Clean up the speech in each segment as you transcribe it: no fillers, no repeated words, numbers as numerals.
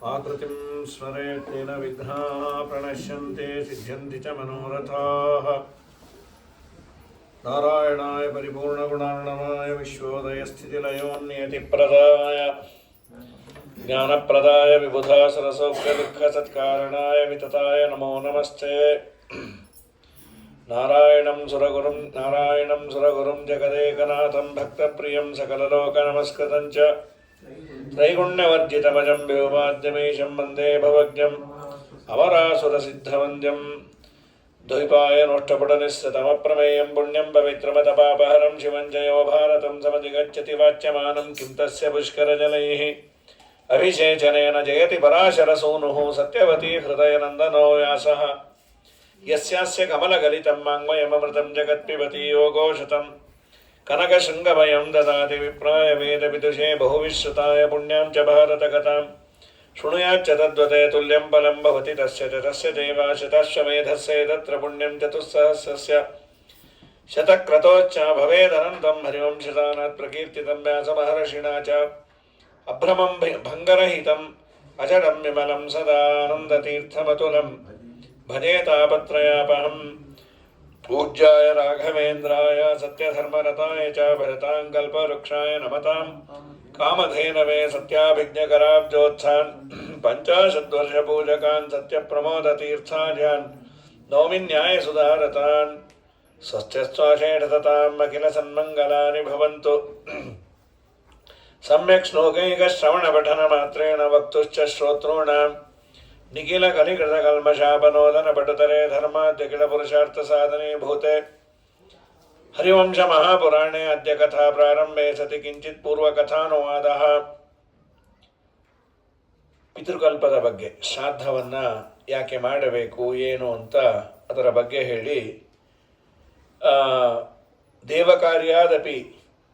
आकृतिं स्मरेत् तेन विघ्नाः प्रणश्यन्ते सिद्ध्यन्ति च मनोरथाः। नारायणाय परिपूर्णगुणार्णवाय विश्वोदयस्थितिलयोन्नियतिप्रदाय ज्ञानप्रदाय विबुधासुरसौख्यदुःखसत्कारणाय वितताय नमो नमस्ते। नारायणं सुरगुरुं जगदेकनाथं भक्तप्रियं सकललोकनमस्कृतं च त्रैगुण्यवर्जितमजं व्योमाद्यमीशं वन्दे भवज्ञम् अमरासुरसिद्धवन्द्यं द्वैपायनोष्टपुटनिःसृतमप्रमेयं पुण्यं पवित्रमतपापहरं शिवं जयो भारतं समधिगच्छति वाच्यमानं किं तस्य पुष्करजलैः अभिषेचनेन जयति पराशरसूनुः सत्यवती हृदयनन्दनो व्यासः यस्यास्य कमलगलितं वाङ्मयममृतं जगत्पिबति योगोषतं कनकशृङ्गमयं ददाति विप्राय वेदविदुषे बहुविश्रुताय पुण्यां च भारतकथां शृणुयाच्च तद्वते तुल्यं फलं भवति तस्य देवाशतश्वमेधस्य तत्र पुण्यं चतुस्सहस्रस्य शतक्रतोच्च भवेदनन्तं हरिवंशदानात् प्रकीर्तितं व्यासमहर्षिणा च अभ्रमं भङ्गरहितम् अजडं विमलं सदानन्दतीर्थमतुलं भजे तापत्रयापहं पूज्याय राघवेन्द्राय सत्यधर्मरताय च भरताङ्कल्पवृक्षाय नमतां कामधेनवे सत्याभिज्ञकराब्जोत्थान् पञ्चाशद्वर्षपूजकान् सत्यप्रमोदतीर्थार्यान् नौमि न्यायसुधारतान् स्वस्त्यस्त्वाषेढतताम् अखिलसन्मङ्गलानि भवन्तु। सम्यक् श्लोकैकश्रवणपठनमात्रेण वक्तुश्च श्रोतॄणां निखिलकलिकृतकल्मषापनोदनपटुतरे धर्माद्यखिलपुरुषार्थसाधने भूते हरिवंशमहापुराणे अद्य कथा प्रारम्भे सति किञ्चित् पूर्वकथानुवादः। ಪಿತೃಕಲ್ಪದ ಬಗ್ಗೆ, ಶ್ರಾದ್ದವನ್ನು ಯಾಕೆ ಮಾಡಬೇಕು ಏನು ಅಂತ ಅದರ ಬಗ್ಗೆ ಹೇಳಿ,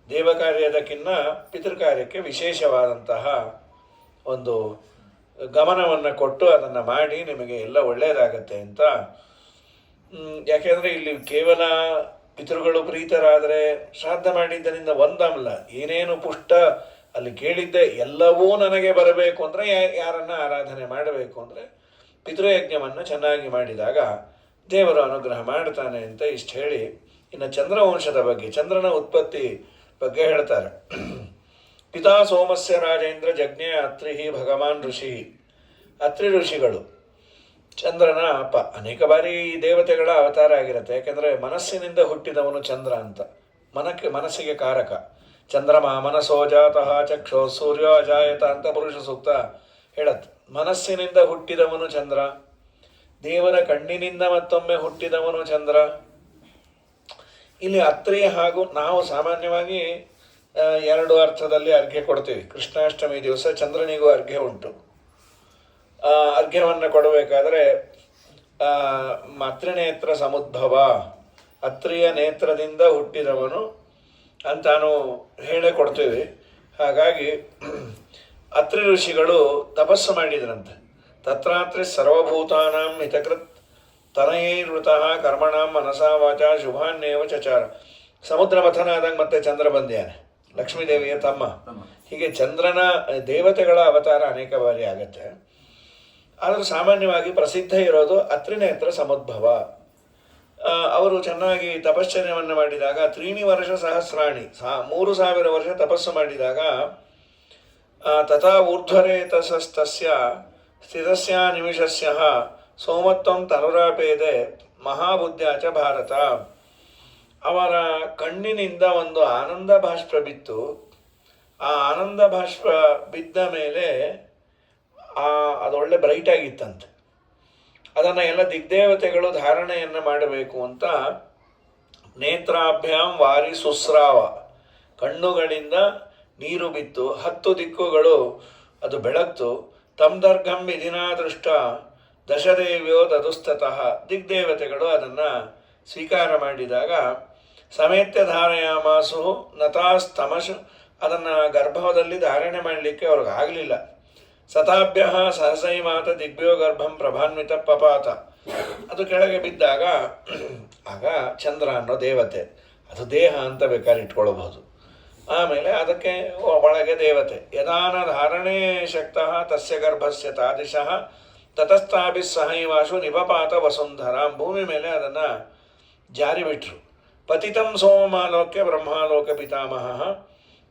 ದೇವಕಾರ್ಯದಕ್ಕಿಂತ ಪಿತೃಕಾರ್ಯಕ್ಕೆ ವಿಶೇಷವಾದಂತಹ ಒಂದು ಗಮನವನ್ನು ಕೊಟ್ಟು ಅದನ್ನು ಮಾಡಿ ನಿಮಗೆ ಎಲ್ಲ ಒಳ್ಳೆಯದಾಗತ್ತೆ ಅಂತ. ಯಾಕೆಂದರೆ ಇಲ್ಲಿ ಕೇವಲ ಪಿತೃಗಳು ಪ್ರೀತರಾದರೆ ಶ್ರಾದ್ದ ಮಾಡಿದ್ದರಿಂದ ಒಂದಲ್ಲ, ಏನೇನು ಪುಷ್ಟ ಅಲ್ಲಿ ಕೇಳಿದ್ದೆ ಎಲ್ಲವೂ ನನಗೆ ಬರಬೇಕು ಅಂದರೆ ಯಾರನ್ನು ಆರಾಧನೆ ಮಾಡಬೇಕು ಅಂದರೆ ಪಿತೃಯಜ್ಞವನ್ನು ಚೆನ್ನಾಗಿ ಮಾಡಿದಾಗ ದೇವರು ಅನುಗ್ರಹ ಮಾಡ್ತಾನೆ ಅಂತ ಇಷ್ಟು ಹೇಳಿ, ಇನ್ನು ಚಂದ್ರವಂಶದ ಬಗ್ಗೆ, ಚಂದ್ರನ ಉತ್ಪತ್ತಿ ಬಗ್ಗೆ ಹೇಳ್ತಾರೆ. ಪಿತಾ ಸೋಮಸ್ಯ ರಾಜೇಂದ್ರ ಜಜ್ಞೆ ಅತ್ರಿ ಭಗವಾನ್ ಋಷಿ. ಅತ್ರಿ ಋಷಿಗಳು ಚಂದ್ರನ ಅಪ್ಪ. ಅನೇಕ ಬಾರಿ ದೇವತೆಗಳ ಅವತಾರ ಆಗಿರುತ್ತೆ, ಯಾಕೆಂದರೆ ಮನಸ್ಸಿನಿಂದ ಹುಟ್ಟಿದವನು ಚಂದ್ರ ಅಂತ, ಮನಸ್ಸಿಗೆ ಕಾರಕ. ಚಂದ್ರಮ ಮನಸೋ ಜಾತಃ ಚಕ್ಷೋ ಸೂರ್ಯೋ ಅಜಾಯತ ಅಂತ ಪುರುಷ ಸೂಕ್ತ ಹೇಳತ್ತೆ. ಮನಸ್ಸಿನಿಂದ ಹುಟ್ಟಿದವನು ಚಂದ್ರ, ದೇವರ ಕಣ್ಣಿನಿಂದ ಮತ್ತೊಮ್ಮೆ ಹುಟ್ಟಿದವನು ಚಂದ್ರ. ಇಲ್ಲಿ ಅತ್ರಿ ಹಾಗೂ ನಾವು ಸಾಮಾನ್ಯವಾಗಿ ಎರಡು ಅರ್ಥದಲ್ಲಿ ಅರ್ಘ್ಯ ಕೊಡ್ತೀವಿ. ಕೃಷ್ಣಾಷ್ಟಮಿ ದಿವಸ ಚಂದ್ರನಿಗೂ ಅರ್ಘ್ಯ ಉಂಟು. ಅರ್ಘ್ಯವನ್ನು ಕೊಡಬೇಕಾದ್ರೆ ಮಾತೃನೇತ್ರ ಸಮುದ್ಭವ, ಅತ್ರಿಯ ನೇತ್ರದಿಂದ ಹುಟ್ಟಿದವನು ಅಂತಾನು ಹೇಳೇ ಕೊಡ್ತೀವಿ. ಹಾಗಾಗಿ ಅತ್ರಿ ಋಷಿಗಳು ತಪಸ್ಸು ಮಾಡಿದ್ರಂತೆ. ತತ್ರಾತ್ರಿ ಸರ್ವಭೂತಾನಾಂ ಹಿತಕೃತ್ ತನಯೈರ್ವೃತಃ ಕರ್ಮಣಾಂ ಮನಸಾ ವಾಚ ಶುಭಾನ್ಯೇವ ಚಚಾರ. ಸಮುದ್ರ ಮಥನ ಆದಂಗೆ ಮತ್ತೆ ಚಂದ್ರ ಬಂದಿಯಾನೆ, ಲಕ್ಷ್ಮೀದೇವಿಯ ತಮ್ಮ. ಹೀಗೆ ಚಂದ್ರನ ದೇವತೆಗಳ ಅವತಾರ ಅನೇಕ ಬಾರಿ ಆಗತ್ತೆ. ಆದರೂ ಸಾಮಾನ್ಯವಾಗಿ ಪ್ರಸಿದ್ಧ ಇರೋದು ಅತ್ರಿನೇತ್ರ ಸಮುದ್ಭವ. ಅವರು ಚೆನ್ನಾಗಿ ತಪಶ್ಚರ್ಯವನ್ನು ಮಾಡಿದಾಗ 3 ವರ್ಷ ಸಹಸ್ರಾಣಿ 3000 ವರ್ಷ ತಪಸ್ಸು ಮಾಡಿದಾಗ ತಥಾ ಊರ್ಧ್ವರೇತಸಸ್ತಸ್ಯ ಸ್ಥಿತಸ್ಯ ನಿಮಿಷಸ್ಯ ಸೋಮತ್ವಂ ತನುರಾಪೇದೆ ಮಹಾಬುದ್ಧ್ಯಾಚ ಭಾರತ. ಅವರ ಕಣ್ಣಿನಿಂದ ಒಂದು ಆನಂದ ಬಾಷ್ಪ ಬಿತ್ತು. ಆ ಆನಂದ ಬಾಷ್ಪ ಬಿದ್ದ ಮೇಲೆ ಅದೊಳ್ಳೆ ಬ್ರೈಟ್ ಆಗಿತ್ತಂತೆ. ಅದನ್ನು ಎಲ್ಲ ದಿಗ್ದೇವತೆಗಳು ಧಾರಣೆಯನ್ನು ಮಾಡಬೇಕು ಅಂತ ನೇತ್ರಾಭ್ಯಾಂ ವಾರಿ ಸುಸ್ರಾವ, ಕಣ್ಣುಗಳಿಂದ ನೀರು ಬಿತ್ತು 10 ದಿಕ್ಕುಗಳು ಅದು ಬೆಳಗ್ತು. ತಮ್ದರ್ಘಂ ವಿಧಿನಾ ದೃಷ್ಟ ದಶದೇವ್ಯೋ ದದುಸ್ತತಃ. ದಿಗ್ದೇವತೆಗಳು ಅದನ್ನು ಸ್ವೀಕಾರ ಮಾಡಿದಾಗ ಸಮೇತ್ಯ ಧಾರಯಾಮಾಸು ನತಾಸ್ತಮಶು, ಅದನ್ನು ಗರ್ಭದಲ್ಲಿ ಧಾರಣೆ ಮಾಡಲಿಕ್ಕೆ ಅವ್ರಿಗೆ ಆಗಲಿಲ್ಲ. ಸತಾಭ್ಯ ಸಹಸೈ ಮಾತ ದಿಗ್ಭ್ಯೋ ಗರ್ಭಂ ಪ್ರಭಾನ್ವಿತ ಪಪಾತ. ಅದು ಕೆಳಗೆ ಬಿದ್ದಾಗ ಆಗ ಚಂದ್ರ ಅನ್ನೋ ದೇವತೆ, ಅದು ದೇಹ ಅಂತ ಬೇಕಾದ್ರೆ ಇಟ್ಕೊಳ್ಬಹುದು. ಆಮೇಲೆ ಅದಕ್ಕೆ ಒಳಗೆ ದೇವತೆ ಯದಾನ ಧಾರಣೆ ಶಕ್ತಃ ತಸ್ಯ ಗರ್ಭಸ್ಯ ತಾದಿಶಃ ತತಸ್ಥಾಭಿಸ್ಸಹೈವಾಶು ನಿಪಪಾತ ವಸುಂಧರ ಭೂಮಿ ಮೇಲೆ ಅದನ್ನು ಜಾರಿ ಬಿಟ್ರು. ಪತಿತಂ ಸೋಮಮಾಲೋಕ್ಯ ಬ್ರಹ್ಮಾಲೋಕ ಪಿತಾಮಹ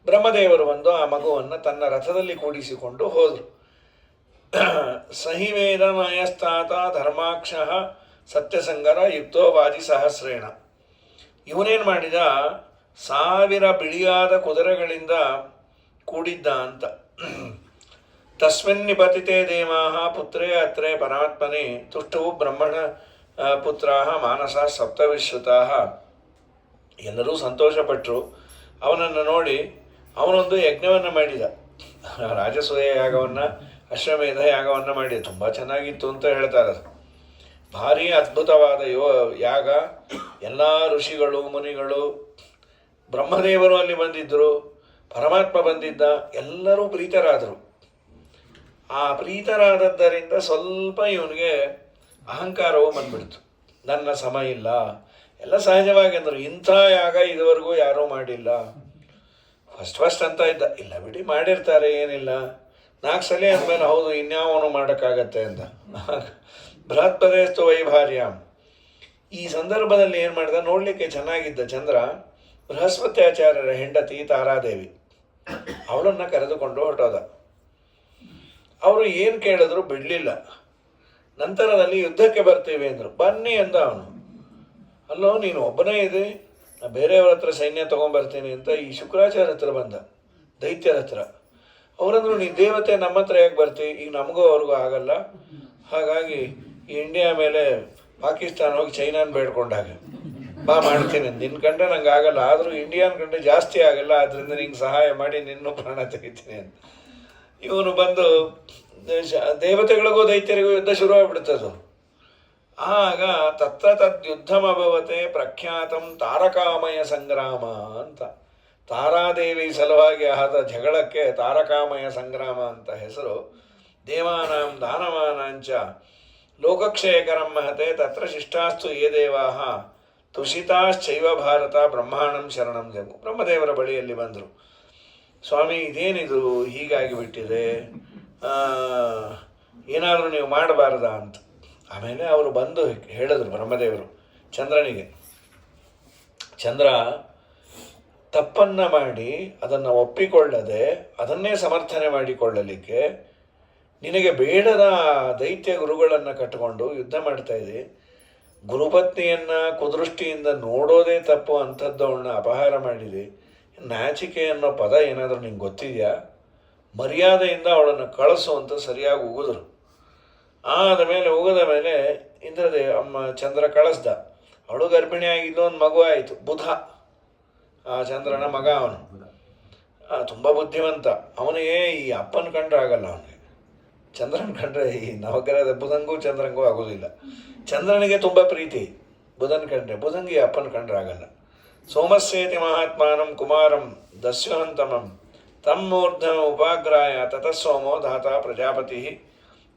ಬ್ರಹ್ಮದೇವರು ಬಂದು ಆ ಮಗುವನ್ನು ತನ್ನ ರಥದಲ್ಲಿ ಕೂಡಿಸಿಕೊಂಡು ಹೋದರು. ಸಹಿ ವೇದಮಯಸ್ತಾತ ಧರ್ಮಾಕ್ಷ ಸತ್ಯಸಂಗರ ಯುಕ್ತೋ ವಾದಿ ಸಹಸ್ರೇಣ. ಇವನೇನು ಮಾಡಿದ, 1000 ಬಿಳಿಯಾದ ಕುದುರೆಗಳಿಂದ ಕೂಡಿದ್ದ ಅಂತ. ತಸ್ಮಿನ್ ನಿಪತಿತೆ ದೇವಾಃ ಪುತ್ರೇ ಅತ್ರೇ ಪರಮಾತ್ಮನೇ ತುಷ್ಟುವು ಬ್ರಹ್ಮಣ ಪುತ್ರಾಃ ಮಾನಸ ಸಪ್ತವಿಶ್ರುತಾಃ. ಎಲ್ಲರೂ ಸಂತೋಷಪಟ್ಟರು. ಅವನನ್ನು ನೋಡಿ ಅವನೊಂದು ಯಜ್ಞವನ್ನು ಮಾಡಿದ, ರಾಜಸೂಯ ಯಾಗವನ್ನು, ಅಶ್ವಮೇಧ ಯಾಗವನ್ನು ಮಾಡಿದ. ತುಂಬ ಚೆನ್ನಾಗಿತ್ತು ಅಂತ ಹೇಳ್ತಾರೆ. ಭಾರಿ ಅದ್ಭುತವಾದ ಯಾಗ. ಎಲ್ಲ ಋಷಿಗಳು ಮುನಿಗಳು, ಬ್ರಹ್ಮದೇವರು ಅಲ್ಲಿ ಬಂದಿದ್ದರು, ಪರಮಾತ್ಮ ಬಂದಿದ್ದ, ಎಲ್ಲರೂ ಪ್ರೀತರಾದರು. ಆ ಪ್ರೀತರಾದದ್ದರಿಂದ ಸ್ವಲ್ಪ ಇವನಿಗೆ ಅಹಂಕಾರವು ಬಂದ್ಬಿಡ್ತು. ನನ್ನ ಸಮ ಇಲ್ಲ, ಎಲ್ಲ ಸಹಜವಾಗಿ ಅಂದರು. ಇಂಥ ಯಾಗ ಇದುವರೆಗೂ ಯಾರೂ ಮಾಡಿಲ್ಲ. ಫಸ್ಟ್ ಅಂತ ಇದ್ದ, ಇಲ್ಲ ಬಿಡಿ ಮಾಡಿರ್ತಾರೆ, ಏನಿಲ್ಲ. 4 ಸಲ ಅಂದಮೇಲೆ ಹೌದು ಇನ್ಯಾವನು ಮಾಡೋಕ್ಕಾಗತ್ತೆ ಅಂತ. ಬೃಹತ್ಪದೇಸ್ತು ವೈಭಾರ್ಯಾಂ. ಈ ಸಂದರ್ಭದಲ್ಲಿ ಏನು ಮಾಡಿದ, ನೋಡಲಿಕ್ಕೆ ಚೆನ್ನಾಗಿದ್ದ ಚಂದ್ರ ಬೃಹಸ್ಪತ್ಯಾಚಾರ್ಯರ ಹೆಂಡತಿ ತಾರಾದೇವಿ, ಅವಳನ್ನು ಕರೆದುಕೊಂಡು ಹೊರಟೋದ. ಅವರು ಏನು ಕೇಳಿದ್ರು ಬಿಡಲಿಲ್ಲ. ನಂತರದಲ್ಲಿ ಯುದ್ಧಕ್ಕೆ ಬರ್ತೀವಿ ಅಂದರು. ಬನ್ನಿ ಅಂದ ಅವನು. ಅಲ್ಲೋ ನೀನು ಒಬ್ಬನೇ ಇದೆ, ನಾ ಬೇರೆಯವ್ರ ಹತ್ರ ಸೈನ್ಯ ತೊಗೊಂಬರ್ತೀನಿ ಅಂತ ಈ ಶುಕ್ರಾಚಾರ್ಯ ಹತ್ರ ಬಂದ, ದೈತ್ಯರ ಹತ್ರ. ಅವರಂದ್ರು ನೀ ದೇವತೆ ನಮ್ಮ ಹತ್ರ ಯಾಕೆ ಬರ್ತೀವಿ, ಈಗ ನಮಗೂ ಅವ್ರಿಗೂ ಆಗಲ್ಲ, ಹಾಗಾಗಿ ಈ ಇಂಡಿಯಾ ಮೇಲೆ ಪಾಕಿಸ್ತಾನ ಹೋಗಿ ಚೈನಾನ ಬೇಡ್ಕೊಂಡಾಗ ಬಾ ಮಾಡ್ತೀನಿ, ನಿನ್ನ ಕಂಡ್ರೆ ನಂಗೆ ಆಗಲ್ಲ, ಆದರೂ ಇಂಡಿಯಾನ ಕಂಡ್ರೆ ಜಾಸ್ತಿ ಆಗಲ್ಲ, ಆದ್ದರಿಂದ ನಿಂಗೆ ಸಹಾಯ ಮಾಡಿ ನಿನ್ನೂ ಪ್ರಾಣ ತೆಗಿತೀನಿ ಅಂತ. ಇವನು ಬಂದು ದೇವತೆಗಳಿಗೂ ದೈತ್ಯರಿಗೂ ಯುದ್ಧ ಶುರುವಾಗಿಬಿಡ್ತದು. ಆಗ ತತ್ರ ತದ್ಯುದ್ಧಮಭವತೆ ಪ್ರಖ್ಯಾತಂ ತಾರಕಾಮಯ ಸಂಗ್ರಾಮ ಅಂತ. ತಾರಾದೇವಿ ಸಲುವಾಗಿ ಆದ ಜಗಳಕ್ಕೆ ತಾರಕಾಮಯ ಸಂಗ್ರಾಮ ಅಂತ ಹೆಸರು. ದೇವಾನಾಂ ದಾನವಾನಾಂಚ ಲೋಕಕ್ಷಯಕರಂ ಮಹತೆ ತತ್ರ ಶಿಷ್ಟಾಸ್ತು ಯೇ ದೇವಾಃ ತುಷಿತಾಶ್ಚೈವ ಭಾರತ ಬ್ರಹ್ಮಾಣಂ ಶರಣಂ ಜಗು. ಬ್ರಹ್ಮದೇವರ ಬಳಿಯಲ್ಲಿ ಬಂದರು. ಸ್ವಾಮಿ ಇದೇನಿದು ಹೀಗಾಗಿ ಬಿಟ್ಟಿದೆ, ಏನಾದರೂ ನೀವು ಮಾಡಬಾರ್ದಾ ಅಂತ. ಆಮೇಲೆ ಅವರು ಬಂದು ಹೇಳಿದ್ರು ಬ್ರಹ್ಮದೇವರು ಚಂದ್ರನಿಗೆ, ಚಂದ್ರ ತಪ್ಪನ್ನು ಮಾಡಿ ಅದನ್ನು ಒಪ್ಪಿಕೊಳ್ಳದೆ ಅದನ್ನೇ ಸಮರ್ಥನೆ ಮಾಡಿಕೊಳ್ಳಲಿಕ್ಕೆ ನಿನಗೆ ಬೇಡದ ದೈತ್ಯ ಗುರುಗಳನ್ನು ಕಟ್ಟಿಕೊಂಡು ಯುದ್ಧ ಮಾಡ್ತಾ ಇದ್ದೆ. ಗುರುಪತ್ನಿಯನ್ನು ಕುದೃಷ್ಟಿಯಿಂದ ನೋಡೋದೇ ತಪ್ಪು, ಅಂಥದ್ದು ಅವಳನ್ನ ಅಪಹಾರ ಮಾಡಿದೆ. ನಾಚಿಕೆ ಅನ್ನೋ ಪದ ಏನಾದರೂ ನಿಂಗೆ ಗೊತ್ತಿದೆಯಾ? ಮರ್ಯಾದೆಯಿಂದ ಅವಳನ್ನು ಕಳಿಸು ಅಂತ ಸರಿಯಾಗಿ ಉಗಿದ್ರು. ಆದ ಮೇಲೆ ಉಗಿದ ಮೇಲೆ ಅಮ್ಮ ಚಂದ್ರ ಕಳಿಸ್ದ. ಅವಳು ಗರ್ಭಿಣಿಯಾಗಿದ್ದು ಒಂದು ಮಗು ಆಯಿತು, ಬುಧ, ಆ ಚಂದ್ರನ ಮಗ. ಅವನು ತುಂಬ ಬುದ್ಧಿವಂತ. ಅವನಿಗೆ ಈ ಅಪ್ಪನ ಕಂಡ್ರೆ ಆಗಲ್ಲ, ಅವನಿಗೆ ಚಂದ್ರನ ಕಂಡ್ರೆ, ಈ ನವಗ್ರಹದ ಬುಧಂಗೂ ಚಂದ್ರಂಗೂ ಆಗೋದಿಲ್ಲ. ಚಂದ್ರನಿಗೆ ತುಂಬ ಪ್ರೀತಿ, ಬುಧನ ಕಂಡ್ರೆ. ಬುಧಂಗೆ ಅಪ್ಪನ ಕಂಡ್ರೆ ಆಗಲ್ಲ. ಸೋಮಸ್ಯೇತಿ ಮಹಾತ್ಮಾನಂ ಕುಮಾರಂ ದಸ್ಯುಹಂತಮಂ ತಮ್ಮೂರ್ಧನ ಉಪಾಗ್ರಾಯ ತತಸ್ಸೋಮೋ ಧಾತ ಪ್ರಜಾಪತಿ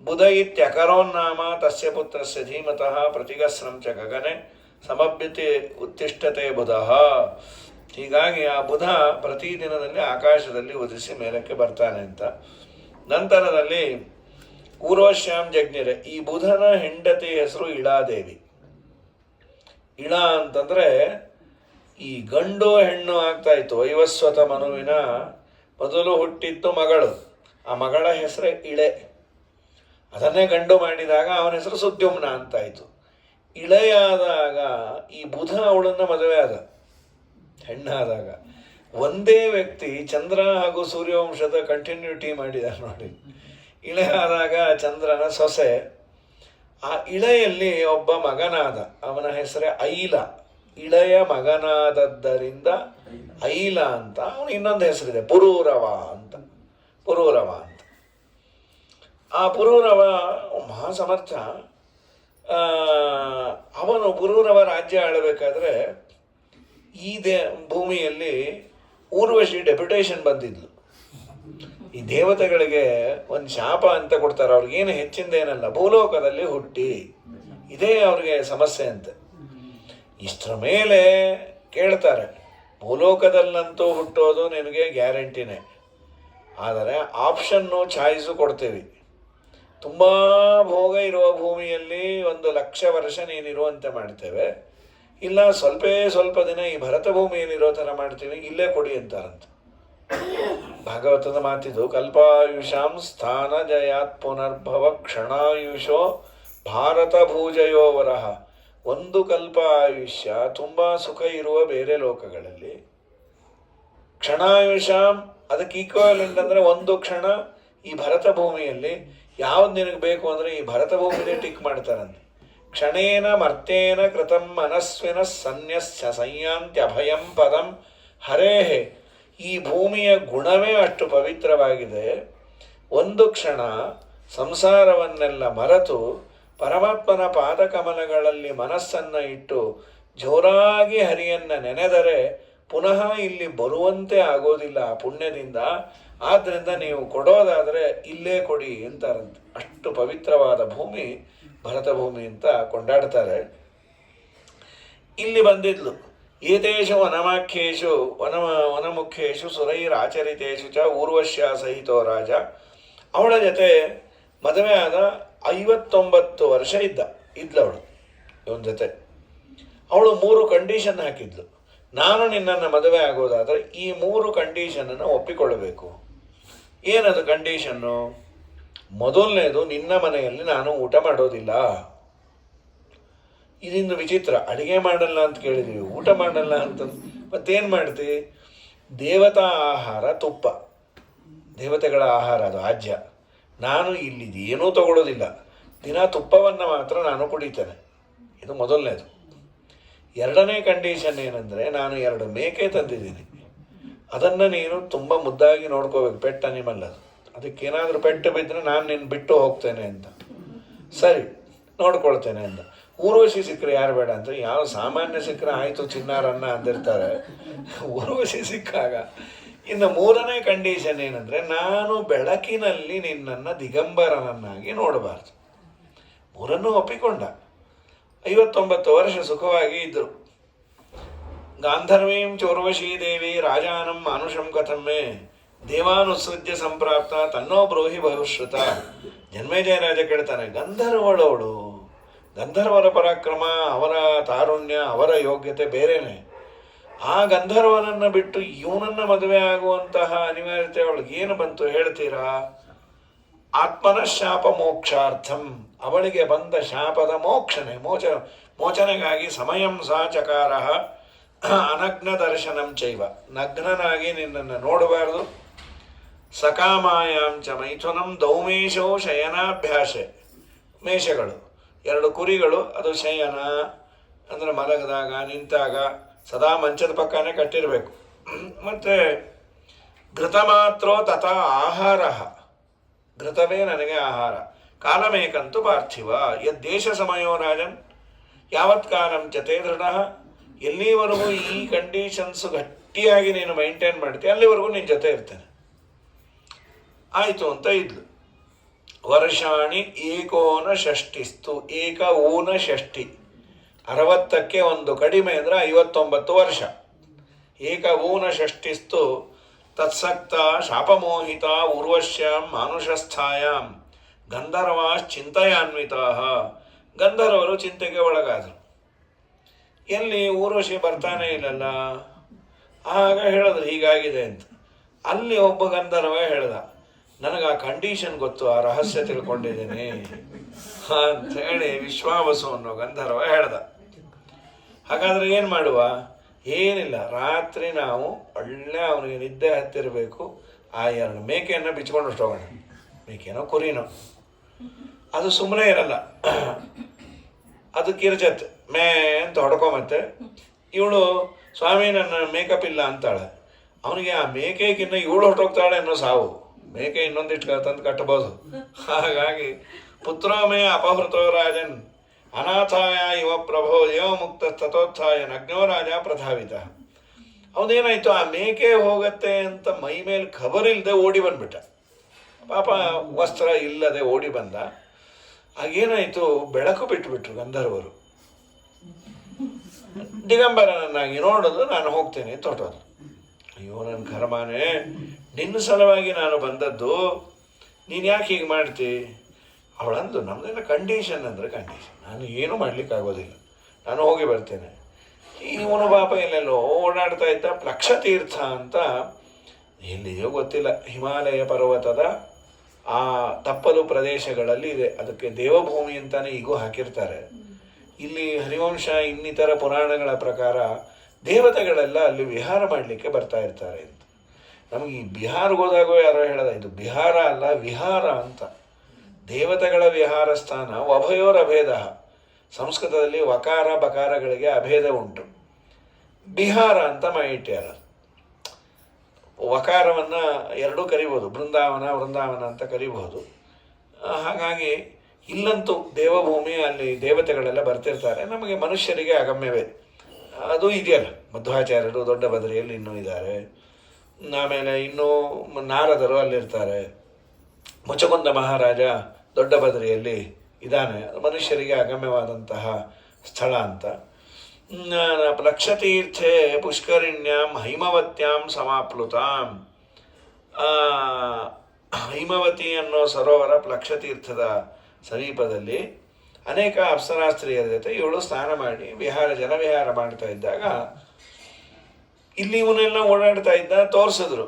ಬುಧ ಇತ್ಯಕರೋನ್ನಾಮ ತಸ್ಯ ಪುತ್ರಸ್ಯ ಧೀಮತಃ ಪ್ರತಿಗಸ್ರಂ ಚ ಗಗನೆ ಸಮಭ್ಯತೆ ಉತ್ತಿಷ್ಠತೆ ಬುಧಃ. ಹೀಗಾಗಿ ಆ ಬುಧ ಪ್ರತಿದಿನದಲ್ಲಿ ಆಕಾಶದಲ್ಲಿ ಉದಿಸಿ ಮೇಲಕ್ಕೆ ಬರ್ತಾನೆ ಅಂತ. ನಂತರದಲ್ಲಿ ಊರ್ವಶ್ಯಾಂ ಜಜ್ಞಿರೆ. ಈ ಬುಧನ ಹೆಂಡತಿ ಹೆಸರು ಇಳಾದೇವಿ. ಇಳ ಅಂತಂದರೆ ಈ ಗಂಡು ಹೆಣ್ಣು ಆಗ್ತಾ ಇತ್ತು. ವೈವಸ್ವತ ಮನುವಿನ ಮೊದಲು ಹುಟ್ಟಿದ್ದು ಮಗಳು, ಆ ಮಗಳ ಹೆಸರೇ ಇಳೆ. ಅದನ್ನೇ ಗಂಡು ಮಾಡಿದಾಗ ಅವನ ಹೆಸರು ಸುದ್ಯುಮ್ನ ಅಂತಾಯಿತು. ಇಳೆಯಾದಾಗ ಈ ಬುಧ ಅವಳನ್ನು ಮದುವೆ ಆದ, ಹೆಣ್ಣಾದಾಗ. ಒಂದೇ ವ್ಯಕ್ತಿ ಚಂದ್ರ ಹಾಗೂ ಸೂರ್ಯವಂಶದ ಕಂಟಿನ್ಯೂಟಿ ಮಾಡಿದ ನೋಡಿ. ಇಳೆಯಾದಾಗ ಚಂದ್ರನ ಸೊಸೆ. ಆ ಇಳೆಯಲ್ಲಿ ಒಬ್ಬ ಮಗನಾದ, ಅವನ ಹೆಸರೇ ಐಲ. ಇಳೆಯ ಮಗನಾದದ್ದರಿಂದ ಐಲ ಅಂತ. ಅವನು ಇನ್ನೊಂದು ಹೆಸರಿದೆ ಪುರೂರವ ಅಂತ. ಪುರೂರವ ಅಂತ. ಆ ಪುರೂರವ ಮಹಾಸಮರ್ಥ. ಅವನು ಪುರೂರವ ರಾಜ್ಯ ಆಳಬೇಕಾದ್ರೆ ಈ ಭೂಮಿಯಲ್ಲಿ ಊರ್ವಶಿ ಡೆಪ್ಯುಟೇಷನ್ ಬಂದಿದ್ಲು. ಈ ದೇವತೆಗಳಿಗೆ ಒಂದು ಶಾಪ ಅಂತ ಕೊಡ್ತಾರೆ. ಅವ್ರಿಗೇನು ಹೆಚ್ಚಿಂದೇನಲ್ಲ, ಭೂಲೋಕದಲ್ಲಿ ಹುಟ್ಟಿ ಇದೇ ಅವ್ರಿಗೆ ಸಮಸ್ಯೆ ಅಂತ. ಇಷ್ಟರ ಮೇಲೆ ಕೇಳ್ತಾರೆ, ಭೂಲೋಕದಲ್ಲಂತೂ ಹುಟ್ಟೋದು ನಿನಗೆ ಗ್ಯಾರಂಟಿನೇ. ಆದರೆ ಆಪ್ಷನ್ನು ಚಾಯ್ಸು ಕೊಡ್ತೀವಿ. ತುಂಬ ಭೋಗ ಇರುವ ಭೂಮಿಯಲ್ಲಿ 1,00,000 ವರ್ಷ ನೀನಿರುವಂತೆ ಮಾಡ್ತೇವೆ, ಇಲ್ಲ ಸ್ವಲ್ಪ ದಿನ ಈ ಭರತ ಭೂಮಿಯಲ್ಲಿರೋ ಥರ ಮಾಡ್ತೀವಿ, ಇಲ್ಲೇ ಕೊಡಿ ಅಂತಾರಂತ. ಭಾಗವತದ ಮಾತಿದು. ಕಲ್ಪಾಯುಷಾಂ ಸ್ಥಾನ ಜಯಾತ್ ಪುನರ್ಭವ ಕ್ಷಣಾಯುಷೋ ಭಾರತ ಭೂಜಯೋವರಹ. ಒಂದು ಕಲ್ಪ ಆಯುಷ್ಯ, ತುಂಬ ಸುಖ ಇರುವ ಬೇರೆ ಲೋಕಗಳಲ್ಲಿ. ಕ್ಷಣಾಯುಷಾಂ ಅದಕ್ಕೆ ಈಕ್ವಲೆಂಟ್ ಅಂದರೆ ಒಂದು ಕ್ಷಣ ಈ ಭರತ ಭೂಮಿಯಲ್ಲಿ. ಯಾವ್ದು ನಿನಗೆ ಬೇಕು ಅಂದರೆ ಈ ಭರತ ಭೂಮಿನೇ ಟಿಕ್ ಮಾಡ್ತಾರಂತೆ. ಕ್ಷಣೇನ ಮರ್ತೇನ ಕೃತಂ ಮನಸ್ವಿನ ಸನ್ಯಸ್ಯ ಸಂಯಾಂತ್ಯಭಯಂ ಪದಂ ಹರೇಹೆ. ಈ ಭೂಮಿಯ ಗುಣವೇ ಅಷ್ಟು ಪವಿತ್ರವಾಗಿದೆ. ಒಂದು ಕ್ಷಣ ಸಂಸಾರವನ್ನೆಲ್ಲ ಮರೆತು ಪರಮಾತ್ಮನ ಪಾದಕಮಲಗಳಲ್ಲಿ ಮನಸ್ಸನ್ನು ಇಟ್ಟು ಜೋರಾಗಿ ಹರಿಯನ್ನು ನೆನೆದರೆ ಪುನಃ ಇಲ್ಲಿ ಬರುವಂತೆ ಆಗೋದಿಲ್ಲ ಆ ಪುಣ್ಯದಿಂದ. ಆದ್ದರಿಂದ ನೀವು ಕೊಡೋದಾದರೆ ಇಲ್ಲೇ ಕೊಡಿ ಅಂತಾರಂತೆ. ಅಷ್ಟು ಪವಿತ್ರವಾದ ಭೂಮಿ ಭರತ ಭೂಮಿ ಅಂತ ಕೊಂಡಾಡ್ತಾರೆ. ಇಲ್ಲಿ ಬಂದಿದ್ಲು. ಏತೇಷು ವನಮಾಖ್ಯೇಷು ವನಮುಖ್ಯೇಷು ಸುರೈರಾಚರಿತೇಷು ಚ ಊರ್ವಶ್ಯ ಸಹಿತೋ ರಾಜ. ಅವಳ ಜೊತೆ ಮದುವೆ ಆದ 59 ವರ್ಷ ಇದ್ಲವಳು ಇವನ ಜೊತೆ. ಅವಳು 3 ಕಂಡೀಷನ್ ಹಾಕಿದ್ಲು. ನಾನು ನಿನ್ನನ್ನು ಮದುವೆ ಆಗೋದಾದರೆ ಈ 3 ಕಂಡೀಷನನ್ನು ಒಪ್ಪಿಕೊಳ್ಳಬೇಕು. ಏನದು ಕಂಡೀಷನ್ನು? ಮೊದಲನೇದು, ನಿನ್ನ ಮನೆಯಲ್ಲಿ ನಾನು ಊಟ ಮಾಡೋದಿಲ್ಲ. ಇದೊಂದು ವಿಚಿತ್ರ. ಅಡಿಗೆ ಮಾಡಲ್ಲ ಅಂತ ಕೇಳಿದೀವಿ, ಊಟ ಮಾಡಲ್ಲ ಅಂತ ಮತ್ತೇನು ಮಾಡ್ತಿ? ದೇವತಾ ಆಹಾರ ತುಪ್ಪ, ದೇವತೆಗಳ ಆಹಾರ ಅದು ಆಜ್ಯ. ನಾನು ಇಲ್ಲಿ ಏನೂ ತಗೊಳ್ಳೋದಿಲ್ಲ, ದಿನ ತುಪ್ಪವನ್ನು ಮಾತ್ರ ನಾನು ಕುಡಿತೇನೆ. ಇದು ಮೊದಲನೇದು. ಎರಡನೇ ಕಂಡೀಷನ್ ಏನಂದರೆ, ನಾನು 2 ಮೇಕೆ ತಂದಿದ್ದೀನಿ, ಅದನ್ನು ನೀನು ತುಂಬ ಮುದ್ದಾಗಿ ನೋಡ್ಕೋಬೇಕು. ಪೆಟ್ ಅನಿಮಲ್ ಅದು, ಅದಕ್ಕೇನಾದರೂ ಪೆಟ್ಟು ಬಿದ್ದರೆ ನಾನು ನಿನ್ನ ಬಿಟ್ಟು ಹೋಗ್ತೇನೆ ಅಂತ. ಸರಿ, ನೋಡ್ಕೊಳ್ತೇನೆ ಅಂತ. ಊರ್ವಶಿ ಸಿಕ್ಕರೆ ಯಾರು ಬೇಡ ಅಂತ, ಯಾವ ಸಾಮಾನ್ಯ ಸಿಕ್ಕರೆ ಆಯಿತು ಚಿನ್ನಾರನ್ನ ಅಂದಿರ್ತಾರೆ. ಊರ್ವಶಿ ಸಿಕ್ಕಾಗ ಇನ್ನು 3ನೇ ಕಂಡೀಷನ್ ಏನಂದರೆ, ನಾನು ಬೆಳಕಿನಲ್ಲಿ ನಿನ್ನನ್ನು ದಿಗಂಬರನನ್ನಾಗಿ ನೋಡಬಾರ್ದು. 3ನ್ನೂ ಒಪ್ಪಿಕೊಂಡ. 59 ವರ್ಷ ಸುಖವಾಗಿ ಇದ್ದರು. ಗಾಂಧರ್ವೀಂ ಚೋರ್ವಶೀ ದೇವಿ ರಾಜಾನಂ ಮಾನುಷಂ ಕಥಮ್ಮೆ ದೇವಾನುಸೃಜ್ಯ ಸಂಪ್ರಾಪ್ತ ತನ್ನೋ ಬ್ರೋಹಿ ಬಹುಶ್ರುತ. ಜನ್ಮೇಜಯ ರಾಜ ಕೇಳ್ತಾನೆ, ಗಂಧರ್ವಳವಳು, ಗಂಧರ್ವರ ಪರಾಕ್ರಮ, ಅವರ ತಾರುಣ್ಯ, ಅವರ ಯೋಗ್ಯತೆ ಬೇರೆನೆ. ಆ ಗಂಧರ್ವನನ್ನು ಬಿಟ್ಟು ಇವನನ್ನು ಮದುವೆ ಆಗುವಂತಹ ಅನಿವಾರ್ಯತೆ ಅವಳಿಗೆ ಏನು ಬಂತು ಹೇಳ್ತೀರಾ? ಆತ್ಮನ ಶಾಪ ಮೋಕ್ಷಾರ್ಥಂ, ಅವಳಿಗೆ ಬಂದ ಶಾಪದ ಮೋಚನೆಗಾಗಿ ಸಮಯಂ ಸಾಚಕಾರ ಅನಗ್ನ ದರ್ಶನಂ ಚೈವ, ನಗ್ನನಾಗಿ ನಿನ್ನನ್ನು ನೋಡಬಾರ್ದು. ಸಕಾಮಾಯಾಂಚ ಮೈಥುನಂ ದೌಮೇಶೋ ಶಯನಾಭ್ಯಾಸೆ. ಮೇಷಗಳು 2 ಕುರಿಗಳು, ಅದು ಶಯನ ಅಂದರೆ ಮಲಗಿದಾಗ ನಿಂತಾಗ ಸದಾ ಮಂಚದ ಪಕ್ಕನೇ ಕಟ್ಟಿರಬೇಕು. ಮತ್ತು ಘೃತ ಮಾತ್ರೋ ತಥಾ ಆಹಾರ, ಘೃತವೇ ನನಗೆ ಆಹಾರ. ಕಾಲಮೇಕಂತೂ ಪಾರ್ಥಿವ ಯದ್ದೇಶ ಸಮಯೋ ರಾಜನ್ ಯಾವತ್ ಕಾಲಂ ಚತೆ ದೃಢ. ಎಲ್ಲಿವರೆಗೂ ಈ ಕಂಡೀಷನ್ಸು ಗಟ್ಟಿಯಾಗಿ ನೀನು ಮೈಂಟೈನ್ ಮಾಡ್ತೀಯ ಅಲ್ಲಿವರೆಗೂ ನಿನ್ನ ಜೊತೆ ಇರ್ತೇನೆ. ಆಯಿತು ಅಂತ ಇದ್ಲು. ವರ್ಷಾಣಿ ಏಕೋನ ಷಷ್ಟಿಸ್ತು, ಏಕ ಊನ ಷಷ್ಟಿ, 60ಕ್ಕೆ 1 ಕಡಿಮೆ ಅಂದರೆ 59 ವರ್ಷ. ಏಕ ಊನ ಷಷ್ಟಿಸ್ತು ತತ್ಸಕ್ತ ಶಾಪಮೋಹಿತ ಊರ್ವಶ್ಯಾಂ ಮಾನುಷಸ್ಥಾಯಾಂ ಗಂಧರ್ವಾಶ್ಚಿಂತೆಯಾನ್ವಿತಾ. ಗಂಧರ್ವರು ಚಿಂತೆಗೆ ಒಳಗಾದರು. ಎಲ್ಲಿ ಊರ್ವಶಿ ಬರ್ತಾನೆ ಇಲ್ಲಲ್ಲ, ಆಗ ಹೇಳಿದ್ರು ಹೀಗಾಗಿದೆ ಅಂತ. ಅಲ್ಲಿ ಒಬ್ಬ ಗಂಧರ್ವ ಹೇಳ್ದ, ನನಗೆ ಆ ಕಂಡೀಷನ್ ಗೊತ್ತು, ಆ ರಹಸ್ಯ ತಿಳ್ಕೊಂಡಿದ್ದೀನಿ ಅಂತ ಹೇಳಿ ವಿಶ್ವಾವಸು ಅನ್ನೋ ಗಂಧರ್ವ ಹೇಳ್ದ. ಹಾಗಾದ್ರೆ ಏನು ಮಾಡುವ? ಏನಿಲ್ಲ, ರಾತ್ರಿ ನಾವು ಒಳ್ಳೆ ಅವನಿಗೆ ನಿದ್ದೆ ಹತ್ತಿರಬೇಕು. ಆ 2 ಮೇಕೆಯನ್ನು ಬಿಚ್ಕೊಂಡು ಹೋಗೋಣ. ಮೇಕೆನೋ ಕುರಿನೋ, ಅದು ಸುಮ್ಮನೆ ಇರಲ್ಲ, ಅದು ಕಿರ್ಚತ್ತೆ, ಮೇ ಅಂತ ಹೊಡ್ಕೊಂಬತ್ತೆ. ಇವಳು ಸ್ವಾಮಿ ನನ್ನ ಮೇಕಪ್ ಇಲ್ಲ ಅಂತಾಳೆ. ಅವನಿಗೆ ಆ ಮೇಕೆಗಿನ್ನ ಇವಳು ಹೊರಟೋಗ್ತಾಳೆ ಅನ್ನೋ ಸಾವು. ಮೇಕೆ ಇನ್ನೊಂದಿಷ್ಟು ತಂದು ಕಟ್ಟಬಹುದು. ಹಾಗಾಗಿ ಪುತ್ರೋಮೇ ಅಪಹೃತೋ ರಾಜನ್ ಅನಾಥಾಯ ಇವ ಪ್ರಭೋ ದೇವ ಮುಕ್ತ ತಥೋತ್ಥಾಯ ನಗ್ನೋ ರಾಜ ಪ್ರಧಾವಿತ. ಅವನೇನಾಯ್ತು, ಆ ಮೇಕೆ ಹೋಗತ್ತೆ ಅಂತ ಮೈ ಮೇಲೆ ಖಬರಿಲ್ಲದೆ ಓಡಿ ಬಂದ್ಬಿಟ್ಟ. ಪಾಪ ವಸ್ತ್ರ ಇಲ್ಲದೆ ಓಡಿ ಬಂದ. ಆಗೇನಾಯಿತು, ಬೆಳಕು ಬಿಟ್ಟುಬಿಟ್ರು ಗಂಧರ್ವರು. ದಿಗಂಬರನನ್ನಾಗಿ ನೋಡೋದು, ನಾನು ಹೋಗ್ತೇನೆ ಅಂತ ಹೊಟ್ಟೋದು. ಅಯ್ಯೋ ನನ್ನ ಕರ್ಮಾನೆ, ನಿನ್ನ ಸಲುವಾಗಿ ನಾನು ಬಂದದ್ದು, ನೀನು ಯಾಕೆ ಹೀಗೆ ಮಾಡ್ತಿ? ಅವಳಂದು ನಮ್ಮದೆಲ್ಲ ಕಂಡೀಷನ್ ಅಂದರೆ ಕಂಡೀಷನ್, ನಾನು ಏನೂ ಮಾಡಲಿಕ್ಕಾಗೋದಿಲ್ಲ, ನಾನು ಹೋಗಿ ಬರ್ತೇನೆ. ಇವನು ಪಾಪ ಎಲ್ಲೆಲ್ಲೋ ಓಡಾಡ್ತಾ ಇದ್ದ. ಲಕ್ಷತೀರ್ಥ ಅಂತ ಎಲ್ಲಿದೆಯೋ ಗೊತ್ತಿಲ್ಲ, ಹಿಮಾಲಯ ಪರ್ವತದ ಆ ತಪ್ಪಲು ಪ್ರದೇಶಗಳಲ್ಲಿ ಇದೆ. ಅದಕ್ಕೆ ದೇವಭೂಮಿ ಅಂತಾನೆ ಈಗೂ ಹಾಕಿರ್ತಾರೆ. ಇಲ್ಲಿ ಹರಿವಂಶ ಇನ್ನಿತರ ಪುರಾಣಗಳ ಪ್ರಕಾರ ದೇವತೆಗಳೆಲ್ಲ ಅಲ್ಲಿ ವಿಹಾರ ಮಾಡಲಿಕ್ಕೆ ಬರ್ತಾ ಇರ್ತಾರೆ ಅಂತ. ನಮಗೆ ಈ ಬಿಹಾರ್ಗೆ ಹೋದಾಗೋ ಯಾರೋ ಹೇಳದ, ಇದು ಬಿಹಾರ ಅಲ್ಲ ವಿಹಾರ ಅಂತ. ದೇವತೆಗಳ ವಿಹಾರ ಸ್ಥಾನ. ಉಭಯೋರ್ ಅಭೇದ. ಸಂಸ್ಕೃತದಲ್ಲಿ ವಕಾರ ಬಕಾರಗಳಿಗೆ ಅಭೇದ ಉಂಟು. ಬಿಹಾರ ಅಂತ ಮಾಡಿಟ್ಟ್ಯಾರ. ವಕಾರವನ್ನು ಎರಡೂ ಕರಿಬೋದು, ವೃಂದಾವನ ಅಂತ ಕರಿಬಹುದು. ಹಾಗಾಗಿ ಇಲ್ಲಂತೂ ದೇವಭೂಮಿ, ಅಲ್ಲಿ ದೇವತೆಗಳೆಲ್ಲ ಬರ್ತಿರ್ತಾರೆ. ನಮಗೆ ಮನುಷ್ಯರಿಗೆ ಅಗಮ್ಯವೇ ಅದು ಇದೆಯಲ್ಲ. ಮಧ್ವಾಚಾರ್ಯರು ದೊಡ್ಡ ಬದರಿಯಲ್ಲಿ ಇನ್ನೂ ಇದ್ದಾರೆ. ಆಮೇಲೆ ಇನ್ನೂ ನಾರದರು ಅಲ್ಲಿರ್ತಾರೆ. ಮುಚಕುಂದ ಮಹಾರಾಜ ದೊಡ್ಡ ಬದರಿಯಲ್ಲಿ ಇದ್ದಾನೆ. ಮನುಷ್ಯರಿಗೆ ಅಗಮ್ಯವಾದಂತಹ ಸ್ಥಳ ಅಂತ. ಲಕ್ಷತೀರ್ಥೆ ಪುಷ್ಕರಿಣ್ಯಾಂ ಹೈಮವತ್ಯಾಂ ಸಮಾಪ್ಲುತಾಂ. ಹೈಮವತಿ ಅನ್ನೋ ಸರೋವರ ಲಕ್ಷತೀರ್ಥದ ಸಮೀಪದಲ್ಲಿ ಅನೇಕ ಅಪ್ಸರಾಸ್ತ್ರೀಯರ ಜೊತೆ ಇವಳು ಸ್ನಾನ ಮಾಡಿ ಜನವಿಹಾರ ಮಾಡ್ತಾ ಇದ್ದಾಗ ಇಲ್ಲಿ ಇವನೆಲ್ಲ ಓಡಾಡ್ತಾ ಇದ್ದ. ತೋರಿಸಿದ್ರು,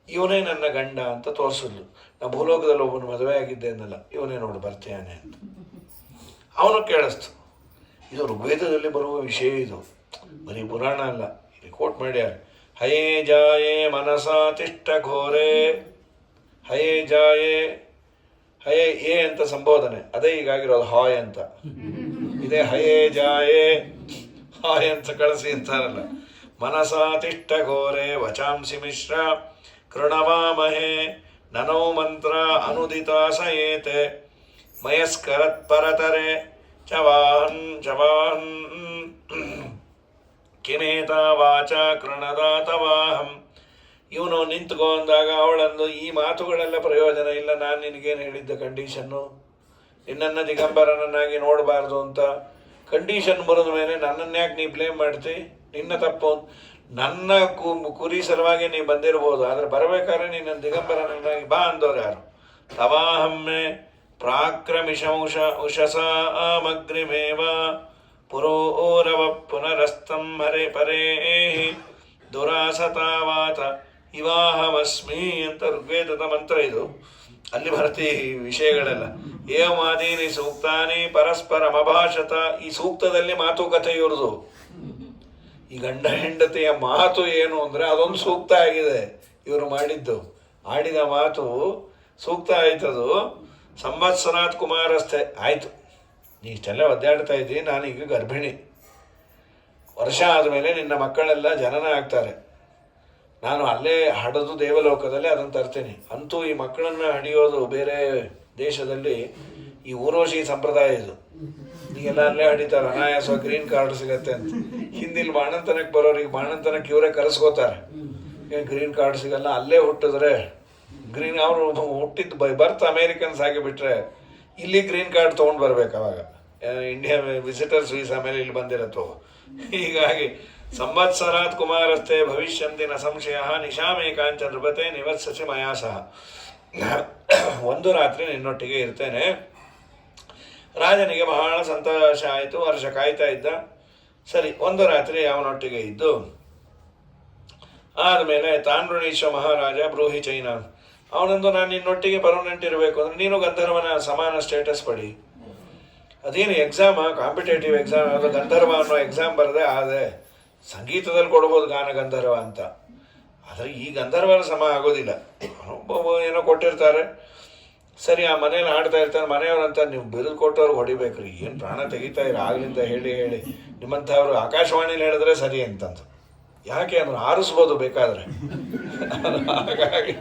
ಇವನೇ ನನ್ನ ಗಂಡ ಅಂತ ತೋರಿಸಿದ್ಲು. ನಾ ಭೂಲೋಕದಲ್ಲಿ ಒಬ್ಬನು ಮದುವೆ ಆಗಿದ್ದೆ ಅನ್ನಲ್ಲ, ಇವನೇ ನೋಡು ಬರ್ತೀಯಾನೆ ಅಂತ. ಅವನು ಕೇಳಿಸ್ತು. ಇದು ಋಗ್ವೇದದಲ್ಲಿ ಬರುವ ವಿಷಯ, ಇದು ಬರೀ ಪುರಾಣ ಅಲ್ಲ. ಇಲ್ಲಿ ಕೋಟ್ ಮಾಡ್ಯಾರ. ಹಯೇ ಜಾಯೇ ಮನಸಾ ತಿಷ್ಟ ಘೋರೆ. ಹಯೇ ಜಾಯೇ, ಹಯೇ ಏ ಅಂತ ಸಂಬೋಧನೆ, ಅದೇ ಈಗಾಗಿರೋದು ಹಾಯ್ ಅಂತ. ಇದೇ ಹಯೇ ಜಾಯೇ ಹಾಯ್ ಅಂತ ಕಳಿಸಿ ಅಂತಾರಲ್ಲ. ಮನಸಾ ತಿಷ್ಟ ಘೋರೆ ವಚಾಂಸಿ ಮಿಶ್ರ ಕೃಣವಾಮಹೇ ನನೋ ಮಂತ್ರ ಅನುದಿತ ಸಯೇತೆ ಮಯಸ್ಕರತ್ ಪರತರೆ ಚವಾಹನ್ ಕಿಮೇತ ವಾಚ ಕೃಣದಾತವಾಹಂ. ಇವನು ನಿಂತ್ಕೊ ಅಂದಾಗ ಅವಳಂದು, ಈ ಮಾತುಗಳೆಲ್ಲ ಪ್ರಯೋಜನ ಇಲ್ಲ, ನಾನು ನಿನಗೇನು ಹೇಳಿದ್ದ ಕಂಡೀಷನ್ನು, ನಿನ್ನನ್ನು ದಿಗಂಬರನನ್ನಾಗಿ ನೋಡಬಾರ್ದು ಅಂತ ಕಂಡೀಷನ್ ಬರೆದ ಮೇಲೆ ನನ್ನನ್ನು ಯಾಕೆ ನೀ ಬ್ಲೇಮ್ ಮಾಡ್ತಿ? ನಿನ್ನ ತಪ್ಪು. ನನ್ನ ಕುರಿ ಸಲುವಾಗಿ ನೀ ಬಂದಿರ್ಬೋದು, ಆದರೆ ಬರಬೇಕಾದ್ರೆ ನಿನ್ನ ದಿಗಂಬರನನ್ನಾಗಿ ಬಾ ಅಂದವ್ರು ಯಾರು? ತವಾಹಮ್ಮೆ ಪ್ರಾಕ್ರಮಿಶಂಶ ಉಷಸಾಮಗ್ರಿಮೇವ ಪುರೋರವ ಪುನರಸ್ತಂ ಹರೆ ಪರೇ ದುರಾಸತಾವಾತ ಇವಾಹಮಸ್ಮಿ ಅಂತ ಋಗ್ವೇದದ ಮಂತ್ರ ಇದು. ಅಲ್ಲಿ ಬರ್ತಿ ಈ ವಿಷಯಗಳೆಲ್ಲ. ಏವಮಾದೀನಿ ಸೂಕ್ತಾನಿ ಪರಸ್ಪರಮಭಾಷತ. ಈ ಸೂಕ್ತದಲ್ಲಿ ಮಾತುಕತೆ ಇವ್ರದು. ಈ ಗಂಡ ಹೆಂಡತಿಯ ಮಾತು ಏನು ಅಂದರೆ ಅದೊಂದು ಸೂಕ್ತ ಆಗಿದೆ. ಇವರು ಆಡಿದ ಮಾತು ಸೂಕ್ತ ಆಯ್ತದು. ಸಂವತ್ಸರಾತ್ ಕುಮಾರಸ್ಥೆ ಆಯಿತು. ನೀ ಇಷ್ಟೆಲ್ಲ ಒದ್ದಾಡ್ತಾ ಇದ್ದೀನಿ, ನಾನೀಗ ಗರ್ಭಿಣಿ. ವರ್ಷ ಆದಮೇಲೆ ನಿನ್ನ ಮಕ್ಕಳೆಲ್ಲ ಜನನ ಆಗ್ತಾರೆ. ನಾನು ಅಲ್ಲೇ ಹಡದು ದೇವಲೋಕದಲ್ಲಿ ಅದನ್ನು ತರ್ತೀನಿ. ಅಂತೂ ಈ ಮಕ್ಕಳನ್ನು ಹಡಿಯೋದು ಬೇರೆ ದೇಶದಲ್ಲಿ ಈ ಊರ್ವಶಿ ಸಂಪ್ರದಾಯ ಇದು. ಈಗೆಲ್ಲ ಅಲ್ಲೇ ಹಡಿತಾರೆ, ಅನಾಯಾಸ ಗ್ರೀನ್ ಕಾರ್ಡ್ ಸಿಗತ್ತೆ ಅಂತ. ಹಿಂದಿಲ್ಲಿ ಬಾಣಂತನಕ್ಕೆ ಬರೋರಿಗೆ ಬಾಣಂತನಕ್ಕೆ ಇವರೇ ಕರೆಸ್ಕೋತಾರೆ. ಗ್ರೀನ್ ಕಾರ್ಡ್ ಸಿಗಲ್ಲ, ಅಲ್ಲೇ ಹುಟ್ಟಿದ್ರೆ ಗ್ರೀನ್, ಅವರು ಹುಟ್ಟಿದ್ದು ಬರ್ತ್ ಅಮೇರಿಕನ್ಸ್ ಆಗಿಬಿಟ್ರೆ ಇಲ್ಲಿ ಗ್ರೀನ್ ಕಾರ್ಡ್ ತೊಗೊಂಡು ಬರ್ಬೇಕು. ಅವಾಗ ಇಂಡಿಯಾ ವಿಸಿಟರ್ಸ್ ವೀಸಾ ಮೇಲೆ ಇಲ್ಲಿ ಬಂದಿರತ್ತೋ. ಹೀಗಾಗಿ ಸಂವತ್ಸರಾತ್ ಕುಮಾರಸ್ಥೆ ಭವಿಷ್ಯಂತಿನ ಸಂಶಯ ನಿಶಾಮೇಕಾಂಚ ನೃಪತೆ ನಿವತ್ಸಸಿ ಮಯಾ ಸಹ. ಒಂದು ರಾತ್ರಿ ನಿನ್ನೊಟ್ಟಿಗೆ ಇರ್ತೇನೆ. ರಾಜನಿಗೆ ಬಹಳ ಸಂತೋಷ ಆಯಿತು. ವರ್ಷ ಕಾಯ್ತಾ ಇದ್ದ. ಸರಿ, ಒಂದು ರಾತ್ರಿ ಅವನೊಟ್ಟಿಗೆ ಇದ್ದು ಆದಮೇಲೆ ತಾಂಡ್ರುಣೀಶ್ವ ಮಹಾರಾಜ ಬ್ರೂಹಿ ಚೈನಾ ಅವನಂದು, ನಾನು ನಿನ್ನೊಟ್ಟಿಗೆ ಪರ್ಮನೆಂಟ್ ಇರಬೇಕು ಅಂದರೆ ನೀನು ಗಂಧರ್ವನ ಸಮಾನ ಸ್ಟೇಟಸ್ ಪಡಿ. ಅದೇನು ಎಕ್ಸಾಮ, ಕಾಂಪಿಟೇಟಿವ್ ಎಕ್ಸಾಮ್, ಅದು ಗಂಧರ್ವ ಅನ್ನೋ ಎಕ್ಸಾಮ್ ಬರದೆ ಆದೆ. ಸಂಗೀತದಲ್ಲಿ ಕೊಡ್ಬೋದು ಗಾನ ಗಂಧರ್ವ ಅಂತ, ಆದರೆ ಈ ಗಂಧರ್ವನ ಸಮ ಆಗೋದಿಲ್ಲ. ಏನೋ ಕೊಟ್ಟಿರ್ತಾರೆ. ಸರಿ, ಆ ಮನೇಲಿ ಆಡ್ತಾ ಇರ್ತಾರೆ. ಮನೆಯವ್ರಂತ, ನೀವು ಬಿರುದು ಕೊಟ್ಟವ್ರಿಗೆ ಹೊಡಿಬೇಕ್ರಿ, ಏನು ಪ್ರಾಣ ತೆಗಿತಾ ಇರ ಆಗ್ಲಿಂದ ಹೇಳಿ ನಿಮ್ಮಂಥವ್ರು ಆಕಾಶವಾಣಿಲಿ ಹೇಳಿದ್ರೆ ಸರಿ ಅಂತಂದು. ಯಾಕೆ ಅಂದ್ರೆ ಆರಿಸ್ಬೋದು ಬೇಕಾದರೆ, ಹಾಗಾಗಿ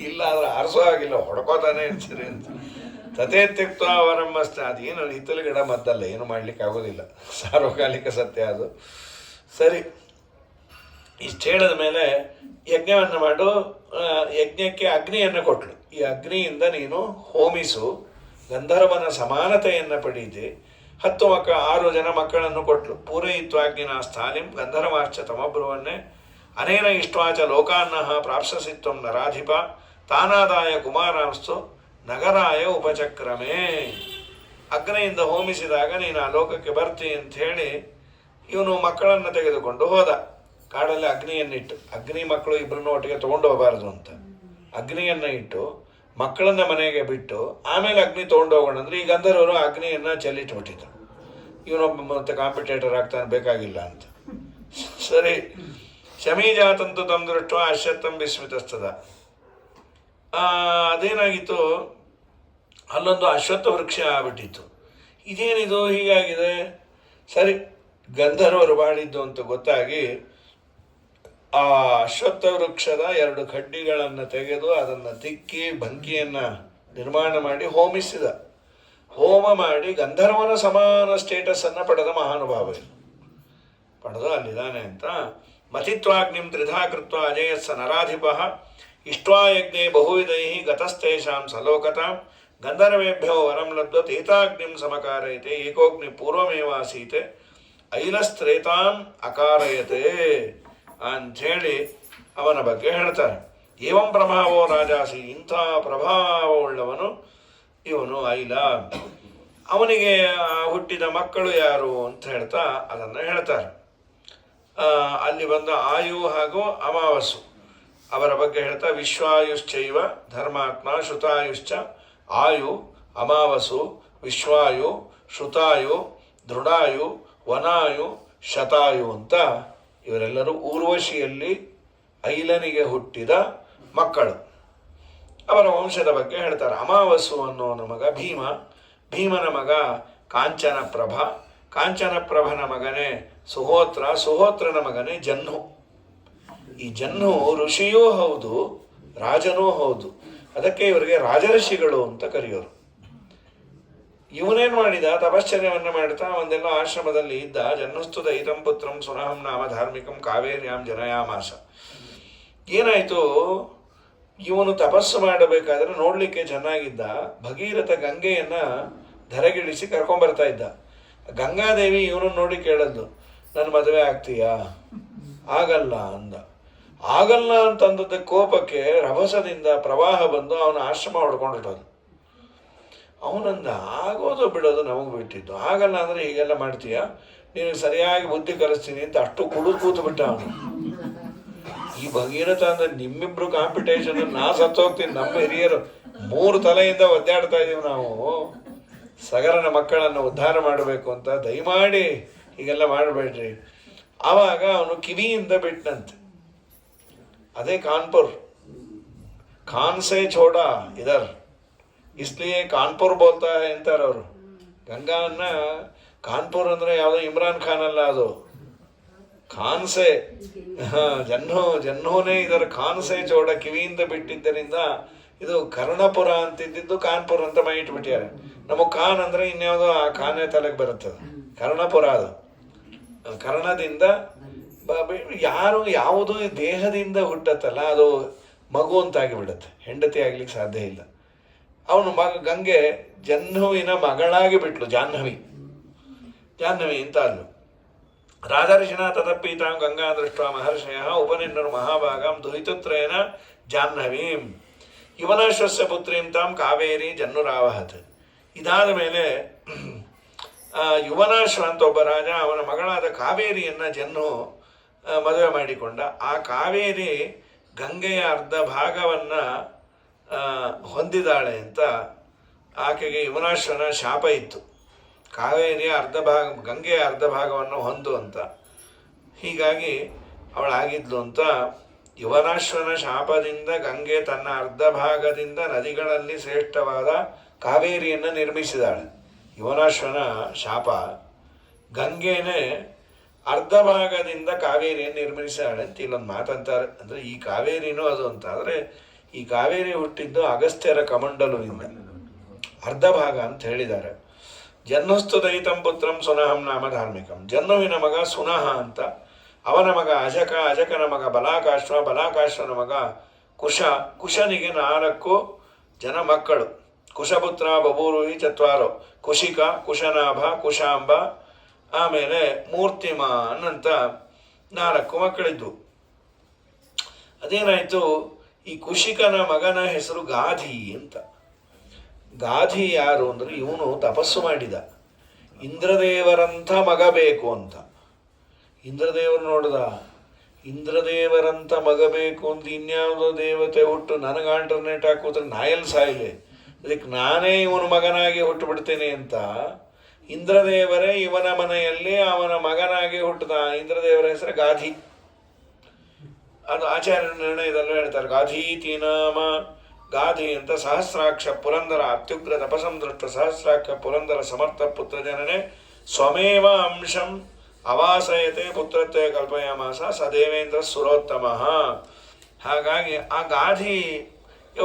ಇಲ್ಲ ಆದರೆ ಆರಿಸೋ ಆಗಿಲ್ಲ, ಹೊಡ್ಕೋತಾನೆ ಇರ್ತೀರಿ ಅಂತ. ತಥೇ ತ್ಯಕ್ತ ಅವರಮ್ಮಸ್ತ. ಅದೇನು ಹಿತ್ತಲು ಗಿಡ ಮದ್ದಲ್ಲ, ಏನು ಮಾಡ್ಲಿಕ್ಕೆ ಆಗೋದಿಲ್ಲ, ಸಾರ್ವಕಾಲಿಕ ಸತ್ಯ ಅದು. ಸರಿ, ಇಷ್ಟು ಹೇಳಿದ ಮೇಲೆ ಯಜ್ಞವನ್ನು ಮಾಡು. ಯಜ್ಞಕ್ಕೆ ಅಗ್ನಿಯನ್ನು ಕೊಟ್ಟಳು. ಈ ಅಗ್ನಿಯಿಂದ ನೀನು ಹೋಮಿಸು, ಗಂಧರ್ವನ ಸಮಾನತೆಯನ್ನು ಪಡೀತಿ. 6 ಜನ ಮಕ್ಕಳನ್ನು ಕೊಟ್ಲು. ಪೂರಯಿತ್ವಾಗ್ನಿನ ಸ್ಥಾಲಿಂ ಗಂಧರ್ವಾಶ್ಚ ತಮಬ್ರುವನ್ನೇ ಅನೇನ ಇಷ್ಟ್ವಾಚ ಲೋಕಾನ್ನಃ ಪ್ರಾಪ್ಸಸಿತ್ವಂ ನರಾಧಿಪ ತಾನಾದಾಯ ಕುಮಾರಾಂಸ್ತು ನಗರಾಯ ಉಪಚಕ್ರಮೇ. ಅಗ್ನಿಯಿಂದ ಹೋಮಿಸಿದಾಗ ನೀನು ಆ ಲೋಕಕ್ಕೆ ಬರ್ತಿ ಅಂತ ಹೇಳಿ ಇವನು ಮಕ್ಕಳನ್ನು ತೆಗೆದುಕೊಂಡು ಹೋದ. ಕಾಡಲ್ಲಿ ಅಗ್ನಿಯನ್ನಿಟ್ಟು, ಅಗ್ನಿ ಮಕ್ಕಳು ಇಬ್ಬರನ್ನೂ ಒಟ್ಟಿಗೆ ತೊಗೊಂಡು ಹೋಗಬಾರ್ದು ಅಂತ ಅಗ್ನಿಯನ್ನು ಇಟ್ಟು ಮಕ್ಕಳನ್ನ ಮನೆಗೆ ಬಿಟ್ಟು ಆಮೇಲೆ ಅಗ್ನಿ ತೊಗೊಂಡು ಹೋಗೋಣ ಅಂದರೆ ಈ ಗಂಧರ್ವರು ಅಗ್ನಿಯನ್ನು ಚೆಲ್ಲಿಟ್ಬಿಟ್ಟಿದ್ರು. ಇವನೊಬ್ಬ ಮತ್ತೆ ಕಾಂಪಿಟೇಟರ್ ಆಗ್ತಾನೆ, ಬೇಕಾಗಿಲ್ಲ ಅಂತ. ಸರಿ, ಶಮೀಜಾತಂತು ತಮ್ಮ ದೃಷ್ಟ ಅಶ್ವತ್ಥಂ ವಿಸ್ಮಿತಸ್ತದ. ಅದೇನಾಗಿತ್ತು, ಅಲ್ಲೊಂದು ಅಶ್ವತ್ಥ ವೃಕ್ಷ ಆಗ್ಬಿಟ್ಟಿತ್ತು. ಇದೇನಿದು ಹೀಗಾಗಿದೆ? ಸರಿ, ಗಂಧರ್ವರು ಮಾಡಿದ್ದು ಅಂತ ಗೊತ್ತಾಗಿ ಆ ಅಶ್ವತ್ಥ ವೃಕ್ಷದ 2 ಕಡ್ಡಿಗಳನ್ನು ತೆಗೆದು ಅದನ್ನು ತಿಕ್ಕಿ ಬೆಂಕಿಯನ್ನು ನಿರ್ಮಾಣ ಮಾಡಿ ಹೋಮಿಸಿದ. ಹೋಮ ಮಾಡಿ ಗಂಧರ್ವನ ಸಮಾನ ಸ್ಟೇಟಸನ್ನು ಪಡೆದ ಮಹಾನುಭಾವ ಪಡೆದು ಅಲ್ಲಿದ್ದಾನೆ ಅಂತ. ಮಥಿತ್ವಾಗ್ನಿಂ ತ್ರಿಧಾ ಕೃತ್ವ ಅಜಯಸ್ಸ ನರಾಧಿಪ ಇಷ್ಟ್ವಾ ಯಜ್ಞೆ ಬಹುವಿಧೈ ಗತಸ್ತೇಷಾಂ ಸಲೋಕತಾಂ ಗಂಧರ್ವೇಭ್ಯೋ ವರಂ ಲಬ್ಧ ತೇತಾಗ್ನಿಂ ಸಮಕಾರಯತೆ ಏಕೋಗ್ನಿ ಪೂರ್ವಮೇವಾಸೀತೆ ಐಲಸ್ತ್ರೇತಾಂ ಅಕಾರಯತೆ ಅಂಥೇಳಿ ಅವನ ಬಗ್ಗೆ ಹೇಳ್ತಾರೆ. ಏವಂ ಪ್ರಭಾವೋ ರಾಜಾಸಿ, ಇಂಥ ಪ್ರಭಾವವುಳ್ಳವನು ಇವನು ಐಲ. ಅವನಿಗೆ ಹುಟ್ಟಿದ ಮಕ್ಕಳು ಯಾರು ಅಂತ ಹೇಳ್ತಾ ಅದನ್ನು ಹೇಳ್ತಾರೆ. ಅಲ್ಲಿ ಬಂದ ಆಯು ಹಾಗೂ ಅಮಾವಾಸ್ಯು ಅವರ ಬಗ್ಗೆ ಹೇಳ್ತಾ ವಿಶ್ವಾಯುಶ್ಚೈವ ಧರ್ಮಾತ್ಮ ಶ್ರುತಾಯುಶ್ಚ ಆಯು ಅಮಾವಸು ವಿಶ್ವಾಯು ಶ್ರುತಾಯು ದೃಢಾಯು ವನಾಯು ಶತಾಯು ಅಂತ ಇವರೆಲ್ಲರೂ ಊರ್ವಶಿಯಲ್ಲಿ ಐಲನಿಗೆ ಹುಟ್ಟಿದ ಮಕ್ಕಳು. ಅವರ ವಂಶದ ಬಗ್ಗೆ ಹೇಳ್ತಾರೆ. ಅಮಾವಸ್ಸು ಅನ್ನೋನ ಮಗ ಭೀಮ, ಭೀಮನ ಮಗ ಕಾಂಚನಪ್ರಭ, ಕಾಂಚನಪ್ರಭನ ಮಗನೇ ಸುಹೋತ್ರ, ಸುಹೋತ್ರನ ಮಗನೇ ಜಹ್ನು. ಈ ಜಹ್ನು ಋಷಿಯೂ ಹೌದು ರಾಜನೂ ಹೌದು. ಅದಕ್ಕೆ ಇವರಿಗೆ ರಾಜಋಷಿಗಳು ಅಂತ ಕರೆಯೋರು. ಇವನೇನು ಮಾಡಿದ, ತಪಶ್ಚರ್ಯವನ್ನು ಮಾಡ್ತಾ ಒಂದೆಲ್ಲ ಆಶ್ರಮದಲ್ಲಿ ಇದ್ದ. ಜನ್ಮಸ್ತು ದಯಿತಂ ಪುತ್ರಂ ಸುನಹಂ ನಾಮ ಧಾರ್ಮಿಕಂ ಕಾವೇರ್ಯಾಂ ಜನಯಾಮಾಸ. ಏನಾಯಿತು, ಇವನು ತಪಸ್ಸು ಮಾಡಬೇಕಾದ್ರೆ ನೋಡಲಿಕ್ಕೆ ಚೆನ್ನಾಗಿದ್ದ. ಭಗೀರಥ ಗಂಗೆಯನ್ನು ಧರೆಗಿಳಿಸಿ ಕರ್ಕೊಂಬರ್ತಾ ಇದ್ದ. ಗಂಗಾದೇವಿ ಇವನನ್ನು ನೋಡಿ ಕೇಳದ್ದು, ನನ್ನ ಮದುವೆ ಆಗ್ತೀಯಾ? ಆಗಲ್ಲ ಅಂದ. ಆಗಲ್ಲ ಅಂತಂದದ್ದ ಕೋಪಕ್ಕೆ ರಭಸದಿಂದ ಪ್ರವಾಹ ಬಂದು ಅವನ ಆಶ್ರಮ ಹೊಡ್ಕೊಂಡಿಟ್ಟೋದು. ಅವನಂದ, ಆಗೋದು ಬಿಡೋದು ನಮಗೆ ಬಿಟ್ಟಿದ್ದು, ಆಗಲ್ಲ ಅಂದರೆ ಹೀಗೆಲ್ಲ ಮಾಡ್ತೀಯ, ನೀನು ಸರಿಯಾಗಿ ಬುದ್ಧಿ ಕಲಿಸ್ತೀನಿ ಅಂತ ಅಷ್ಟು ಕುಡಿದು ಕೂತು ಬಿಟ್ಟ ಅವನು. ಈ ಭಗೀರಥ ಅಂದರೆ ನಿಮ್ಮಿಬ್ರು ಕಾಂಪಿಟೇಷನ್, ನಾ ಸತ್ತೋಗ್ತೀನಿ, ನಮ್ಮ ಹಿರಿಯರು 3 ತಲೆಯಿಂದ ಒದ್ದಾಡ್ತಾ ಇದ್ದೀವಿ ನಾವು ಸಗರನ ಮಕ್ಕಳನ್ನು ಉದ್ಧಾರ ಮಾಡಬೇಕು ಅಂತ, ದಯಮಾಡಿ ಹೀಗೆಲ್ಲ ಮಾಡಬೇಡ್ರಿ. ಆವಾಗ ಅವನು ಕಿವಿಯಿಂದ ಬಿಟ್ಟನಂತೆ. ಅದೇ ಕಾನ್ಪುರ್, ಖಾನ್ ಸೇ ಛೋಡಾ ಇದರ್ ಇಸ್ಲಿಯೇ ಕಾನ್ಪುರ್ ಬೋಲ್ತಾ ಅಂತಾರೆ ಅವರು. ಗಂಗಾನ್ನ ಕಾನ್ಪುರ್ ಅಂದರೆ ಯಾವುದೋ ಇಮ್ರಾನ್ ಖಾನ್ ಅಲ್ಲ, ಅದು ಖಾನ್ಸೆ. ಜಹ್ನೂನೇ ಇದರ ಖಾನ್ಸೆ ಚೋಡ ಕಿವಿಯಿಂದ ಬಿಟ್ಟಿದ್ದರಿಂದ ಇದು ಕರ್ಣಪುರ ಅಂತಿದ್ದು ಕಾನ್ಪುರ್ ಅಂತ ಇಟ್ಬಿಟ್ಟಿದ್ದಾರೆ. ನಮಗೆ ಖಾನ್ ಅಂದರೆ ಇನ್ಯಾವುದೋ ಆ ಖಾನೆ ತಲೆಗೆ ಬರುತ್ತದೆ. ಕರ್ಣಪುರ ಅದು ಕರ್ಣದಿಂದ ಯಾರು ಯಾವುದು ದೇಹದಿಂದ ಹುಟ್ಟತ್ತಲ್ಲ ಅದು ಮಗು ಅಂತಾಗಿ ಬಿಡುತ್ತೆ, ಹೆಂಡತಿ ಆಗ್ಲಿಕ್ಕೆ ಸಾಧ್ಯ ಇಲ್ಲ. ಅವನು ಗಂಗೆ ಜಹ್ನುವಿನ ಮಗಳಾಗಿ ಬಿಟ್ಲು, ಜಾಹ್ನವಿ ಅಂತ ಅಲ್ಲು. ರಾಜರ್ಷಿಣ ತದಪೀತಾಂ ಗಂಗಾ ದೃಷ್ಟ ಮಹರ್ಷಯ ಉಪನಿನ್ನರು ಮಹಾಭಾಗಂ ದುಹಿತುತ್ರೇನ ಜಾಹ್ನವೀಂ ಯುವನಾಶ್ವಸ್ಯ ಪುತ್ರೀಂ ತಾಂ ಕಾವೇರಿ ಜನ್ನುರಾವಹತ್. ಇದಾದ ಮೇಲೆ ಯುವನಾಶ್ವ ಅಂತ ಒಬ್ಬ ರಾಜ ಅವನ ಮಗಳಾದ ಕಾವೇರಿಯನ್ನು ಜಹ್ನು ಮದುವೆ ಮಾಡಿಕೊಂಡ. ಆ ಕಾವೇರಿ ಗಂಗೆಯ ಅರ್ಧ ಭಾಗವನ್ನು ಹೊಂದಿದಾಳೆ ಅಂತ ಆಕೆಗೆ ಯುವನಾಶ್ವನ ಶಾಪ ಇತ್ತು. ಕಾವೇರಿಯ ಗಂಗೆಯ ಅರ್ಧ ಭಾಗವನ್ನು ಹೊಂದು ಅಂತ. ಹೀಗಾಗಿ ಅವಳಾಗಿದ್ಲು ಅಂತ ಯುವನಾಶ್ವನ ಶಾಪದಿಂದ ಗಂಗೆ ತನ್ನ ಅರ್ಧ ಭಾಗದಿಂದ ನದಿಗಳಲ್ಲಿ ಶ್ರೇಷ್ಠವಾದ ಕಾವೇರಿಯನ್ನು ನಿರ್ಮಿಸಿದಾಳೆ. ಯುವನಾಶ್ವನ ಶಾಪ, ಗಂಗೆನೇ ಅರ್ಧ ಭಾಗದಿಂದ ಕಾವೇರಿಯನ್ನು ನಿರ್ಮಿಸಿದಾಳೆ ಅಂತ ಇಲ್ಲೊಂದು ಮಾತಂತಾರೆ. ಅಂದರೆ ಈ ಕಾವೇರಿನೂ ಅದು ಅಂತ. ಆದರೆ ಈ ಕಾವೇರಿ ಹುಟ್ಟಿದ್ದು ಅಗಸ್ತ್ಯರ ಕಮಂಡಲುವಿಂದ, ಅರ್ಧ ಭಾಗ ಅಂತ ಹೇಳಿದ್ದಾರೆ. ಜನ್ಮಸ್ತು ದಯಿತಂ ಪುತ್ರಂ ಸುನಹಂ ನಾಮ ಧಾರ್ಮಿಕಂ. ಜನ್ಮುವಿನ ಮಗ ಸುನಹ ಅಂತ, ಅವನ ಮಗ ಅಜಕ, ಅಜಕನ ಮಗ ಬಲಾಕಾಶ್ವ, ಬಲಾಕಾಶ್ವನ ಮಗ ಕುಶ, ಕುಶನಿಗೆ 4 ಜನ ಮಕ್ಕಳು. ಕುಶಪುತ್ರ ಬಭೂರುಹಿ ಚತ್ವಾರೋ, ಕುಶಿಕ, ಕುಶನಾಭ, ಕುಶಾಂಬ, ಆಮೇಲೆ ಮೂರ್ತಿಮಾನ್ ಅಂತ 4 ಮಕ್ಕಳಿದ್ದು. ಅದೇನಾಯಿತು, ಈ ಕುಶಿಕನ ಮಗನ ಹೆಸರು ಗಾಧಿ ಅಂತ. ಗಾಧಿ ಯಾರು ಅಂದರೆ ಇವನು ತಪಸ್ಸು ಮಾಡಿದ, ಇಂದ್ರದೇವರಂಥ ಮಗ ಬೇಕು ಅಂತ. ಇಂದ್ರದೇವರು ನೋಡ್ದ, ಇಂದ್ರದೇವರಂಥ ಮಗ ಬೇಕು ಅಂತ ಇನ್ಯಾವುದೋ ದೇವತೆ ಹುಟ್ಟು ನನಗೆ ಆಲ್ಟರ್ನೇಟ್ ಹಾಕೋದ್ರೆ ನಾಯಲ್ಲಿ ಸಾಯಿಲೆ, ಅದಕ್ಕೆ ನಾನೇ ಇವನ ಮಗನಾಗಿ ಹುಟ್ಟು ಬಿಡ್ತೇನೆ ಅಂತ ಇಂದ್ರದೇವರೇ ಇವನ ಮನೆಯಲ್ಲಿ ಅವನ ಮಗನಾಗಿ ಹುಟ್ಟದ. ಇಂದ್ರದೇವರ ಹೆಸರು ಗಾಧಿ. ಅದು ಆಚಾರ್ಯ ನಿರ್ಣಯದಲ್ಲೂ ಹೇಳ್ತಾರೆ, ಗಾಧೀತಿ ನಾಮ. ಗಾಧಿ ಅಂತ ಸಹಸ್ರಾಕ್ಷ ಪುರಂದರ ಅತ್ಯುಗ್ರ ತಪಸಂದೃಷ್ಟ ಸಹಸ್ರಾಕ್ಷ ಪುರಂದರ ಸಮರ್ಥ ಪುತ್ರ ಜನನೆ ಸ್ವಮೇವ ಅಂಶಂ ಅವಾಸಯತೆ ಪುತ್ರತ್ವೇ ಕಲ್ಪಯಾಮಾಸ ಸದೇವೇಂದ್ರ ಸುರೋತ್ತಮ. ಹಾಗಾಗಿ ಆ ಗಾಧಿ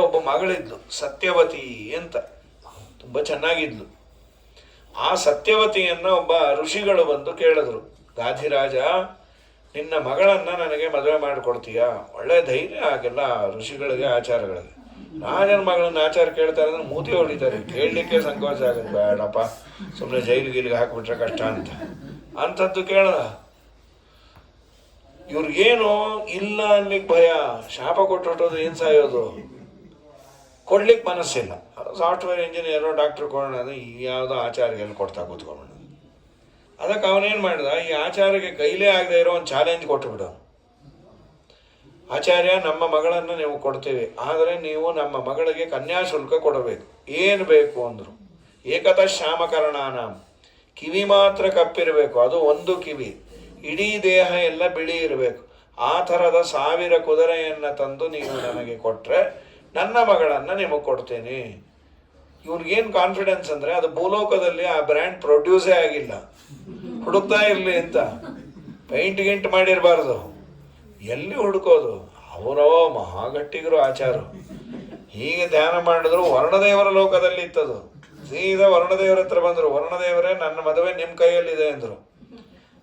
ಒಬ್ಬ ಮಗಳಿದ್ಲು ಸತ್ಯವತಿ ಅಂತ, ತುಂಬ ಚೆನ್ನಾಗಿದ್ಲು. ಆ ಸತ್ಯವತಿಯನ್ನು ಒಬ್ಬ ಋಷಿಗಳು ಬಂದು ಕೇಳಿದ್ರು, ಗಾಧಿರಾಜ ನಿನ್ನ ಮಗಳನ್ನು ನನಗೆ ಮದುವೆ ಮಾಡಿಕೊಡ್ತೀಯಾ? ಒಳ್ಳೆ ಧೈರ್ಯ ಆಗಿಲ್ಲ ಋಷಿಗಳಿಗೆ ಆಚಾರಗಳಿಗೆ. ರಾಜನ ಮಗಳನ್ನ ಆಚಾರ ಕೇಳ್ತಾರೆ ಅಂದ್ರೆ ಮೂತಿ ಹೊಡಿತಾರೆ, ಕೇಳಲಿಕ್ಕೆ ಸಂಕೋಚ ಆಗುತ್ತೆ, ಬೇಡಪ್ಪ ಸುಮ್ಮನೆ ಜೈಲಿಗೆ ಹಾಕಿಬಿಟ್ರೆ ಕಷ್ಟ ಅಂತ. ಅಂಥದ್ದು ಕೇಳದ. ಇವ್ರಿಗೇನು ಇಲ್ಲ ಅನ್ಲಿಕ್ಕೆ ಭಯ, ಶಾಪ ಕೊಟ್ಟು ಹೊಟ್ಟೋದು ಏನು ಸಾಯೋದು, ಕೊಡ್ಲಿಕ್ಕೆ ಮನಸ್ಸಿಲ್ಲ. ಸಾಫ್ಟ್ವೇರ್ ಇಂಜಿನಿಯರು ಡಾಕ್ಟ್ರು ಕೊಡೋಣ ಅಂದರೆ ಈ ಯಾವುದೋ ಆಚಾರ್ಯಗೆಲ್ಲ ಕೊಡ್ತಾ ಕೂತ್ಕೊಂಡು. ಅದಕ್ಕೆ ಅವನೇನು ಮಾಡಿದ, ಈ ಆಚಾರ್ಯಗೆ ಕೈಲೇ ಆಗದೆ ಇರೋ ಒಂದು ಚಾಲೆಂಜ್ ಕೊಟ್ಟುಬಿಡು. ಆಚಾರ್ಯ, ನಮ್ಮ ಮಗಳನ್ನು ನೀವು ಕೊಡ್ತೀವಿ, ಆದರೆ ನೀವು ನಮ್ಮ ಮಗಳಿಗೆ ಕನ್ಯಾಶುಲ್ಕ ಕೊಡಬೇಕು. ಏನು ಬೇಕು ಅಂದರು. ಏಕತಃ ಶ್ಯಾಮಕರ್ಣಾನ, ಕಿವಿ ಮಾತ್ರ ಕಪ್ಪಿರಬೇಕು, ಅದು ಒಂದು ಕಿವಿ, ಇಡೀ ದೇಹ ಎಲ್ಲ ಬಿಳಿ ಇರಬೇಕು. ಆ ಥರದ 1000 ಕುದುರೆಯನ್ನು ತಂದು ನೀವು ನನಗೆ ಕೊಟ್ಟರೆ ನನ್ನ ಮಗಳನ್ನು ನಿಮಗೆ ಕೊಡ್ತೇನೆ. ಇವ್ರಿಗೇನು ಕಾನ್ಫಿಡೆನ್ಸ್ ಅಂದರೆ ಅದು ಭೂಲೋಕದಲ್ಲಿ ಆ ಬ್ರ್ಯಾಂಡ್ ಪ್ರೊಡ್ಯೂಸೇ ಆಗಿಲ್ಲ, ಹುಡುಕ್ತಾ ಇರಲಿ ಅಂತ. ಪೈಂಟ್ ಮಾಡಿರಬಾರ್ದು, ಎಲ್ಲಿ ಹುಡುಕೋದು. ಅವರೋ ಮಹಾಗಟ್ಟಿಗರು ಆಚಾರ. ಹೀಗೆ ಧ್ಯಾನ ಮಾಡಿದ್ರು ವರ್ಣದೇವರ ಲೋಕದಲ್ಲಿ ಇತ್ತದು. ಸೀದಾ ವರ್ಣದೇವರ ಹತ್ರ ಬಂದರು, ವರ್ಣದೇವರೇ ನನ್ನ ಮದುವೆ ನಿಮ್ಮ ಕೈಯಲ್ಲಿದೆ ಅಂದರು.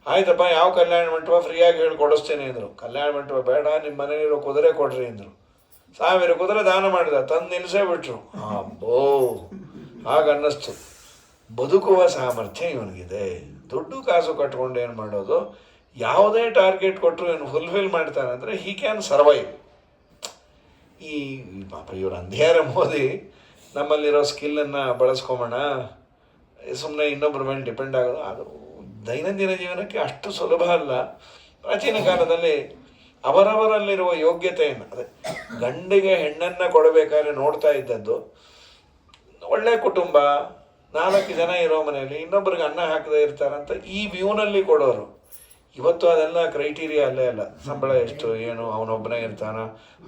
ಆಯ್ತಪ್ಪ, ಯಾವ ಕಲ್ಯಾಣ ಮಂಟಪ ಫ್ರೀಯಾಗಿ ಹೇಳಿ ಕೊಡಿಸ್ತೇನೆ ಅಂದರು. ಕಲ್ಯಾಣ ಮಂಟಪ ಬೇಡ, ನಿಮ್ಮ ಮನೆಯಲ್ಲಿರೋ ಕುದುರೆ ಕೊಡ್ರಿ ಅಂದರು. 1000 ಕುದುರೆ ದಾನ ಮಾಡಿದ, ತಂದು ನಿಲ್ಲಿಸೇ ಬಿಟ್ರು. ಅಬ್ಬೋ, ಹಾಗನ್ನಿಸ್ತು, ಬದುಕುವ ಸಾಮರ್ಥ್ಯ ಇವನಿಗಿದೆ. ದುಡ್ಡು ಕಾಸು ಕಟ್ಕೊಂಡು ಏನು ಮಾಡೋದು, ಯಾವುದೇ ಟಾರ್ಗೆಟ್ ಕೊಟ್ಟರು ಇವನು ಫುಲ್ಫಿಲ್ ಮಾಡ್ತಾನೆ ಅಂದರೆ ಹೀ ಕ್ಯಾನ್ ಸರ್ವೈವ್. ಈ ಪಾಪ ಇವರು ಅಂಧೇರ ಮೋದಿ ನಮ್ಮಲ್ಲಿರೋ ಸ್ಕಿಲ್ಲನ್ನು ಬಳಸ್ಕೊಂಬೋಣ, ಸುಮ್ಮನೆ ಇನ್ನೊಬ್ಬರ ಮೇಲೆ ಡಿಪೆಂಡ್ ಆಗೋದು, ಅದು ದೈನಂದಿನ ಜೀವನಕ್ಕೆ ಅಷ್ಟು ಸುಲಭ ಅಲ್ಲ. ಪ್ರಾಚೀನ ಕಾಲದಲ್ಲಿ ಅವರವರಲ್ಲಿರುವ ಯೋಗ್ಯತೆಯನ್ನು, ಅದೇ ಗಂಡಿಗೆ ಹೆಣ್ಣನ್ನು ಕೊಡಬೇಕಾದ್ರೆ ನೋಡ್ತಾ ಇದ್ದದ್ದು, ಒಳ್ಳೆಯ ಕುಟುಂಬ, 4 ಜನ ಇರೋ ಮನೆಯಲ್ಲಿ ಇನ್ನೊಬ್ರಿಗೆ ಅನ್ನ ಹಾಕದೇ ಇರ್ತಾರಂತ ಈ ವ್ಯೂನಲ್ಲಿ ಕೊಡೋರು. ಇವತ್ತು ಅದೆಲ್ಲ ಕ್ರೈಟೀರಿಯಾ ಅಲ್ಲೇ ಅಲ್ಲ. ಸಂಬಳ ಎಷ್ಟು, ಏನು, ಅವನೊಬ್ಬನೇ ಇರ್ತಾನ,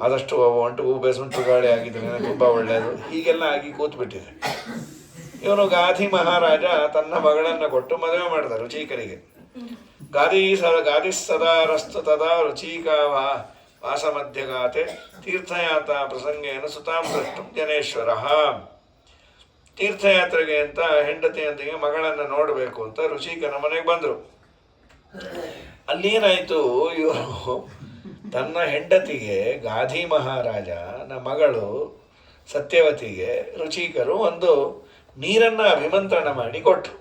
ಆದಷ್ಟು ಒಂಟು ಬೇಸುಂಟು ಗಾಳಿ ಆಗಿದ್ರೆ ತುಂಬ ಒಳ್ಳೆಯದು, ಹೀಗೆಲ್ಲ ಆಗಿ ಕೂತ್ಬಿಟ್ಟಿದೆ. ಇವನು ಗಾಧಿ ಮಹಾರಾಜ ತನ್ನ ಮಗಳನ್ನು ಕೊಟ್ಟು ಮದುವೆ ಮಾಡಿದ ರುಚಿಕರಿಗೆ. ಗಾದಿ ಸದಾ ರಸ್ತು ತದಾ ರುಚಿಕ ವಾಸ ಮಧ್ಯಗಾತೆ ತೀರ್ಥಯಾತ ಪ್ರಸಂಗೇನ ಸುತಾಂ ದ್ರಷ್ಟುಂ ಜನೇಶ್ವರ. ತೀರ್ಥಯಾತ್ರೆಗೆ ಅಂತ ಹೆಂಡತಿಯೊಂದಿಗೆ ಮಗಳನ್ನು ನೋಡಬೇಕು ಅಂತ ಋಷಿಕನ ಮನೆಗೆ ಬಂದರು. ಅಲ್ಲೇನಾಯಿತು, ಇವರು ತನ್ನ ಹೆಂಡತಿಗೆ ಗಾಧಿ ಮಹಾರಾಜನ ಮಗಳು ಸತ್ಯವತಿಗೆ ರುಚಿಕರು ಒಂದು ನೀರನ್ನು ಅಭಿಮಂತ್ರಣ ಮಾಡಿ ಕೊಟ್ಟರು.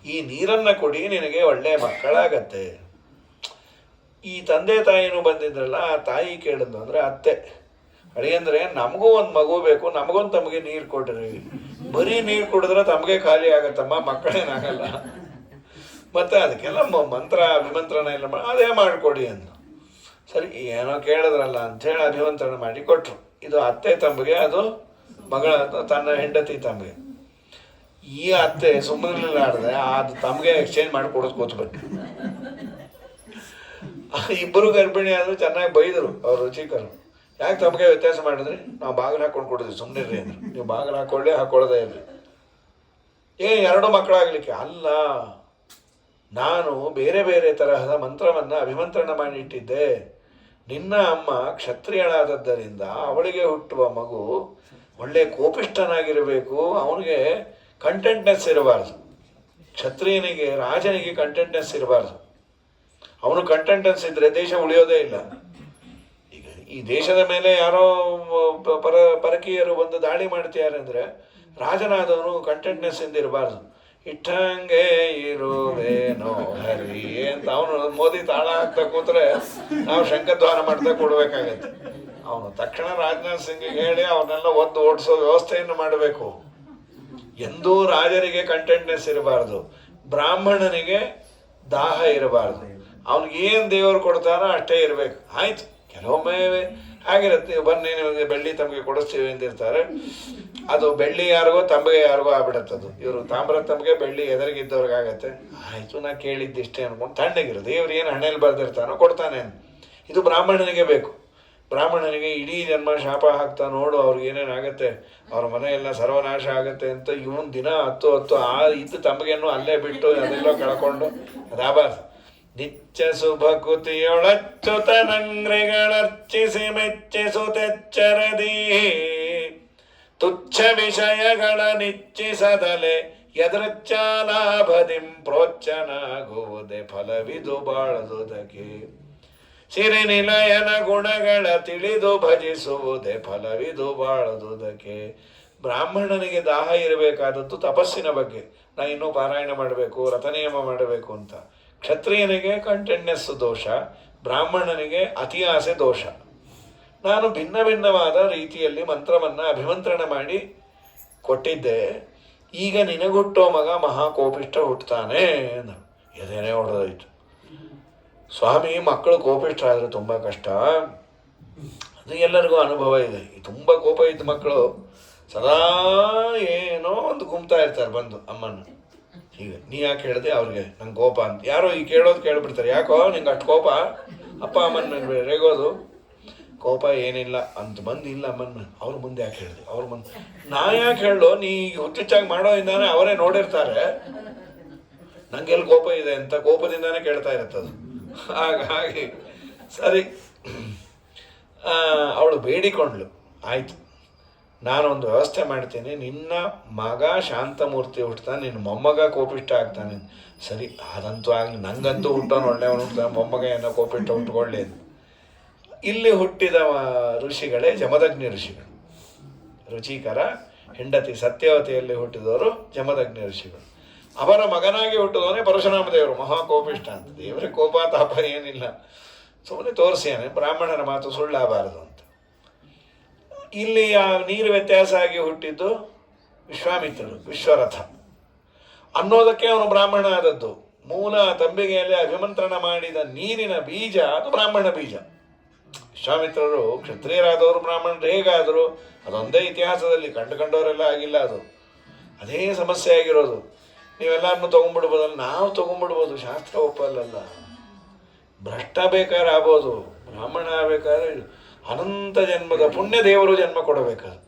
ಈ ನೀರನ್ನು ಕುಡಿ, ನಿನಗೆ ಒಳ್ಳೆಯ ಮಕ್ಕಳಾಗತ್ತೆ. ಈ ತಂದೆ ತಾಯಿನೂ ಬಂದಿದ್ರಲ್ಲ, ಆ ತಾಯಿ ಕೇಳಿದ್ಲು ಅಂದರೆ ಅತ್ತೆ, ಅಳಿಯಂದ್ರೆ ನಮಗೂ ಒಂದು ಮಗು ಬೇಕು, ನಮಗೊಂದು ತಮಗೆ ನೀರು ಕೊಡ್ರಿ. ಬರೀ ನೀರು ಕುಡಿದ್ರೆ ತಮಗೆ ಖಾಲಿ ಆಗತ್ತಮ್ಮ, ಮಕ್ಕಳೇನಾಗಲ್ಲ. ಮತ್ತು ಅದಕ್ಕೆಲ್ಲ ಮಂತ್ರ ಅಭಿಮಂತ್ರಣ ಎಲ್ಲ ಅದೇ ಮಾಡಿಕೊಡಿ ಅಂದು. ಸರಿ, ಏನೋ ಕೇಳಿದ್ರಲ್ಲ ಅಂಥೇಳಿ ಅಭಿಮಂತ್ರಣ ಮಾಡಿ ಕೊಟ್ಟರು. ಇದು ಅತ್ತೆ ತಮಗೆ, ಅದು ಮಗಳ ತನ್ನ ಹೆಂಡತಿ ತಮಗೆ. ಈ ಅತ್ತೆ ಸುಮ್ಮನೆ ಆಡಿದೆ, ಅದು ತಮಗೆ ಎಕ್ಸ್ಚೇಂಜ್ ಮಾಡಿ ಕೊಡೋದು ಕೂತ್ಬಿಟ್ಟು. ಇಬ್ಬರು ಗರ್ಭಿಣಿ ಆದರೂ ಚೆನ್ನಾಗಿ ಬೈದರು ಅವ್ರು ರುಚಿಕರು. ಯಾಕೆ ತಮಗೆ ವ್ಯತ್ಯಾಸ ಮಾಡಿದ್ರಿ, ನಾವು ಬಾಗಿಲು ಹಾಕ್ಕೊಂಡು ಕೊಡಿದ್ವಿ, ಸುಮ್ಮನೆ ಇರ್ರಿ ಅಂದರು. ನೀವು ಬಾಗಿಲು ಹಾಕೊಳ್ಳೋದೇ ಇರಲಿ. 2 ಮಕ್ಕಳಾಗಲಿಕ್ಕೆ ಅಲ್ಲ, ನಾನು ಬೇರೆ ಬೇರೆ ತರಹದ ಮಂತ್ರವನ್ನು ಅಭಿಮಂತ್ರಣ ಮಾಡಿಟ್ಟಿದ್ದೆ. ನಿನ್ನ ಅಮ್ಮ ಕ್ಷತ್ರಿಯಳಾದದ್ದರಿಂದ ಅವಳಿಗೆ ಹುಟ್ಟುವ ಮಗು ಒಳ್ಳೆ ಕೋಪಿಷ್ಠನಾಗಿರಬೇಕು, ಅವನಿಗೆ ಕಂಟೆಂಟ್ನೆಸ್ ಇರಬಾರ್ದು. ಕ್ಷತ್ರಿಯನಿಗೆ, ರಾಜನಿಗೆ ಕಂಟೆಂಟ್ನೆಸ್ ಇರಬಾರ್ದು. ಅವನು ಕಂಟೆಂಟ್ನೆಸ್ ಇದ್ದರೆ ದೇಶ ಉಳಿಯೋದೇ ಇಲ್ಲ. ಈಗ ಈ ದೇಶದ ಮೇಲೆ ಯಾರೋ ಪರಕೀಯರು ಬಂದು ದಾಳಿ ಮಾಡ್ತಿದ್ದಾರೆ ಅಂದರೆ ರಾಜನಾದವನು ಕಂಟೆಂಟ್ನೆಸ್ ಇಂದ ಇರಬಾರ್ದು. ಇಟ್ಟಂಗೆ ಇರುವೇನೋ ಹರಿ ಅಂತ ಅವನು ಮೋದಿ ತಾಳ ಹಾಕ್ತಾ ಕೂತ್ರೆ ನಾವು ಶಂಖದ್ವಾರ ಮಾಡ್ತಾ ಕೊಡ್ಬೇಕಾಗತ್ತೆ. ಅವನು ತಕ್ಷಣ ರಾಜನಾಥ್ ಸಿಂಗಿಗೆ ಹೇಳಿ ಅವನ್ನೆಲ್ಲ ಒದ್ದು ಓಡಿಸೋ ವ್ಯವಸ್ಥೆಯನ್ನು ಮಾಡಬೇಕು. ಎಂದೂ ರಾಜರಿಗೆ ಕಂಟೆಂಟ್ನೆಸ್ ಇರಬಾರ್ದು, ಬ್ರಾಹ್ಮಣನಿಗೆ ದಾಹ ಇರಬಾರ್ದು. ಅವ್ನಿಗೆ ಏನು ದೇವರು ಕೊಡ್ತಾರೋ ಅಷ್ಟೇ ಇರಬೇಕು. ಆಯ್ತು, ಕೆಲವೊಮ್ಮೆ ಆಗಿರುತ್ತೆ, ಬನ್ನಿ ನಿಮಗೆ ಬೆಳ್ಳಿ ತಮಗೆ ಕೊಡಿಸ್ತೀವಿ ಅಂದಿರ್ತಾರೆ. ಅದು ಬೆಳ್ಳಿ ಯಾರಿಗೋ ತಂಬಿಗೆ ಯಾರಿಗೋ ಆಗ್ಬಿಡತ್ತದು. ಇವರು ತಾಮ್ರ ತಮಗೆ ಬೆಳ್ಳಿ ಎದುರಿಗಿದ್ದವ್ರಿಗಾಗತ್ತೆ. ಆಯಿತು, ನಾ ಕೇಳಿದ್ದಿಷ್ಟೇ ಅನ್ಕೊಂಡು ತಣ್ಣಗಿರು. ದೇವ್ರು ಏನು ಹಣೆಯಲ್ಲಿ ಬರೆದಿರ್ತಾನೋ ಕೊಡ್ತಾನೆ. ಇದು ಬ್ರಾಹ್ಮಣನಿಗೆ ಬೇಕು. ಬ್ರಾಹ್ಮಣನಿಗೆ ಇಡೀ ಜನ್ಮ ಶಾಪ ಹಾಕ್ತಾ ನೋಡು ಅವ್ರಿಗೆ ಏನೇನಾಗತ್ತೆ, ಅವ್ರ ಮನೆಯೆಲ್ಲ ಸರ್ವನಾಶ ಆಗತ್ತೆ ಅಂತ ಇವನ್ ದಿನ ಹತ್ತು ಇದ್ದು ತಮಗೆಯನ್ನು ಅಲ್ಲೇ ಬಿಟ್ಟು ಅದೆಲ್ಲೋ ಕಳ್ಕೊಂಡು ಅದಾಬಾರ್ದು. ನಿತ್ಯ ಶುಭಕುತಿಯೊಳಚ್ಚುತನಂಗ್ರಿಗಳರ್ಚಿಸಿ ಮೆಚ್ಚಿಸುತ್ತೆಚ್ಚರದಿ ತುಚ್ಛ ವಿಷಯಗಳ ನಿಚ್ಚಿಸದಲೆ ಯದೃಚ್ಛಾಲಾಭದಿಂ ಪ್ರೋಚ್ಚನಾಗುವುದೇ ಫಲವಿದು ಬಾಳದುದಕ್ಕೆ. ಸಿರಿನಿಲಯನ ಗುಣಗಳ ತಿಳಿದು ಭಜಿಸುವುದೇ ಫಲವಿದು ಬಾಳದುದಕ್ಕೆ. ಬ್ರಾಹ್ಮಣನಿಗೆ ದಾಹ ಇರಬೇಕಾದದ್ದು ತಪಸ್ಸಿನ ಬಗ್ಗೆ. ನಾ ಇನ್ನೂ ಪಾರಾಯಣ ಮಾಡಬೇಕು, ರಥನಿಯಮ ಮಾಡಬೇಕು ಅಂತ. ಕ್ಷತ್ರಿಯನಿಗೆ ಕಂಟೆಂಟ್ನೆಸ್ ದೋಷ, ಬ್ರಾಹ್ಮಣನಿಗೆ ಅತಿ ಆಸೆ ದೋಷ. ನಾನು ಭಿನ್ನ ಭಿನ್ನವಾದ ರೀತಿಯಲ್ಲಿ ಮಂತ್ರವನ್ನು ಅಭಿಮಂತ್ರಣ ಮಾಡಿ ಕೊಟ್ಟಿದ್ದೆ. ಈಗ ನಿನಗುಟ್ಟೋ ಮಗ ಮಹಾಕೋಪಿಷ್ಟ ಹುಟ್ಟುತ್ತಾನೆ ಅಂದ. ಎದೇನೇ ಹೊಡೆದೋಯ್ತು. ಸ್ವಾಮಿ, ಮಕ್ಕಳು ಕೋಪಿಷ್ಠರಾದರೆ ತುಂಬ ಕಷ್ಟ. ಅದು ಎಲ್ಲರಿಗೂ ಅನುಭವ ಇದೆ. ತುಂಬ ಕೋಪ ಇದ್ದ ಮಕ್ಕಳು ಸದಾ ಏನೋ ಒಂದು ಗುಮ್ತಾ ಇರ್ತಾರೆ ಬಂದು ಅಮ್ಮನ. ಈಗ ನೀ ಯಾಕೆ ಹೇಳಿದೆ ಅವ್ರಿಗೆ ನಂಗೆ ಕೋಪ ಅಂತ. ಯಾರೋ ಈ ಕೇಳೋದು ಕೇಳಿಬಿಡ್ತಾರೆ, ಯಾಕೋ ನಿಂಗೆ ಅಷ್ಟು ಕೋಪ, ಅಪ್ಪ ಅಮ್ಮನ ರೇಗೋದು. ಕೋಪ ಏನಿಲ್ಲ ಅಂತ ಬಂದಿಲ್ಲ ಅಮ್ಮನ. ಅವ್ರ ಮುಂದೆ ಯಾಕೆ ಹೇಳಿದೆ, ಅವ್ರ ಮುಂದೆ ನಾ ಯಾಕೆ ಹೇಳೋ, ನೀ ಹುಚ್ಚುಚ್ಚಾಗಿ ಮಾಡೋದಿಂದಾನೆ ಅವರೇ ನೋಡಿರ್ತಾರೆ ನಂಗೆಲ್ಲಿ ಕೋಪ ಇದೆ ಅಂತ. ಕೋಪದಿಂದಾನೇ ಕೇಳ್ತಾ ಇರುತ್ತದು. ಹಾಗಾಗಿ ಸರಿ, ಅವಳು ಬೇಡಿಕೊಂಡ್ಳು. ಆಯಿತು, ನಾನೊಂದು ವ್ಯವಸ್ಥೆ ಮಾಡ್ತೀನಿ, ನಿನ್ನ ಮಗ ಶಾಂತಮೂರ್ತಿ ಹುಟ್ಟುತ್ತಾನೆ, ನಿನ್ನ ಮೊಮ್ಮಗ ಕೋಪಿಷ್ಟ ಆಗ್ತಾನೆ. ಸರಿ, ಅದಂತೂ ಆಗಲಿ, ನಂಗಂತೂ ಹುಟ್ಟೋನು ಒಳ್ಳೆಯವನು ಹುಟ್ಟುತ್ತಾನೆ, ಮೊಮ್ಮಗ ಏನೋ ಕೋಪಿಷ್ಟ ಹುಟ್ಕೊಳ್ಳಿ ಅಂತ. ಇಲ್ಲಿ ಹುಟ್ಟಿದ ಋಷಿಗಳೇ ಜಮದಗ್ನಿ ಋಷಿಗಳು. ರುಚಿಕರ ಹೆಂಡತಿ ಸತ್ಯವತಿಯಲ್ಲಿ ಹುಟ್ಟಿದವರು ಜಮದಗ್ನಿ ಋಷಿಗಳು. ಅವರ ಮಗನಾಗಿ ಹುಟ್ಟಿದವನೇ ಪರಶುರಾಮ ದೇವರು, ಮಹಾಕೋಪಿಷ್ಟ ಅಂತ. ದೇವರೇ ಕೋಪ ತಾಪ ಏನಿಲ್ಲ, ಸುಮ್ಮನೆ ತೋರಿಸ್ಯಾನೆ ಬ್ರಾಹ್ಮಣರ ಮಾತು ಸುಳ್ಳಾಗಬಾರದು ಅಂತ. ಇಲ್ಲಿ ಆ ನೀರು ವ್ಯತ್ಯಾಸ ಆಗಿ ಹುಟ್ಟಿದ್ದು ವಿಶ್ವಾಮಿತ್ರರು, ವಿಶ್ವರಥ ಅನ್ನೋದಕ್ಕೆ ಅವನು ಬ್ರಾಹ್ಮಣ ಆದದ್ದು. ಮೂಲ ತಂಬಿಗೆಯಲ್ಲಿ ಅಭಿಮಂತ್ರಣ ಮಾಡಿದ ನೀರಿನ ಬೀಜ ಅದು ಬ್ರಾಹ್ಮಣ ಬೀಜ. ವಿಶ್ವಾಮಿತ್ರರು ಕ್ಷತ್ರಿಯರಾದವರು ಬ್ರಾಹ್ಮಣರು ಹೇಗಾದರು ಅದೊಂದೇ ಇತಿಹಾಸದಲ್ಲಿ ಕಂಡುಕೊಂಡವರೆಲ್ಲ ಆಗಿಲ್ಲ. ಅದು ಅದೇ ಸಮಸ್ಯೆ ಆಗಿರೋದು. ನೀವೆಲ್ಲರನ್ನು ತೊಗೊಂಡ್ಬಿಡ್ಬೋದಲ್ಲ, ನಾವು ತೊಗೊಂಡ್ಬಿಡ್ಬೋದು, ಶಾಸ್ತ್ರ ಒಪ್ಪಲ್ಲ. ಭ್ರಷ್ಟ ಬೇಕಾದ್ರೆ ಆಗ್ಬೋದು, ಬ್ರಾಹ್ಮಣ ಆಗ್ಬೇಕಾದ್ರೆ ಅನಂತ ಜನ್ಮದ ಪುಣ್ಯ ದೇವರು ಜನ್ಮ ಕೊಡಬೇಕಾದ್ರೆ.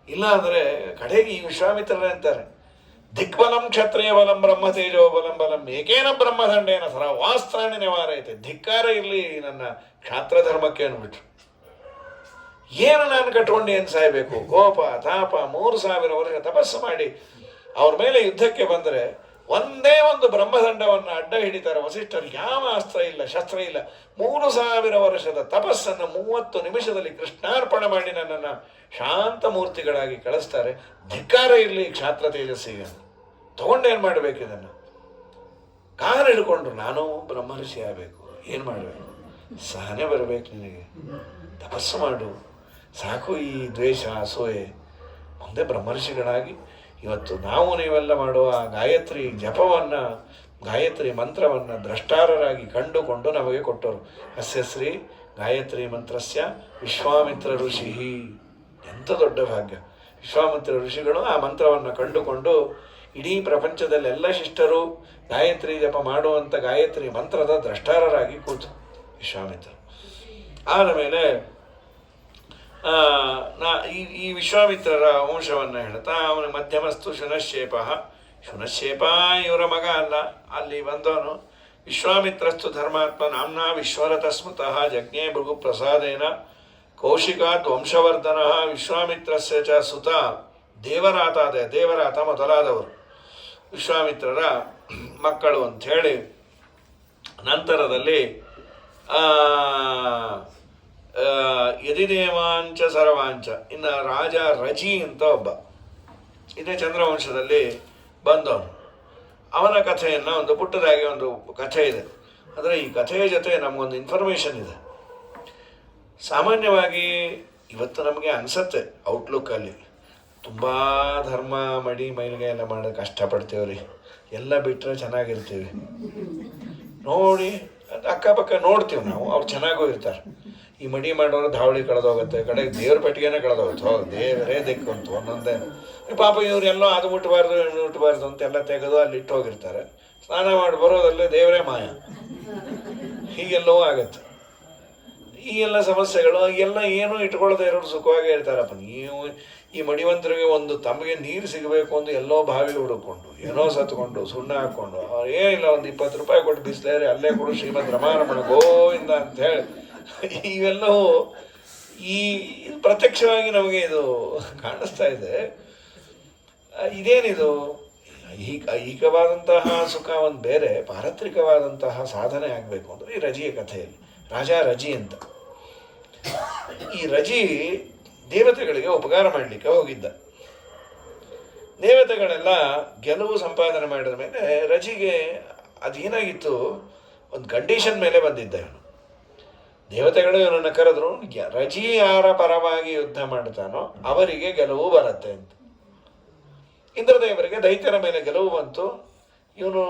ಇಲ್ಲ ಅಂದರೆ ಕಡೆಗೆ ಈ ವಿಶ್ವಾಮಿತ್ರರೇ ಅಂತಾರೆ, ದಿಕ್ಬಲಂ ಕ್ಷತ್ರಿಯ ಬಲಂ ಬ್ರಹ್ಮ ತೇಜೋ ಬಲಂ ಬಲಂ ಏಕೇನ ಬ್ರಹ್ಮದಂಡೇನ ಸರ್ವಾಸ್ತ್ರಾಣಿ ನಿವಾರೈತೆ. ಧಿಕ್ಕಾರ ಇರಲಿ ನನ್ನ ಕ್ಷಾತ್ರ ಧರ್ಮಕ್ಕೆ ಅಂದ್ಬಿಟ್ರು. ಏನು ನಾನು ಕಟ್ಕೊಂಡು ಏನು ಸಾಯಬೇಕು, ಕೋಪ ತಾಪ 3000 ವರ್ಷ ತಪಸ್ಸು ಮಾಡಿ ಅವ್ರ ಮೇಲೆ ಯುದ್ಧಕ್ಕೆ ಬಂದರೆ ಒಂದೇ ಒಂದು ಬ್ರಹ್ಮದಂಡವನ್ನು ಅಡ್ಡ ಹಿಡಿತಾರೆ ವಸಿಷ್ಠರು. ಯಾವ ಅಸ್ತ್ರ ಇಲ್ಲ, ಶಸ್ತ್ರ ಇಲ್ಲ. 3000 ವರ್ಷದ ತಪಸ್ಸನ್ನು 30 ನಿಮಿಷದಲ್ಲಿ ಕೃಷ್ಣಾರ್ಪಣ ಮಾಡಿ ನನ್ನನ್ನು ಶಾಂತ ಮೂರ್ತಿಗಳಾಗಿ ಕಳಿಸ್ತಾರೆ. ಧಿಕ್ಕಾರ ಇರಲಿ ಕ್ಷಾತ್ರ ತೇಜಸ್ಸಿಗೆ. ತಗೊಂಡೇನು ಮಾಡಬೇಕು ಇದನ್ನು? ಕಾರು ಹಿಡ್ಕೊಂಡ್ರು, ನಾನು ಬ್ರಹ್ಮರ್ಷಿ ಆಗಬೇಕು, ಏನು ಮಾಡಬೇಕು? ಸಹನೆ ಬರಬೇಕು ನಿನಗೆ, ತಪಸ್ಸು ಮಾಡು, ಸಾಕು ಈ ದ್ವೇಷ ಅಸೂಯೆ. ಮುಂದೆ ಬ್ರಹ್ಮರ್ಷಿಗಳಾಗಿ ಇವತ್ತು ನಾವು ನೀವೆಲ್ಲ ಮಾಡುವ ಗಾಯತ್ರಿ ಜಪವನ್ನು, ಗಾಯತ್ರಿ ಮಂತ್ರವನ್ನು ದ್ರಷ್ಟಾರರಾಗಿ ಕಂಡುಕೊಂಡು ನಮಗೆ ಕೊಟ್ಟರು. ಅಸ್ಯ ಶ್ರೀ ಗಾಯತ್ರಿ ಮಂತ್ರಸ್ಯ ವಿಶ್ವಾಮಿತ್ರ ಋಷಿ. ಎಂಥ ದೊಡ್ಡ ಭಾಗ್ಯ! ವಿಶ್ವಾಮಿತ್ರ ಋಷಿಗಳು ಆ ಮಂತ್ರವನ್ನು ಕಂಡುಕೊಂಡು ಇಡೀ ಪ್ರಪಂಚದಲ್ಲೆಲ್ಲ ಶಿಷ್ಟರು ಗಾಯತ್ರಿ ಜಪ ಮಾಡುವಂಥ ಗಾಯತ್ರಿ ಮಂತ್ರದ ದ್ರಷ್ಟಾರರಾಗಿ ಕೂತು ವಿಶ್ವಾಮಿತ್ರ. ಆದಮೇಲೆ ಈ ವಿಶ್ವಾಮಿತ್ರರ ವಂಶವನ್ನು ಹೇಳ್ತಾ ಅವನ ಮಧ್ಯಮಸ್ತು ಶುನಶೇಪ. ಶುನಶೇಪ ಇವರ ಮಗ ಅಲ್ಲ, ಅಲ್ಲಿ ಬಂದವನು. ವಿಶ್ವಾಮಿತ್ರಸ್ತು ಧರ್ಮಾತ್ಮ ನಾಮ್ನ ವಿಶ್ವರಥ ಸ್ಮೃತಃ ಜಜ್ಞೆ ಭೃಗು ಪ್ರಸಾದೇನ ಕೌಶಿಕಾತ್ ವಂಶವರ್ಧನ. ವಿಶ್ವಾಮಿತ್ರಸ್ಯ ಚ ಸುತ ದೇವರಾತ ಮೊದಲಾದವರು ವಿಶ್ವಾಮಿತ್ರರ ಮಕ್ಕಳು ಅಂಥೇಳಿ. ನಂತರದಲ್ಲಿ ಯದಿದೇವಾಂಚ ಸರ್ವಾಂಚ. ಇನ್ನು ರಾಜ ರಜಿ ಅಂತ ಒಬ್ಬ, ಇದೇ ಚಂದ್ರವಂಶದಲ್ಲಿ ಬಂದವನು. ಅವನ ಕಥೆಯನ್ನು ಒಂದು ಪುಟ್ಟದಾಗಿ ಒಂದು ಕಥೆ ಇದೆ. ಅಂದರೆ ಈ ಕಥೆಯ ಜೊತೆ ನಮಗೊಂದು ಇನ್ಫಾರ್ಮೇಷನ್ ಇದೆ. ಸಾಮಾನ್ಯವಾಗಿ ಇವತ್ತು ನಮಗೆ ಅನಿಸತ್ತೆ ಔಟ್ಲುಕ್ಕಲ್ಲಿ ತುಂಬ ಧರ್ಮ ಮಡಿ ಮೈಲಿಗೆ ಎಲ್ಲ ಮಾಡೋಕ್ಕೆ ಕಷ್ಟಪಡ್ತೀವ್ರಿ, ಎಲ್ಲ ಬಿಟ್ಟರೆ ಚೆನ್ನಾಗಿರ್ತೀವಿ ನೋಡಿ. ಅಕ್ಕಪಕ್ಕ ನೋಡ್ತೀವಿ ನಾವು, ಅವ್ರು ಚೆನ್ನಾಗೂ ಇರ್ತಾರೆ. ಈ ಮಡಿ ಮಾಡೋರು ಧಾವಳಿ ಕಳೆದೋಗುತ್ತೆ, ಕಡೆಗೆ ದೇವ್ರ ಪೆಟ್ಟಿಗೆನೇ ಕಳೆದೋಗುತ್ತೆ. ದೇವರೇ ದಿಕ್ಕು ಅಂತ ಒಂದೊಂದೇ ಪಾಪ ಇವರೆಲ್ಲೋ ಅದು ಮುಟ್ಟಬಾರ್ದು ಇನ್ನು ಮುಟ್ಟಬಾರ್ದು ಅಂತೆಲ್ಲ ತೆಗೆದು ಅಲ್ಲಿ ಇಟ್ಟು ಹೋಗಿರ್ತಾರೆ. ಸ್ನಾನ ಮಾಡಿ ಬರೋದಲ್ಲೇ ದೇವರೇ ಮಾಯ, ಹೀಗೆಲ್ಲವೂ ಆಗತ್ತೆ. ಈ ಎಲ್ಲ ಸಮಸ್ಯೆಗಳು ಎಲ್ಲ ಏನೂ ಇಟ್ಕೊಳ್ಳದೆ ಇರೋರು ಸುಖವಾಗೇ ಇರ್ತಾರಪ್ಪ. ನೀವು ಈ ಮಡಿವಂತರಿಗೆ ಒಂದು ತಮಗೆ ನೀರು ಸಿಗಬೇಕು ಅಂತ ಎಲ್ಲೋ ಬಾವಿ ಹುಡುಕೊಂಡು ಏನೋ ಸತ್ಕೊಂಡು ಸುಣ್ಣ ಹಾಕ್ಕೊಂಡು ಅವ್ರು ಏನಿಲ್ಲ ಒಂದು 20 ರೂಪಾಯಿ ಕೊಟ್ಟು ಬಿಸ್ಲೇರಿ ಅಲ್ಲೇ ಕೊಡು ಶ್ರೀಮಂತ ರಮಾರಮಣ ಗೋವಿಂದ ಅಂತ ಹೇಳಿ ಇವೆಲ್ಲವೂ ಈ ಪ್ರತ್ಯಕ್ಷವಾಗಿ ನಮಗೆ ಇದು ಕಾಣಿಸ್ತಾ ಇದೆ. ಇದೇನಿದು ಐಹಿಕವಾದಂತಹ ಸುಖ ಒಂದು ಬೇರೆ, ಪಾರತ್ರಿಕವಾದಂತಹ ಸಾಧನೆ ಆಗಬೇಕು ಅಂದರೆ ಈ ರಜಿಯ ಕಥೆಯಲ್ಲಿ ರಾಜ ರಜಿ ಅಂತ. ಈ ರಜಿ ದೇವತೆಗಳಿಗೆ ಉಪಕಾರ ಮಾಡಲಿಕ್ಕೆ ಹೋಗಿದ್ದ. ದೇವತೆಗಳೆಲ್ಲ ಗೆಲುವು ಸಂಪಾದನೆ ಮಾಡಿದ ಮೇಲೆ ರಜಿಗೆ ಅದೇನಾಗಿತ್ತು, ಒಂದು ಕಂಡೀಷನ್ ಮೇಲೆ ಬಂದಿದ್ದ ಇವನು. ದೇವತೆಗಳು ಇವನನ್ನು ಕರೆದ್ರು, ರಜಿ ಯಾರ ಪರವಾಗಿ ಯುದ್ಧ ಮಾಡ್ತಾನೋ ಅವರಿಗೆ ಗೆಲುವು ಬರುತ್ತೆ ಅಂತ. ಇಂದ್ರದೇವರಿಗೆ ದೈತ್ಯರ ಮೇಲೆ ಗೆಲುವು ಬಂತು. ಇವನು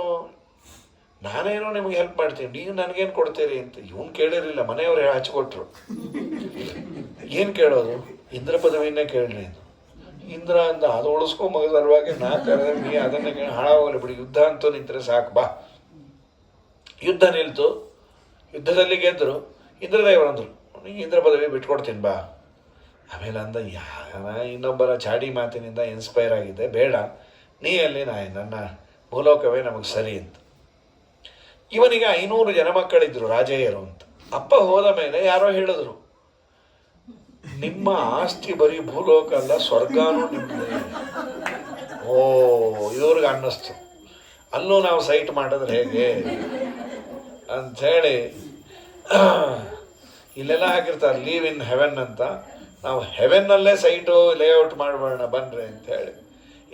ನಾನೇನೋ ನಿಮಗೆ ಹೆಲ್ಪ್ ಮಾಡ್ತೀನಿ, ನೀವು ನನಗೇನು ಕೊಡ್ತೀರಿ ಅಂತ ಇವನು ಕೇಳಿರಲಿಲ್ಲ. ಮನೆಯವರು ಹಚ್ಕೊಟ್ರು. ಏನು ಕೇಳೋದು, ಇಂದ್ರ ಪದವಿಯನ್ನೇ ಕೇಳ್ರಿ ಅಂತ. ಇಂದ್ರ ಅಂದ, ಅದು ಉಳಿಸ್ಕೊಂಬ ಸಲುವಾಗಿ ನಾ ಕರೆದ್ರೆ ನೀ ಅದನ್ನೇ ಕೇಳಿ ಹಾಳಾಗೋಗ್ಲಿ ಬಿಡಿ, ಯುದ್ಧ ಅಂತೂ ನಿಂತರೆ ಸಾಕು ಬಾ. ಯುದ್ಧ ನಿಲ್ತು, ಯುದ್ಧದಲ್ಲಿ ಗೆದ್ದರು. ಇಂದ್ರದೇವರಂದರು, ಇಂದ್ರ ಪದವಿ ಬಿಟ್ಕೊಡ್ತೀನಿ ಬಾ. ಆಮೇಲೆ ಅಂದ, ಇನ್ನೊಬ್ಬರ ಚಾಡಿ ಮಾತಿನಿಂದ ಇನ್ಸ್ಪೈರ್ ಆಗಿದ್ದೆ, ಬೇಡ ನೀ ಅಲ್ಲಿ ನನ್ನ ಭೂಲೋಕವೇ ನಮಗೆ ಸರಿ ಅಂತ. ಇವನಿಗೆ 500 ಜನ ಮಕ್ಕಳಿದ್ರು, ರಾಜೇಯರು ಅಂತ. ಅಪ್ಪ ಹೋದ ಮೇಲೆ ಯಾರೋ ಹೇಳಿದ್ರು, ನಿಮ್ಮ ಆಸ್ತಿ ಬರೀ ಭೂಲೋಕ ಅಲ್ಲ, ಸ್ವರ್ಗಾನೂ ನಿಮ್ಮದೇ. ಓ, ಇವ್ರಿಗೆ ಅನ್ನಿಸ್ತು, ಅಲ್ಲೂ ನಾವು ಸೈಟ್ ಮಾಡಿದ್ರೆ ಹೇಗೆ ಅಂಥೇಳಿ ಇಲ್ಲೆಲ್ಲ ಹಾಕಿರ್ತಾರೆ ಲೀವ್ ಇನ್ ಹೆವೆನ್ ಅಂತ. ನಾವು ಹೆವೆನ್ನಲ್ಲೇ ಸೈಟು ಲೇಔಟ್ ಮಾಡಬೇಡ ಬನ್ರಿ ಅಂತೇಳಿ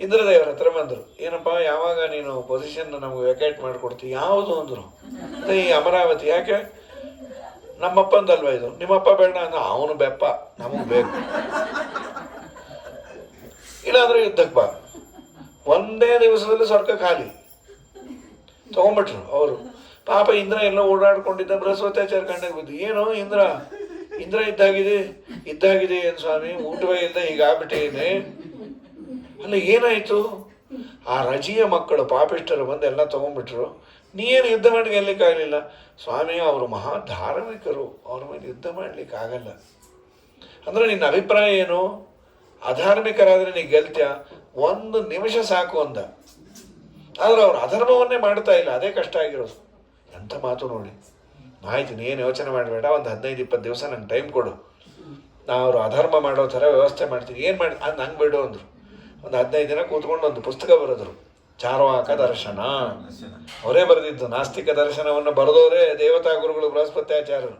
ಇಂದ್ರದೇವರ ಹತ್ರ ಬಂದರು. ಏನಪ್ಪ, ಯಾವಾಗ ನೀನು ಪೊಸಿಷನ್ ನಮಗೆ ವೆಕೇಟ್ ಮಾಡಿಕೊಡ್ತೀವಿ? ಯಾವುದು ಅಂದರು. ಈ ಅಮರಾವತಿ. ಯಾಕೆ? ನಮ್ಮಪ್ಪಂದಲ್ವ ಇದು, ನಿಮ್ಮಪ್ಪ ಬೇಡ ಅಂದ. ಅವನು ಬೆಪ್ಪ, ನಮಗೆ ಬೇಕು, ಇಲ್ಲಾಂದ್ರೆ ಯುದ್ಧಕ್ಕೆ ಬಾ. ಒಂದೇ ದಿವಸದಲ್ಲಿ ಸ್ವರ್ಗ ಖಾಲಿ ತಗೊಂಡ್ಬಿಟ್ರು ಅವರು. ಪಾಪ ಇಂದ್ರ ಎಲ್ಲ ಓಡಾಡ್ಕೊಂಡಿದ್ದ, ಬೃಹಸ್ಪತ್ಯಾಚಾರ ಕಂಡಾಗ ಬಿದ್ದು. ಏನು ಇಂದ್ರ ಇದ್ದಾಗಿದೆ ಏನು ಸ್ವಾಮಿ, ಊಟವೇ ಇಲ್ಲದೆ ಹೀಗಾಗ್ಬಿಟ್ಟಿದೆ. ಅಲ್ಲ ಏನಾಯಿತು? ಆ ರಜಿಯ ಮಕ್ಕಳು ಪಾಪಿಷ್ಟರು ಬಂದು ಎಲ್ಲ ತೊಗೊಂಡ್ಬಿಟ್ರು. ನೀನು ಯುದ್ಧ ಮಾಡಿ ಗೆಲ್ಲಕ್ಕಾಗಲಿಲ್ಲ. ಸ್ವಾಮಿ, ಅವರು ಮಹಾ ಧಾರ್ಮಿಕರು, ಅವ್ರ ಮೇಲೆ ಯುದ್ಧ ಮಾಡಲಿಕ್ಕಾಗಲ್ಲ. ಅಂದರೆ ನಿನ್ನ ಅಭಿಪ್ರಾಯ ಏನು? ಅಧಾರ್ಮಿಕರಾದರೆ ನೀ ಗೆಲ್ತ್ಯಾ? 1 ನಿಮಿಷ ಸಾಕು ಅಂದ. ಆದರೆ ಅವ್ರು ಅಧರ್ಮವನ್ನೇ ಮಾಡ್ತಾ ಇಲ್ಲ, ಅದೇ ಕಷ್ಟ ಆಗಿರೋದು. ಎಂಥ ಮಾತು ನೋಡಿ. ಆಯ್ತು, ನೀನು ಯೋಚನೆ ಮಾಡಬೇಡ, ಒಂದು 15-20 ದಿವಸ ನಂಗೆ ಟೈಮ್ ಕೊಡು, ನಾ ಅವರು ಅಧರ್ಮ ಮಾಡೋ ಥರ ವ್ಯವಸ್ಥೆ ಮಾಡ್ತೀನಿ. ಏನು ಮಾಡಿ ಅದು ನಂಗೆ ಬಿಡು ಅಂದರು. ಒಂದು 15 ದಿನ ಕೂತ್ಕೊಂಡು ಒಂದು ಪುಸ್ತಕ ಬರೆದರು, ಚಾರ್ವಾಕ ದರ್ಶನ. ಅವರೇ ಬರೆದಿದ್ದು. ನಾಸ್ತಿಕ ದರ್ಶನವನ್ನು ಬರೆದವರೇ ದೇವತಾ ಗುರುಗಳು ಬೃಹಸ್ಪತ್ಯಾಚಾರ್ಯರು.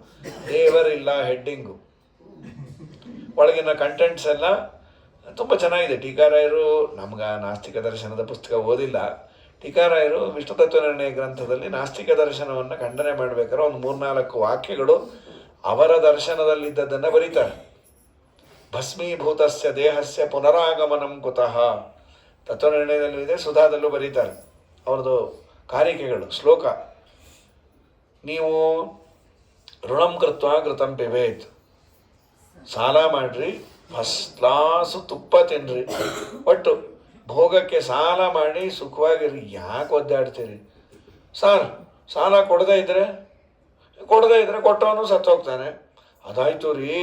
ದೇವರಿಲ್ಲ ಹೆಡ್ಡಿಂಗು, ಒಳಗಿನ ಕಂಟೆಂಟ್ಸ್ ಎಲ್ಲ ತುಂಬ ಚೆನ್ನಾಗಿದೆ. ಟೀಕಾರಾಯರು ನಮ್ಗೆ ನಾಸ್ತಿಕ ದರ್ಶನದ ಪುಸ್ತಕ ಓದಿಲ್ಲ. ಟೀಕಾರಾಯರು ವಿಷ್ಣು ತತ್ವ ನಿರ್ಣಯ ಗ್ರಂಥದಲ್ಲಿ ನಾಸ್ತಿಕ ದರ್ಶನವನ್ನು ಖಂಡನೆ ಮಾಡಬೇಕಾದ್ರೆ ಒಂದು 3-4 ವಾಕ್ಯಗಳು ಅವರ ದರ್ಶನದಲ್ಲಿದ್ದದ್ದನ್ನು ಬರೀತಾರೆ. ಭಸ್ಮೀಭೂತಸ್ಯ ದೇಹಸ್ಯ ಪುನರಾಗಮನಂ ಕುತಃ ತತ್ವನಿರ್ಣಯದಲ್ಲೂ ಇದೆ, ಸುಧಾದಲ್ಲೂ ಬರೀತಾರೆ. ಅವ್ರದ್ದು ಕಾರಿಕೆಗಳು, ಶ್ಲೋಕ. ನೀವು ಋಣಂ ಕೃತ್ವ ಘೃತಂ ಪಿಬೇತ್, ಸಾಲ ಮಾಡ್ರಿ, ಫಸ್ಟ್ ಕ್ಲಾಸು ತುಪ್ಪ ತಿನ್ನಿರಿ, ಒಟ್ಟು ಭೋಗಕ್ಕೆ ಸಾಲ ಮಾಡಿ ಸುಖವಾಗಿರಿ. ಯಾಕೆ ಒದ್ದಾಡ್ತೀರಿ? ಸಾಲ ಕೊಡದೇ ಇದ್ದರೆ ಕೊಟ್ಟವನು ಸತ್ತು ಹೋಗ್ತಾನೆ. ಅದಾಯ್ತು ರೀ,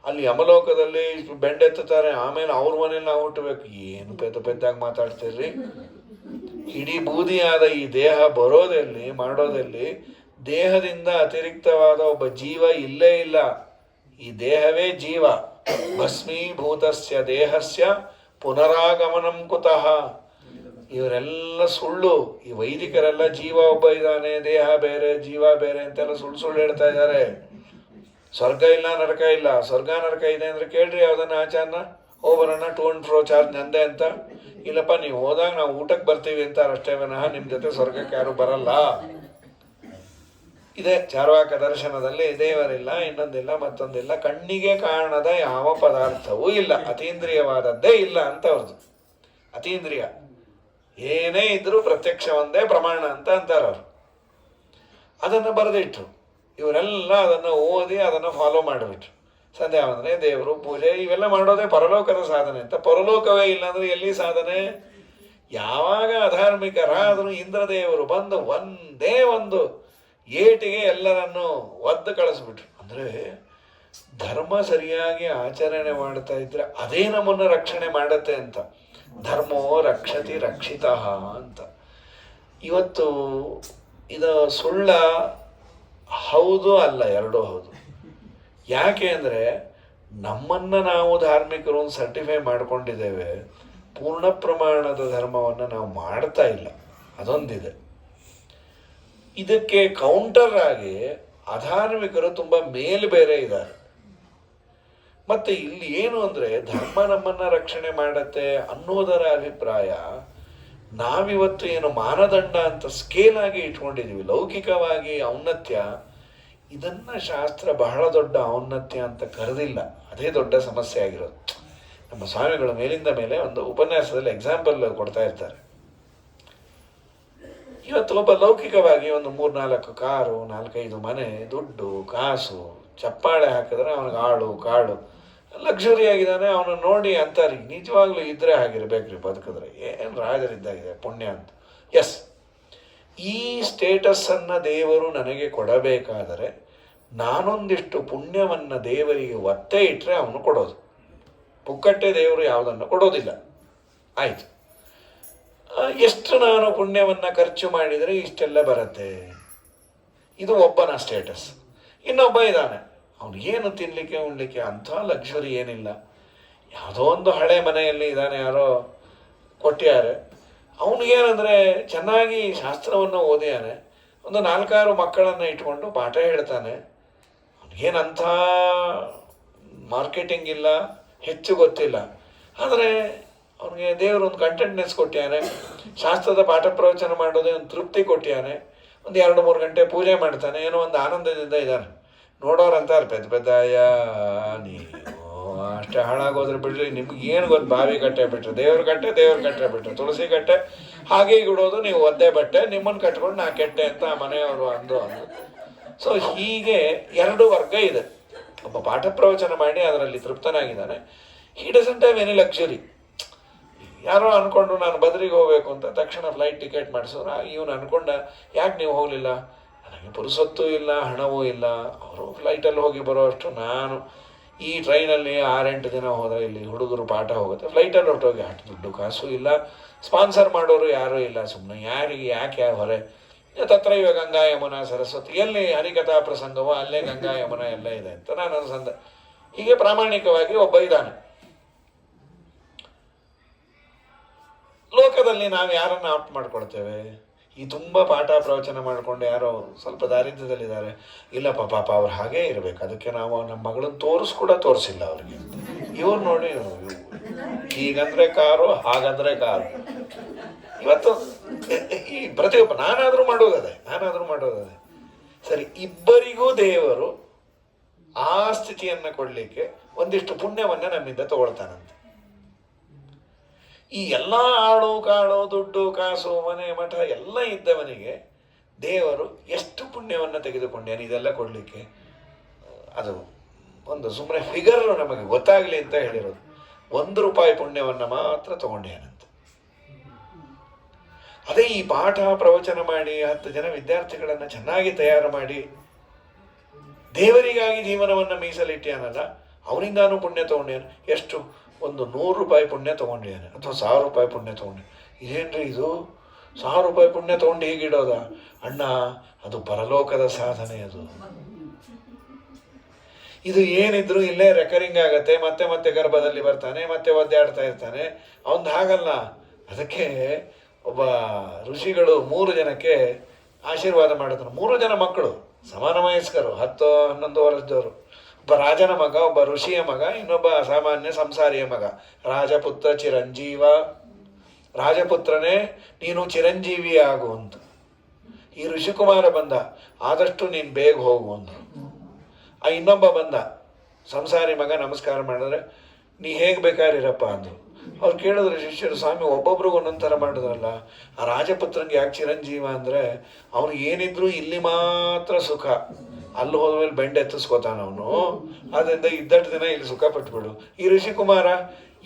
ಅಲ್ಲಿ ಯಮಲೋಕದಲ್ಲಿ ಬೆಂಡೆತ್ತಾರೆ, ಆಮೇಲೆ ಅವ್ರ ಮನೇಲಿ ನಾವು ಹುಟ್ಟಬೇಕು. ಏನು ಪೆದ್ದಾಗಿ ಮಾತಾಡ್ತೀರಿ? ಇಡೀ ಬೂದಿಯಾದ ಈ ದೇಹ ಬರೋದಲ್ಲಿ ಮಾಡೋದಲ್ಲಿ ದೇಹದಿಂದ ಅತಿರಿಕ್ತವಾದ ಒಬ್ಬ ಜೀವ ಇಲ್ಲೇ ಇಲ್ಲ. ಈ ದೇಹವೇ ಜೀವ. ಭಸ್ಮೀಭೂತಸ್ಯ ದೇಹಸ್ಯ ಪುನರಾಗಮನಂ ಕುತಃ. ಇವರೆಲ್ಲ ಸುಳ್ಳು. ಈ ವೈದಿಕರೆಲ್ಲ ಜೀವ ಒಬ್ಬ ಇದ್ದಾನೆ, ದೇಹ ಬೇರೆ, ಜೀವ ಬೇರೆ ಅಂತೆಲ್ಲ ಸುಳ್ಳು ಹೇಳ್ತಾ ಇದ್ದಾರೆ. ಸ್ವರ್ಗ ಇಲ್ಲ, ನರಕ ಇಲ್ಲ. ಸ್ವರ್ಗ ನರಕ ಇದೆ ಅಂದರೆ ಕೇಳ್ರಿ ಯಾವುದನ್ನ ಆಚಾರನ. ಹೋಗ್ಬರೋಣ, ಟು ಅಂಡ್ ಫ್ರೋ ಚಾರ್ಜ್ ನಂದೆ ಅಂತ. ಇಲ್ಲಪ್ಪ ನೀವು ಹೋದಾಗ ನಾವು ಊಟಕ್ಕೆ ಬರ್ತೀವಿ ಅಂತ ಅಷ್ಟೇ ವಿನಃ ನಿಮ್ಮ ಜೊತೆ ಸ್ವರ್ಗಕ್ಕೆ ಯಾರು ಬರಲ್ಲ. ಇದೇ ಚಾರ್ವಾಕ ದರ್ಶನದಲ್ಲಿ ದೇವರಿಲ್ಲ, ಇನ್ನೊಂದಿಲ್ಲ, ಮತ್ತೊಂದಿಲ್ಲ, ಕಣ್ಣಿಗೆ ಕಾಣದ ಯಾವ ಪದಾರ್ಥವೂ ಇಲ್ಲ, ಅತೀಂದ್ರಿಯವಾದದ್ದೇ ಇಲ್ಲ ಅಂತ ಅವ್ರದ್ದು. ಅತೀಂದ್ರಿಯ ಏನೇ ಇದ್ರೂ ಪ್ರತ್ಯಕ್ಷ ಒಂದೇ ಪ್ರಮಾಣ ಅಂತ ಅಂತಾರೆ ಅವರು. ಅದನ್ನು ಬರೆದಿಟ್ರು. ಇವರೆಲ್ಲ ಅದನ್ನು ಓದಿ ಅದನ್ನು ಫಾಲೋ ಮಾಡಿಬಿಟ್ರು. ಸಂಧ್ಯಾ ಅಂದರೆ ದೇವರು ಪೂಜೆ ಇವೆಲ್ಲ ಮಾಡೋದೇ ಪರಲೋಕದ ಸಾಧನೆ ಅಂತ. ಪರಲೋಕವೇ ಇಲ್ಲಾಂದ್ರೆ ಎಲ್ಲಿ ಸಾಧನೆ? ಯಾವಾಗ ಅಧಾರ್ಮಿಕರಾದರೂ ಇಂದ್ರದೇವರು ಬಂದು ಒಂದೇ ಒಂದು ಏಟಿಗೆ ಎಲ್ಲರನ್ನು ಒದ್ದು ಕಳಿಸ್ಬಿಟ್ರು. ಅಂದರೆ ಧರ್ಮ ಸರಿಯಾಗಿ ಆಚರಣೆ ಮಾಡ್ತಾ ಇದ್ರೆ ಅದೇ ನಮ್ಮನ್ನು ರಕ್ಷಣೆ ಮಾಡತ್ತೆ ಅಂತ. ಧರ್ಮೋ ರಕ್ಷತಿ ರಕ್ಷಿತ ಅಂತ. ಇವತ್ತು ಇದು ಸುಳ್ಳ? ಹೌದು ಅಲ್ಲ, ಎರಡೂ ಹೌದು. ಯಾಕೆ ಅಂದರೆ ನಮ್ಮನ್ನು ನಾವು ಧಾರ್ಮಿಕರು ಸರ್ಟಿಫೈ ಮಾಡ್ಕೊಂಡಿದ್ದೇವೆ, ಪೂರ್ಣ ಪ್ರಮಾಣದ ಧರ್ಮವನ್ನು ನಾವು ಮಾಡ್ತಾ ಇಲ್ಲ, ಅದೊಂದಿದೆ. ಇದಕ್ಕೆ ಕೌಂಟರ್ ಆಗಿ ಅಧಾರ್ಮಿಕರು ತುಂಬ ಮೇಲು ಬೇರೆ ಇದ್ದಾರೆ. ಮತ್ತು ಇಲ್ಲಿ ಏನು ಅಂದರೆ ಧರ್ಮ ನಮ್ಮನ್ನು ರಕ್ಷಣೆ ಮಾಡತ್ತೆ ಅನ್ನೋದರ ಅಭಿಪ್ರಾಯ ನಾವಿವತ್ತು ಏನು ಮಾನದಂಡ ಅಂತ ಸ್ಕೇಲ್ ಆಗಿ ಇಟ್ಕೊಂಡಿದ್ದೀವಿ, ಲೌಕಿಕವಾಗಿ ಔನ್ನತ್ಯ, ಇದನ್ನು ಶಾಸ್ತ್ರ ಬಹಳ ದೊಡ್ಡ ಔನ್ನತ್ಯ ಅಂತ ಕರೆದಿಲ್ಲ. ಅದೇ ದೊಡ್ಡ ಸಮಸ್ಯೆ ಆಗಿರೋದು. ನಮ್ಮ ಸ್ವಾಮಿಗಳು ಮೇಲಿಂದ ಮೇಲೆ ಒಂದು ಉಪನ್ಯಾಸದಲ್ಲಿ ಎಕ್ಸಾಂಪಲ್ ಕೊಡ್ತಾ ಇರ್ತಾರೆ. ಇವತ್ತು ಒಬ್ಬ ಲೌಕಿಕವಾಗಿ ಒಂದು 3-4 ಕಾರು, 4-5 ಮನೆ, ದುಡ್ಡು, ಕಾಸು, ಚಪ್ಪಾಳೆ ಹಾಕಿದ್ರೆ ಅವನಿಗೆ ಆಳು ಕಾಳು ಲಕ್ಸುರಿ ಆಗಿದ್ದಾನೆ. ಅವನು ನೋಡಿ ಅಂತಾರೆ, ನಿಜವಾಗ್ಲೂ ಇದ್ರೆ ಹಾಗಿರ್ಬೇಕ್ರಿ ಬದುಕಿದ್ರೆ, ಏನು ರಾಜರಿದ್ದಾಗಿದೆ ಪುಣ್ಯ ಅಂತ. ಎಸ್, ಈ ಸ್ಟೇಟಸ್ಸನ್ನು ದೇವರು ನನಗೆ ಕೊಡಬೇಕಾದರೆ ನಾನೊಂದಿಷ್ಟು ಪುಣ್ಯವನ್ನು ದೇವರಿಗೆ ಒತ್ತೆ ಇಟ್ಟರೆ ಅವನು ಕೊಡೋದು. ಪುಕ್ಕಟ್ಟೆ ದೇವರು ಯಾವುದನ್ನು ಕೊಡೋದಿಲ್ಲ. ಆಯಿತು, ಎಷ್ಟು ನಾನು ಪುಣ್ಯವನ್ನು ಖರ್ಚು ಮಾಡಿದರೆ ಇಷ್ಟೆಲ್ಲ ಬರುತ್ತೆ. ಇದು ಒಬ್ಬನ ಸ್ಟೇಟಸ್. ಇನ್ನೊಬ್ಬ ಇದ್ದಾನೆ, ಅವನಿಗೇನು ತಿನ್ನಲಿಕ್ಕೆ ಉಣ್ಲಿಕ್ಕೆ ಅಂಥ ಲಕ್ಸುರಿ ಏನಿಲ್ಲ, ಯಾವುದೋ ಒಂದು ಹಳೆ ಮನೆಯಲ್ಲಿ ಇದ್ದಾನೆ, ಯಾರೋ ಕೊಟ್ಟಿದ್ದಾರೆ. ಅವನಿಗೇನಂದರೆ ಚೆನ್ನಾಗಿ ಶಾಸ್ತ್ರವನ್ನು ಓದಿಯಾನೆ, ಒಂದು 4-6 ಮಕ್ಕಳನ್ನು ಇಟ್ಕೊಂಡು ಪಾಠ ಹೇಳ್ತಾನೆ. ಅವನಿಗೇನಂಥ ಮಾರ್ಕೆಟಿಂಗ್ ಇಲ್ಲ, ಹೆಚ್ಚು ಗೊತ್ತಿಲ್ಲ, ಆದರೆ ಅವನಿಗೆ ದೇವರು ಒಂದು ಕಂಟೆಂಟ್ನೆಸ್ ಕೊಟ್ಟಿಯಾನೆ. ಶಾಸ್ತ್ರದ ಪಾಠ ಪ್ರವಚನ ಮಾಡೋದೇ ಒಂದು ತೃಪ್ತಿ ಕೊಟ್ಟಿಯಾನೆ. ಒಂದು 2-3 ಗಂಟೆ ಪೂಜೆ ಮಾಡ್ತಾನೆ, ಏನೋ ಒಂದು ಆನಂದದಿಂದ ಇದ್ದಾನೆ. ನೋಡೋರಂತಾರೆ ಪೆದ್ದ ನೀವು ಅಷ್ಟೇ ಹಾಳಾಗೋದ್ರೆ ಬಿಡ್ರಿ, ನಿಮ್ಗೆ ಏನು ಗೊತ್ತು, ಬಾವಿ ಕಟ್ಟೆ ಬಿಟ್ರೆ ದೇವ್ರ ಕಟ್ಟೆ ಬಿಟ್ರೆ ತುಳಸಿ ಕಟ್ಟೆ, ಹಾಗೆ ಇಡೋದು ನೀವು ಒದ್ದೆ ಬಟ್ಟೆ, ನಿಮ್ಮನ್ನು ಕಟ್ಕೊಂಡು ನಾ ಕೆಟ್ಟೆ ಅಂತ ಮನೆಯವರು ಅಂದು. ಸೊ ಹೀಗೆ 2 ವರ್ಗ ಇದೆ. ಒಬ್ಬ ಪಾಠ ಪ್ರವಚನ ಮಾಡಿ ಅದರಲ್ಲಿ ತೃಪ್ತನಾಗಿದ್ದಾನೆ. He doesn't have any luxury. ಯಾರೋ ಅಂದ್ಕೊಂಡು ನಾನು ಬದ್ರಿಗೆ ಹೋಗಬೇಕು ಅಂತ ತಕ್ಷಣ ಫ್ಲೈಟ್ ಟಿಕೆಟ್ ಮಾಡಿಸೋರು. ಇವನು ಅಂದ್ಕೊಂಡ, ಯಾಕೆ ನೀವು ಹೋಗಲಿಲ್ಲ? ನನಗೆ ಪುರುಸೊತ್ತೂ ಇಲ್ಲ, ಹಣವೂ ಇಲ್ಲ. ಅವರು ಫ್ಲೈಟಲ್ಲಿ ಹೋಗಿ ಬರೋ ಅಷ್ಟು ನಾನು ಈ ಟ್ರೈನಲ್ಲಿ 6-8 ದಿನ ಹೋದರೆ ಇಲ್ಲಿ ಹುಡುಗರು ಪಾಠ ಹೋಗುತ್ತೆ, ಫ್ಲೈಟಲ್ಲಿ ಹೊರಟೋಗಿ ಅಷ್ಟು ದುಡ್ಡು ಕಾಸು ಇಲ್ಲ, ಸ್ಪಾನ್ಸರ್ ಮಾಡೋರು ಯಾರೂ ಇಲ್ಲ. ಸುಮ್ಮನೆ ಯಾಕೆ ಹೊರೆ? ತತ್ರ ಇವಾಗ ಗಂಗಾ ಯಮುನಾ ಸರಸ್ವತಿ, ಎಲ್ಲಿ ಹರಿಕಥಾ ಪ್ರಸಂಗವೋ ಅಲ್ಲೇ ಗಂಗಾ ಯಮುನಾ ಎಲ್ಲ ಇದೆ ಅಂತ ನಾನು ಅನ್ಸಂದ. ಹೀಗೆ ಪ್ರಾಮಾಣಿಕವಾಗಿ ಒಬ್ಬ ಇದ್ದಾನೆ. ಲೋಕದಲ್ಲಿ ನಾವು ಯಾರನ್ನು ಆಪ್ಟ್ ಮಾಡ್ಕೊಳ್ತೇವೆ? ಈ ತುಂಬ ಪಾಠ ಪ್ರವಚನ ಮಾಡಿಕೊಂಡು ಯಾರೋ ಸ್ವಲ್ಪ ದಾರಿದ್ರ್ಯದಲ್ಲಿದ್ದಾರೆ, ಇಲ್ಲಪ್ಪ ಪಾಪ ಅವ್ರು ಹಾಗೇ ಇರಬೇಕು, ಅದಕ್ಕೆ ನಾವು ನಮ್ಮ ಮಗಳನ್ನು ತೋರಿಸಿಲ್ಲ ಅವ್ರಿಗೆ. ಇವ್ರು ನೋಡಿ, ಹೀಗಂದ್ರೆ ಕಾರು, ಹಾಗಂದ್ರೆ ಕಾರು. ಇವತ್ತು ಈ ಪ್ರತಿಯೊಬ್ಬ ನಾನಾದರೂ ಮಾಡೋದದೆ. ಸರಿ, ಇಬ್ಬರಿಗೂ ದೇವರು ಆ ಸ್ಥಿತಿಯನ್ನು ಕೊಡಲಿಕ್ಕೆ ಒಂದಿಷ್ಟು ಪುಣ್ಯವನ್ನು ನಮ್ಮಿಂದ ತಗೊಳ್ತಾನಂತೆ. ಈ ಎಲ್ಲ ಆಳು ಕಾಳು, ದುಡ್ಡು ಕಾಸು, ಮನೆ ಮಠ ಎಲ್ಲ ಇದ್ದವನಿಗೆ ದೇವರು ಎಷ್ಟು ಪುಣ್ಯವನ್ನು ತೆಗೆದುಕೊಂಡೇನು ಇದೆಲ್ಲ ಕೊಡಲಿಕ್ಕೆ? ಅದು ಒಂದು ಸುಮ್ಮನೆ ಫಿಗರ್ ನಮಗೆ ಗೊತ್ತಾಗಲಿ ಅಂತ ಹೇಳಿರೋದು. 1 ರೂಪಾಯಿ ಪುಣ್ಯವನ್ನು ಮಾತ್ರ ತಗೊಂಡೇನಂತ. ಅದೇ ಈ ಪಾಠ ಪ್ರವಚನ ಮಾಡಿ 10 ಜನ ವಿದ್ಯಾರ್ಥಿಗಳನ್ನು ಚೆನ್ನಾಗಿ ತಯಾರು ಮಾಡಿ ದೇವರಿಗಾಗಿ ಜೀವನವನ್ನು ಮೀಸಲಿಟ್ಟಿಯಾನಲ್ಲ, ಅವನಿಂದಾನು ಪುಣ್ಯ ತಗೊಂಡೇನು. ಎಷ್ಟು? ಒಂದು 100 ರೂಪಾಯಿ ಪುಣ್ಯ ತೊಗೊಂಡಿದ್ದಾನೆ, ಅಥವಾ 1000 ರೂಪಾಯಿ ಪುಣ್ಯ ತೊಗೊಂಡು. ಇದೇನ್ರಿ ಇದು? 1000 ರೂಪಾಯಿ ಪುಣ್ಯ ತೊಗೊಂಡು ಹೀಗಿಡೋದ? ಅಣ್ಣ, ಅದು ಪರಲೋಕದ ಸಾಧನೆ. ಅದು ಇದು ಏನಿದ್ರು ಇಲ್ಲೇ ರೆಕರಿಂಗ್ ಆಗತ್ತೆ, ಮತ್ತೆ ಗರ್ಭದಲ್ಲಿ ಬರ್ತಾನೆ, ಮತ್ತೆ ಒದ್ದಾಡ್ತಾ ಇರ್ತಾನೆ. ಅವನು ಹಾಗಲ್ಲ. ಅದಕ್ಕೆ ಒಬ್ಬ ಋಷಿಗಳು 3 ಜನಕ್ಕೆ ಆಶೀರ್ವಾದ ಮಾಡಿದ್ರು. 3 ಜನ ಮಕ್ಕಳು, ಸಮಾನ ವಯಸ್ಕರು, 10-11 ವರ್ಷದವರು. ಒಬ್ಬ ರಾಜನ ಮಗ, ಒಬ್ಬ ಋಷಿಯ ಮಗ, ಇನ್ನೊಬ್ಬ ಸಾಮಾನ್ಯ ಸಂಸಾರಿಯ ಮಗ. ರಾಜಪುತ್ರ ಚಿರಂಜೀವ, ರಾಜಪುತ್ರನೇ ನೀನು ಚಿರಂಜೀವಿ ಆಗು ಅಂತ. ಈ ಋಷಿಕುಮಾರ ಬಂದ, ಆದಷ್ಟು ನೀನು ಬೇಗ ಹೋಗು ಅಂದರು. ಆ ಇನ್ನೊಬ್ಬ ಬಂದ ಸಂಸಾರಿ ಮಗ, ನಮಸ್ಕಾರ ಮಾಡಿದ್ರೆ ನೀ ಹೇಗೆ ಬೇಕಾರಿರಪ್ಪ ಅಂದರು. ಅವ್ರು ಕೇಳಿದ್ರು ಶಿಷ್ಯರು, ಸ್ವಾಮಿ ಒಬ್ಬೊಬ್ರಿಗೂ ಒಂದೊಂದು ಥರ ಮಾಡಿದ್ರಲ್ಲ, ಆ ರಾಜಪುತ್ರನಿಗೆ ಯಾಕೆ ಚಿರಂಜೀವ ಅಂದರೆ ಅವನು ಏನಿದ್ರು ಇಲ್ಲಿ ಮಾತ್ರ ಸುಖ, ಅಲ್ಲಿ ಹೋದ್ಮೇಲೆ ಬೆಂಡ್ ಎತ್ತಿಸ್ಕೋತಾನ ಅವನು, ಅದರಿಂದ ಇದ್ದಷ್ಟು ದಿನ ಇಲ್ಲಿ ಸುಖ ಪಟ್ಬಿಡು. ಈ ಋಷಿಕುಮಾರ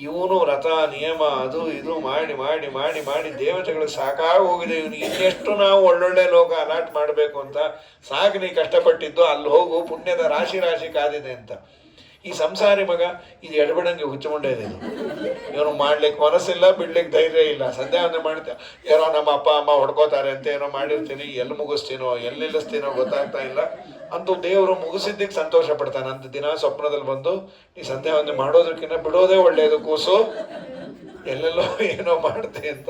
ಇವನು ವ್ರತ ನಿಯಮ ಅದು ಇದು ಮಾಡಿ ಮಾಡಿ ಮಾಡಿ ಮಾಡಿ ದೇವತೆಗಳಿಗೆ ಸಾಕಾಗಿ ಹೋಗಿದೆ, ಇವನು ಇನ್ನೆಷ್ಟು ನಾವು ಒಳ್ಳೊಳ್ಳೆ ಲೋಕ ಅಲಾಟ್ ಮಾಡಬೇಕು ಅಂತ ಸಾಕು ನೀ ಕಷ್ಟಪಟ್ಟಿದ್ದು, ಅಲ್ಲಿ ಹೋಗು ಪುಣ್ಯದ ರಾಶಿ ರಾಶಿ ಕಾದಿದೆ ಅಂತ. ಈ ಸಂಸಾರಿ ಮಗ ಇದು ಎಡಬಿಡಂಗೆ ಹುಚ್ಚುಕೊಂಡೇದೆ. ಇವನು ಮಾಡ್ಲಿಕ್ಕೆ ಮನಸ್ಸಿಲ್ಲ, ಬಿಡ್ಲಿಕ್ಕೆ ಧೈರ್ಯ ಇಲ್ಲ. ಸಂಧ್ಯಾವಂದನೆ ಮಾಡ್ತಾ ಏನೋ ನಮ್ಮ ಅಪ್ಪ ಅಮ್ಮ ಹೊಡ್ಕೋತಾರೆ ಅಂತ ಏನೋ ಮಾಡಿರ್ತೀನಿ, ಎಲ್ಲಿ ಮುಗಿಸ್ತೀನೋ ಎಲ್ಲಿ ನಿಲ್ಲಿಸ್ತೀನೋ ಗೊತ್ತಾಗ್ತಾ ಇಲ್ಲ ಅಂತೂ ದೇವರು ಮುಗಿಸಿದ್ದಕ್ಕೆ ಸಂತೋಷ ಪಡ್ತಾನೆ. ಅಂತ ದಿನ ಸ್ವಪ್ನದಲ್ಲಿ ಬಂದು ನೀ ಸಂಧ್ಯಾವಂದನೆ ಮಾಡೋದಕ್ಕಿಂತ ಬಿಡೋದೇ ಒಳ್ಳೆಯದು ಕೂಸು, ಎಲ್ಲೆಲ್ಲೋ ಏನೋ ಮಾಡ್ತೆ ಅಂತ.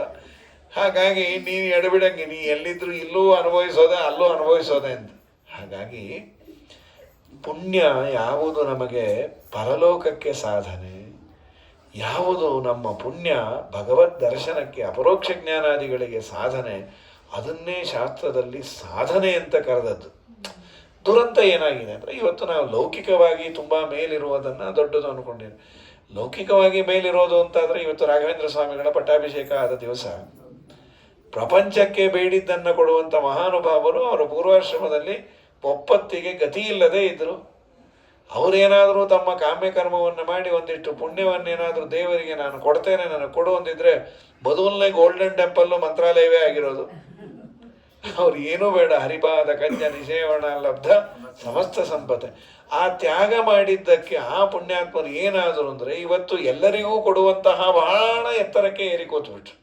ಹಾಗಾಗಿ ನೀನು ಎಡಬಿಡಂಗೆ, ನೀ ಎಲ್ಲಿದ್ರು ಇಲ್ಲೂ ಅನುಭವಿಸೋದೆ ಅಲ್ಲೂ ಅನುಭವಿಸೋದೆ ಅಂತ. ಹಾಗಾಗಿ ಪುಣ್ಯ ಯಾವುದು ನಮಗೆ ಪರಲೋಕಕ್ಕೆ ಸಾಧನೆ, ಯಾವುದು ನಮ್ಮ ಪುಣ್ಯ ಭಗವದ್ ದರ್ಶನಕ್ಕೆ ಅಪರೋಕ್ಷ ಜ್ಞಾನಾದಿಗಳಿಗೆ ಸಾಧನೆ, ಅದನ್ನೇ ಶಾಸ್ತ್ರದಲ್ಲಿ ಸಾಧನೆ ಅಂತ ಕರೆದದ್ದು. ದುರಂತ ಏನಾಗಿದೆ ಅಂದರೆ ಇವತ್ತು ನಾವು ಲೌಕಿಕವಾಗಿ ತುಂಬ ಮೇಲಿರುವುದನ್ನು ದೊಡ್ಡದು ಅಂದ್ಕೊಂಡಿದ್ದೀವಿ. ಲೌಕಿಕವಾಗಿ ಮೇಲಿರೋದು ಅಂತಾದರೆ ಇವತ್ತು ರಾಘವೇಂದ್ರ ಸ್ವಾಮಿಗಳ ಪಟ್ಟಾಭಿಷೇಕ ಆದ ದಿವಸ ಪ್ರಪಂಚಕ್ಕೆ ಬೇಡಿದ್ದನ್ನು ಕೊಡುವಂಥ ಮಹಾನುಭಾವರು ಅವರ ಪೂರ್ವಾಶ್ರಮದಲ್ಲಿ ಒಪ್ಪತ್ತಿಗೆ ಗತಿ ಇಲ್ಲದೆ ಇದ್ದರು. ಅವರೇನಾದರೂ ತಮ್ಮ ಕಾಮ್ಯಕರ್ಮವನ್ನು ಮಾಡಿ ಒಂದಿಷ್ಟು ಪುಣ್ಯವನ್ನೇನಾದರೂ ದೇವರಿಗೆ ನಾನು ಕೊಡ್ತೇನೆ ನನಗೆ ಕೊಡು ಅಂದಿದ್ರೆ ಮೊದಲನೇ ಗೋಲ್ಡನ್ ಟೆಂಪಲ್ಲು ಮಂತ್ರಾಲಯವೇ ಆಗಿರೋದು. ಅವ್ರು ಏನೂ ಬೇಡ, ಹರಿಪಾದ ಕಂಜ ನಿಷೇವಣ ಲಬ್ಧ ಸಮಸ್ತ ಸಂಪತ್ತೆ. ಆ ತ್ಯಾಗ ಮಾಡಿದ್ದಕ್ಕೆ ಆ ಪುಣ್ಯಾತ್ಮರು ಏನಾದರು ಅಂದರೆ ಇವತ್ತು ಎಲ್ಲರಿಗೂ ಕೊಡುವಂತಹ ಬಹಳ ಎತ್ತರಕ್ಕೆ ಏರಿ ಕೂತ್ಬಿಟ್ರು.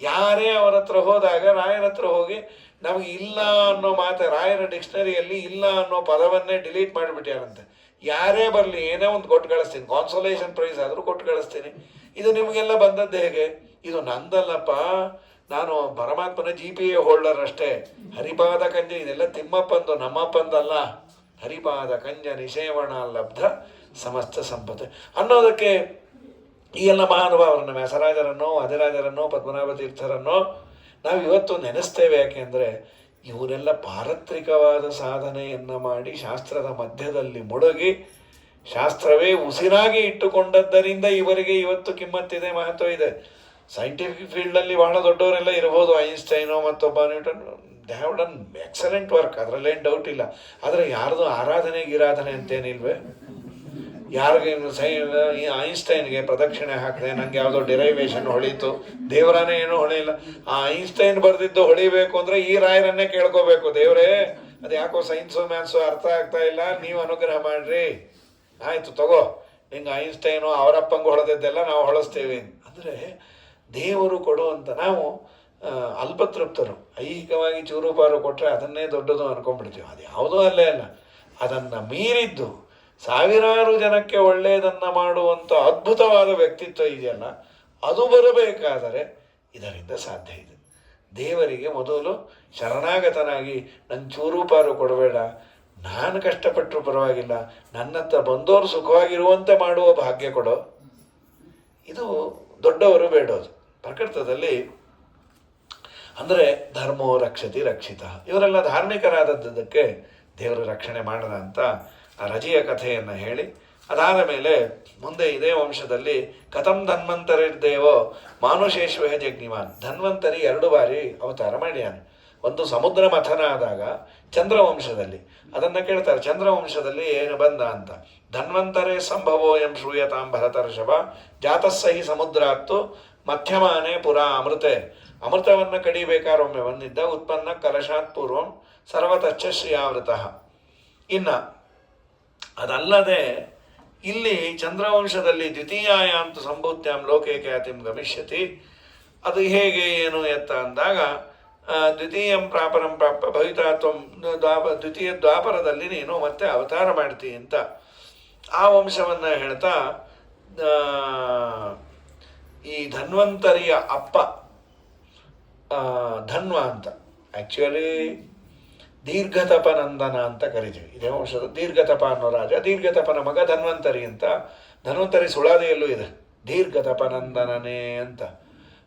ಯಾರೇ ಅವರ ಹತ್ರ ಹೋದಾಗ ರಾಯರ ಹತ್ರ ಹೋಗಿ ನಮಗೆ ಇಲ್ಲ ಅನ್ನೋ ಮಾತು, ರಾಯರ ಡಿಕ್ಷನರಿಯಲ್ಲಿ ಇಲ್ಲ ಅನ್ನೋ ಪದವನ್ನೇ ಡಿಲೀಟ್ ಮಾಡಿಬಿಟ್ಟಾರಂತೆ. ಯಾರೇ ಬರಲಿ ಏನೇ ಒಂದು ಕೊಟ್ಟು ಕಳಿಸ್ತೀನಿ, ಕಾನ್ಸೋಲೇಷನ್ ಪ್ರೈಸ್ ಆದರೂ ಕೊಟ್ಟು ಕಳಿಸ್ತೀನಿ. ಇದು ನಿಮಗೆಲ್ಲ ಬಂದದ್ದು ಹೇಗೆ? ಇದು ನಂದಲ್ಲಪ್ಪ, ನಾನು ಪರಮಾತ್ಮನ GPA ಹೋಲ್ಡರ್ ಅಷ್ಟೇ. ಹರಿಪಾದ ಕಂಜ ಇದೆಲ್ಲ ತಿಮ್ಮಪ್ಪಂದು, ನಮ್ಮಪ್ಪಂದಲ್ಲ. ಹರಿಪಾದ ಕಂಜ ನಿಷೇವಣ ಲಬ್ಧ ಸಮಸ್ತ ಸಂಪತ್ತು ಅನ್ನೋದಕ್ಕೆ ಈ ಎಲ್ಲ ಮಹಾನುಭಾವರನ್ನು, ವ್ಯಾಸರಾಜರನ್ನೋ ವಾದಿರಾಜರನ್ನೋ ಪದ್ಮನಾಭ ತೀರ್ಥರನ್ನೋ ನಾವು ಇವತ್ತು ನೆನೆಸ್ತೇವೆ. ಯಾಕೆಂದರೆ ಇವರೆಲ್ಲ ಪಾರತ್ರಿಕವಾದ ಸಾಧನೆಯನ್ನು ಮಾಡಿ ಶಾಸ್ತ್ರದ ಮಧ್ಯದಲ್ಲಿ ಮುಳುಗಿ ಶಾಸ್ತ್ರವೇ ಉಸಿರಾಗಿ ಇಟ್ಟುಕೊಂಡದ್ದರಿಂದ ಇವರಿಗೆ ಇವತ್ತು ಕಿಮ್ಮತ್ತಿದೆ, ಮಹತ್ವ ಇದೆ. ಸೈಂಟಿಫಿಕ್ ಫೀಲ್ಡಲ್ಲಿ ಬಹಳ ದೊಡ್ಡವರೆಲ್ಲ ಇರ್ಬೋದು, ಐನ್ಸ್ಟೈನೋ ಮತ್ತೊಬ್ಬ Newton, they have done excellent work, ಅದರಲ್ಲೇನು ಡೌಟ್ ಇಲ್ಲ. ಆದರೆ ಯಾರ್ದು ಆರಾಧನೆ ಗಿರಾಧನೆ ಅಂತೇನಿಲ್ವೇ? ಯಾರಿಗೆ ಐನ್ಸ್ಟೈನ್ಗೆ ಪ್ರದಕ್ಷಿಣೆ ಹಾಕಿದೆ, ನನಗೆ ಯಾವುದೋ ಡಿರೈವೇಶನ್ ಹೊಳೀತು, ದೇವರಾನೇ ಏನೂ ಹೊಳೆಯಿಲ್ಲ. ಆ ಐನ್ಸ್ಟೈನ್ ಬರೆದಿದ್ದು ಹೊಳಿಬೇಕು ಅಂದರೆ ಈ ರಾಯರನ್ನೇ ಕೇಳ್ಕೋಬೇಕು, ದೇವರೇ ಅದು ಯಾಕೋ ಸೈನ್ಸು ಮ್ಯಾಥ್ಸು ಅರ್ಥ ಆಗ್ತಾ ಇಲ್ಲ, ನೀವು ಅನುಗ್ರಹ ಮಾಡಿರಿ, ಆಯಿತು ತಗೋ, ಹಿಂಗೆ ಐನ್ಸ್ಟೈನು ಅವರಪ್ಪಂಗೆ ಹೊಡೆದಿದ್ದೆಲ್ಲ ನಾವು ಹೊಳಿಸ್ತೇವೆ ಅಂದರೆ ದೇವರು ಕೊಡುವಂಥ ನಾವು ಅಲ್ಪತೃಪ್ತರು. ಐಹಿಕವಾಗಿ ಚೂರುಪಾರು ಕೊಟ್ಟರೆ ಅದನ್ನೇ ದೊಡ್ಡದು ಅನ್ಕೊಂಡ್ಬಿಡ್ತೀವಿ. ಅದು ಯಾವುದೋ ಅಲ್ಲೇ ಅಲ್ಲ, ಅದನ್ನು ಮೀರಿದ್ದು ಸಾವಿರಾರು ಜನಕ್ಕೆ ಒಳ್ಳೆಯದನ್ನು ಮಾಡುವಂಥ ಅದ್ಭುತವಾದ ವ್ಯಕ್ತಿತ್ವ ಇದೆಯಲ್ಲ, ಅದು ಬರಬೇಕಾದರೆ ಇದರಿಂದ ಸಾಧ್ಯ ಇದೆ. ದೇವರಿಗೆ ಮೊದಲು ಶರಣಾಗತನಾಗಿ ನನ್ನ ಚೂರುಪಾರು ಕೊಡಬೇಡ, ನಾನು ಕಷ್ಟಪಟ್ಟರು ಪರವಾಗಿಲ್ಲ, ನನ್ನತ್ತ ಬಂದವರು ಸುಖವಾಗಿರುವಂತೆ ಮಾಡುವ ಭಾಗ್ಯ ಕೊಡೋ. ಇದು ದೊಡ್ಡವರು ಬೇಡೋದು. ಪ್ರಕೃತದಲ್ಲಿ ಅಂದರೆ ಧರ್ಮೋ ರಕ್ಷತಿ ರಕ್ಷಿತ, ಇವರೆಲ್ಲ ಧಾರ್ಮಿಕರಾದದ್ದಕ್ಕೆ ದೇವರು ರಕ್ಷಣೆ ಮಾಡದ ಅಂತ ಆ ರಜಿಯ ಕಥೆಯನ್ನು ಹೇಳಿ, ಅದಾದ ಮೇಲೆ ಮುಂದೆ ಇದೇ ವಂಶದಲ್ಲಿ ಕಥಂ ಧನ್ವಂತರಿರ್ದೇವೋ ಮಾನುಷೇಶ್ವೇ ಜಗ್ನಿವಾನ್. ಧನ್ವಂತರಿ 2 ಬಾರಿ ಅವತಾರ ಮಾಡ್ಯಾನೆ. ಒಂದು ಸಮುದ್ರ ಮಥನ ಆದಾಗ ಚಂದ್ರವಂಶದಲ್ಲಿ ಅದನ್ನು ಕೇಳ್ತಾರೆ, ಚಂದ್ರವಂಶದಲ್ಲಿ ಏನು ಬಂದ ಅಂತ. ಧನ್ವಂತರೇ ಸಂಭವೋ ಎಂ ಶ್ರೂಯತಾಂ ಭರತರ್ಷಭ ಜಾತಸ್ಸಹಿ ಸಮುದ್ರಾತ್ತು ಮಧ್ಯಮಾನೇ ಪುರಾ ಅಮೃತೆ. ಅಮೃತವನ್ನು ಕಡಿಬೇಕಾದ್ರೆ ಒಮ್ಮೆ ಬಂದಿದ್ದ, ಉತ್ಪನ್ನ ಕಲಶಾತ್ ಪೂರ್ವಂ ಸರ್ವತಶ್ಚ ಶ್ರೀಯಾವೃತಃ. ಇನ್ನು ಅದಲ್ಲದೆ ಇಲ್ಲಿ ಚಂದ್ರವಂಶದಲ್ಲಿ ದ್ವಿತೀಯಾಯಾಂತು ಸಂಭೂತ್ಯಾಂ ಲೋಕೆ ಖ್ಯಾತಿಂ ಗಮಿಷ್ಯತಿ. ಅದು ಹೇಗೆ ಏನು ಎತ್ತ ಅಂದಾಗ ದ್ವಿತೀಯಂ ಪ್ರಾಪರಂ ಪ್ರಾಪ್ಯ ಭವಿತಾತ್ವಂ ದ್ವಿತೀಯ ದ್ವಾಪರದಲ್ಲಿ ನೀನು ಮತ್ತೆ ಅವತಾರ ಮಾಡ್ತೀಯ ಅಂತ ಆ ವಂಶವನ್ನು ಹೇಳ್ತಾ, ಈ ಧನ್ವಂತರಿಯ ಅಪ್ಪ ಧನ್ವ ಅಂತ. ಆ್ಯಕ್ಚುಲಿ ದೀರ್ಘತಪನಂದನ ಅಂತ ಕರಿತೀವಿ. ಇದೇ ವಂಶದ ದೀರ್ಘತಪ ಅನ್ನೋ ರಾಜ, ದೀರ್ಘತಪನ ಮಗ ಧನ್ವಂತರಿ ಅಂತ. ಧನ್ವಂತರಿ ಸುಳಾದಿಯಲ್ಲೂ ಇದೆ ದೀರ್ಘತಪನಂದನನೇ ಅಂತ.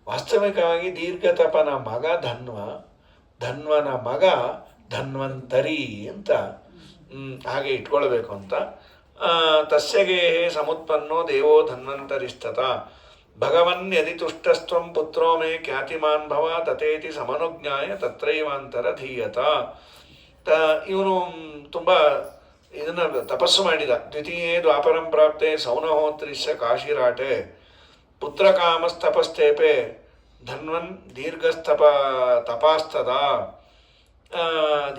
ವಾಸ್ತವಿಕವಾಗಿ ದೀರ್ಘತಪನ ಮಗ ಧನ್ವ, ಧನ್ವನ ಮಗ ಧನ್ವಂತರಿ ಅಂತ ಹಾಗೆ ಇಟ್ಕೊಳ್ಬೇಕು ಅಂತ. ತಸ್ಯಗೆ ಸಮುತ್ಪನ್ನೋ ದೇವೋ ಧನ್ವಂತರಿಸ್ತತ ಭಗವನ್ ಯದಿ ತುಷ್ಟಸ್ತ್ವಂ ಪುತ್ರೋ ಮೇ ಖ್ಯಾತಿಮಾನ್ ಭವ ತಥೇತಿ ಸಮನುಜ್ಞಾಯ ತತ್ರೈವಾಂತರ ಧೀಯತ. ಇವನು ತುಂಬ ಇದನ್ನು ತಪಸ್ಸು ಮಾಡಿದ. ದ್ವಿತೀಯೇ ದ್ವಾಪರಂ ಪ್ರಾಪ್ತೆ ಸೌನಹೋತ್ರಿಶ್ಯ ಕಾಶಿರಾಟೆ ಪುತ್ರಕಾಮಸ್ತಪಸ್ತೇಪೆ ಧನ್ವನ್ ದೀರ್ಘಸ್ತಪ ತಪಾಸ್ತದ.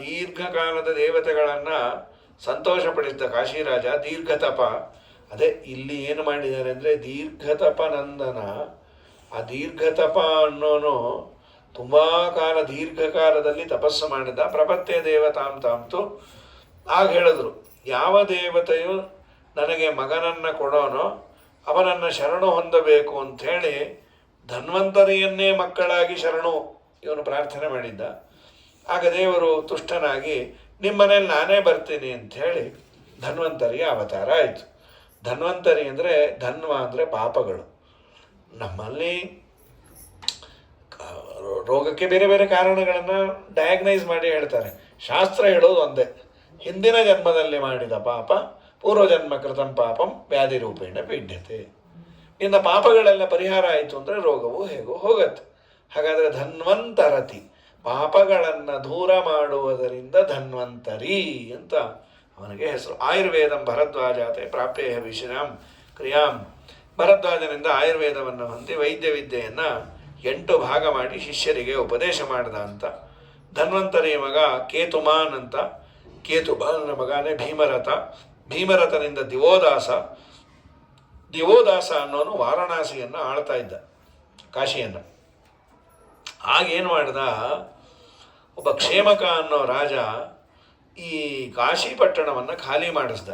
ದೀರ್ಘಕಾಲದ ದೇವತೆಗಳನ್ನು ಸಂತೋಷಪಡಿಸಿದ ಕಾಶಿರಾಜ ದೀರ್ಘತಪ. ಅದೇ ಇಲ್ಲಿ ಏನು ಮಾಡಿದ್ದಾರೆ ಅಂದರೆ ದೀರ್ಘತಪನಂದನ. ಆ ದೀರ್ಘತಪ ಅನ್ನೋನು ತುಂಬ ಕಾಲ ದೀರ್ಘಕಾಲದಲ್ಲಿ ತಪಸ್ಸು ಮಾಡಿದ. ಪ್ರಪತ್ಯ ದೇವತಾಂ ತಾಂತು. ಆಗ ಹೇಳಿದ್ರು, ಯಾವ ದೇವತೆಯು ನನಗೆ ಮಗನನ್ನು ಕೊಡೋನೋ ಅವನನ್ನು ಶರಣು ಹೊಂದಬೇಕು ಅಂಥೇಳಿ ಧನ್ವಂತರಿಯನ್ನೇ ಮಕ್ಕಳಾಗಿ ಶರಣು ಇವನು ಪ್ರಾರ್ಥನೆ ಮಾಡಿದ್ದ. ಆಗ ದೇವರು ತುಷ್ಟನಾಗಿ ನಿಮ್ಮನೇಲಿ ನಾನೇ ಬರ್ತೀನಿ ಅಂಥೇಳಿ ಧನ್ವಂತರಿಯ ಅವತಾರ ಆಯಿತು. ಧನ್ವಂತರಿ ಅಂದರೆ ಧನ್ವ ಅಂದರೆ ಪಾಪಗಳು. ನಮ್ಮಲ್ಲಿ ರೋಗಕ್ಕೆ ಬೇರೆ ಬೇರೆ ಕಾರಣಗಳನ್ನು ಡಯಾಗ್ನೈಸ್ ಮಾಡಿ ಹೇಳ್ತಾರೆ. ಶಾಸ್ತ್ರ ಹೇಳೋದು ಒಂದೇ, ಹಿಂದಿನ ಜನ್ಮದಲ್ಲಿ ಮಾಡಿದ ಪಾಪ ಪೂರ್ವಜನ್ಮ ಕೃತಂ ಪಾಪಂ ವ್ಯಾಧಿ ರೂಪೇಣ ಪೀಡ್ಯತೆ. ಇನ್ನು ಪಾಪಗಳೆಲ್ಲ ಪರಿಹಾರ ಆಯಿತು ಅಂದರೆ ರೋಗವು ಹೇಗೋ ಹೋಗತ್ತೆ. ಹಾಗಾದರೆ ಧನ್ವಂತರತಿ, ಪಾಪಗಳನ್ನು ದೂರ ಮಾಡುವುದರಿಂದ ಧನ್ವಂತರಿ ಅಂತ ಅವನಿಗೆ ಹೆಸರು. ಆಯುರ್ವೇದಂ ಭರದ್ವಾಜಾತೆ ಪ್ರಾಪ್ಯೇಹ ವಿಷಯಾಂ ಕ್ರಿಯಾಂ. ಭರದ್ವಾಜನಿಂದ ಆಯುರ್ವೇದವನ್ನು ಹೊಂದಿ ವೈದ್ಯ ವಿದ್ಯೆಯನ್ನು 8 ಭಾಗ ಮಾಡಿ ಶಿಷ್ಯರಿಗೆ ಉಪದೇಶ ಮಾಡಿದ ಅಂತ. ಧನ್ವಂತರಿಯ ಮಗ ಕೇತುಮಾನ್ ಅಂತ. ಕೇತುಮಾನನ ಮಗನೇ ಭೀಮರಥ. ಭೀಮರಥನಿಂದ ದಿವೋದಾಸ. ದಿವೋದಾಸ ಅನ್ನೋನು ವಾರಣಾಸಿಯನ್ನು ಆಳ್ತಾ ಇದ್ದ, ಕಾಶಿಯನ್ನು. ಆಗೇನು ಮಾಡ್ದ, ಒಬ್ಬ ಕ್ಷೇಮಕ ಅನ್ನೋ ರಾಜ ಈ ಕಾಶಿ ಪಟ್ಟಣವನ್ನು ಖಾಲಿ ಮಾಡಿಸ್ದ.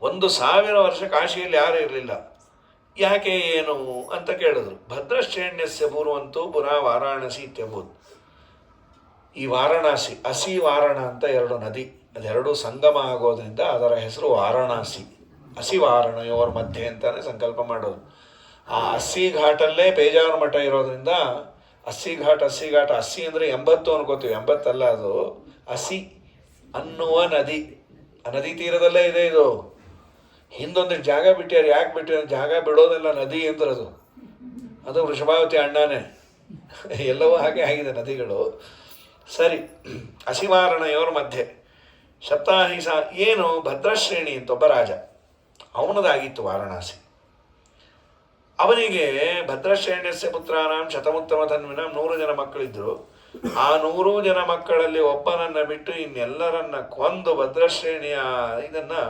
1000 ವರ್ಷ ಕಾಶಿಯಲ್ಲಿ ಯಾರೂ ಇರಲಿಲ್ಲ. ಯಾಕೆ ಏನು ಅಂತ ಕೇಳಿದ್ರು. ಭದ್ರಶ್ರೇಣ್ಯಸ್ಯ ಪೂರ್ವಂತೂ ಪುರಾ ವಾರಾಣಸಿ ಇತ್ಯಭೂತ್. ಈ ವಾರಣಾಸಿ, ಅಸಿ ವಾರಣ ಅಂತ 2 ನದಿ, ಅದೆರಡೂ ಸಂಗಮ ಆಗೋದ್ರಿಂದ ಅದರ ಹೆಸರು ವಾರಣಾಸಿ. ಅಸಿ ವಾರಣಯೋರ್ ಮಧ್ಯೆ ಅಂತಾನೆ ಸಂಕಲ್ಪ ಮಾಡೋದು. ಆ ಅಸ್ಸಿ ಘಾಟಲ್ಲೇ ಬೇಜಾರು ಮಠ ಇರೋದ್ರಿಂದ ಅಸ್ಸಿ ಘಾಟ್. ಅಸ್ಸಿ ಅಂದರೆ 80 ಅನ್ಕೋತೀವಿ, 80 ಅಲ್ಲ, ಅದು ಅಸಿ ಅನ್ನುವ ನದಿ. ಆ ನದಿ ತೀರದಲ್ಲೇ ಇದೆ ಇದು. ಹಿಂದೊಂದಿಗೆ ಜಾಗ ಬಿಟ್ಟಾರೆ. ಯಾಕೆ ಬಿಟ್ಟಾರೆ? ಜಾಗ ಬಿಡೋದೆಲ್ಲ ನದಿ ಅಂದ್ರೆ ಅದು ವೃಷಭಾವತಿ ಅಣ್ಣನೇ. ಎಲ್ಲವೂ ಹಾಗೆ ಆಗಿದೆ ನದಿಗಳು. ಸರಿ, ಅಸಿವಾರಣೆಯವರ ಮಧ್ಯೆ ಸಪ್ತಾಹಿಸ ಏನು ಭದ್ರಶ್ರೇಣಿ ಅಂತ ಒಬ್ಬ ರಾಜ, ಅವನದಾಗಿತ್ತು ವಾರಣಾಸಿ. ಅವನಿಗೆ ಭದ್ರಶ್ರೇಣ್ಯಸ್ಯ ಪುತ್ರಾನಾಂ ಶತಮುತ್ತಮ ಧನ್ವಿನ 100 ಜನ ಮಕ್ಕಳಿದ್ದರು. ಆ 100 ಜನ ಮಕ್ಕಳಲ್ಲಿ ಒಬ್ಬನನ್ನು ಬಿಟ್ಟು ಇನ್ನೆಲ್ಲರನ್ನ ಕೊಂದು ಭದ್ರಶ್ರೇಣಿಯ ಇದನ್ನು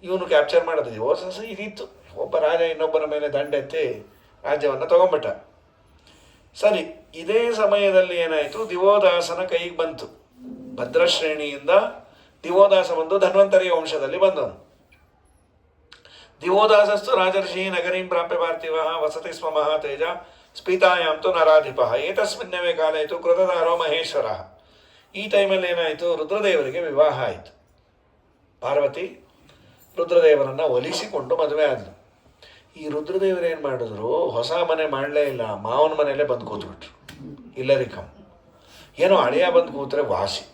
ಇವನು ಕ್ಯಾಪ್ಚರ್ ಮಾಡಿದ್ವಿ. ಹೊಸ ಇದಿತ್ತು. ಒಬ್ಬ ರಾಜ ಇನ್ನೊಬ್ಬರ ಮೇಲೆ ದಂಡೆತ್ತಿ ರಾಜ್ಯವನ್ನು ತಗೊಂಬಿಟ್ಟ. ಸರಿ, ಇದೇ ಸಮಯದಲ್ಲಿ ಏನಾಯಿತು, ದಿವೋದಾಸನ ಕೈಗೆ ಬಂತು. ಭದ್ರಶ್ರೇಣಿಯಿಂದ ದಿವೋದಾಸ ಬಂದು ಧನ್ವಂತರಿಯ ವಂಶದಲ್ಲಿ ಬಂದನು. ದಿವೋದಾಸಸ್ತು ರಾಜರ್ಷಿ ನಗರೀಂ ಪ್ರಾಪ್ಯ ಪಾರ್ಥಿವ ವಸತಿ ಸ್ವ ಮಹಾತೇಜ ಸ್ಫೀತಾಯಾಂತು ನರಾಧಿಪ ಏತಸ್ಮಿನ್ನವೇ ಕಾಲ ಆಯಿತು ಕೃತದಾರೋ ಮಹೇಶ್ವರ. ಈ ಟೈಮಲ್ಲಿ ಏನಾಯಿತು, ರುದ್ರದೇವರಿಗೆ ವಿವಾಹ ಆಯಿತು. ಪಾರ್ವತಿ ರುದ್ರದೇವರನ್ನು ಒಲಿಸಿಕೊಂಡು ಮದುವೆ ಆದಳು. ಈ ರುದ್ರದೇವರು ಏನು ಮಾಡಿದ್ರು, ಹೊಸ ಮನೆ ಮಾಡಲೇ ಇಲ್ಲ, ಮಾವನ ಮನೆಯಲ್ಲೇ ಬಂದು ಕೂತ್ಬಿಟ್ರು. ಇಲ್ಲರಿಕಂ ಏನೋ ಅಳಿಯ ಬಂದು ಕೂತ್ರೆ ವಾಸಿ,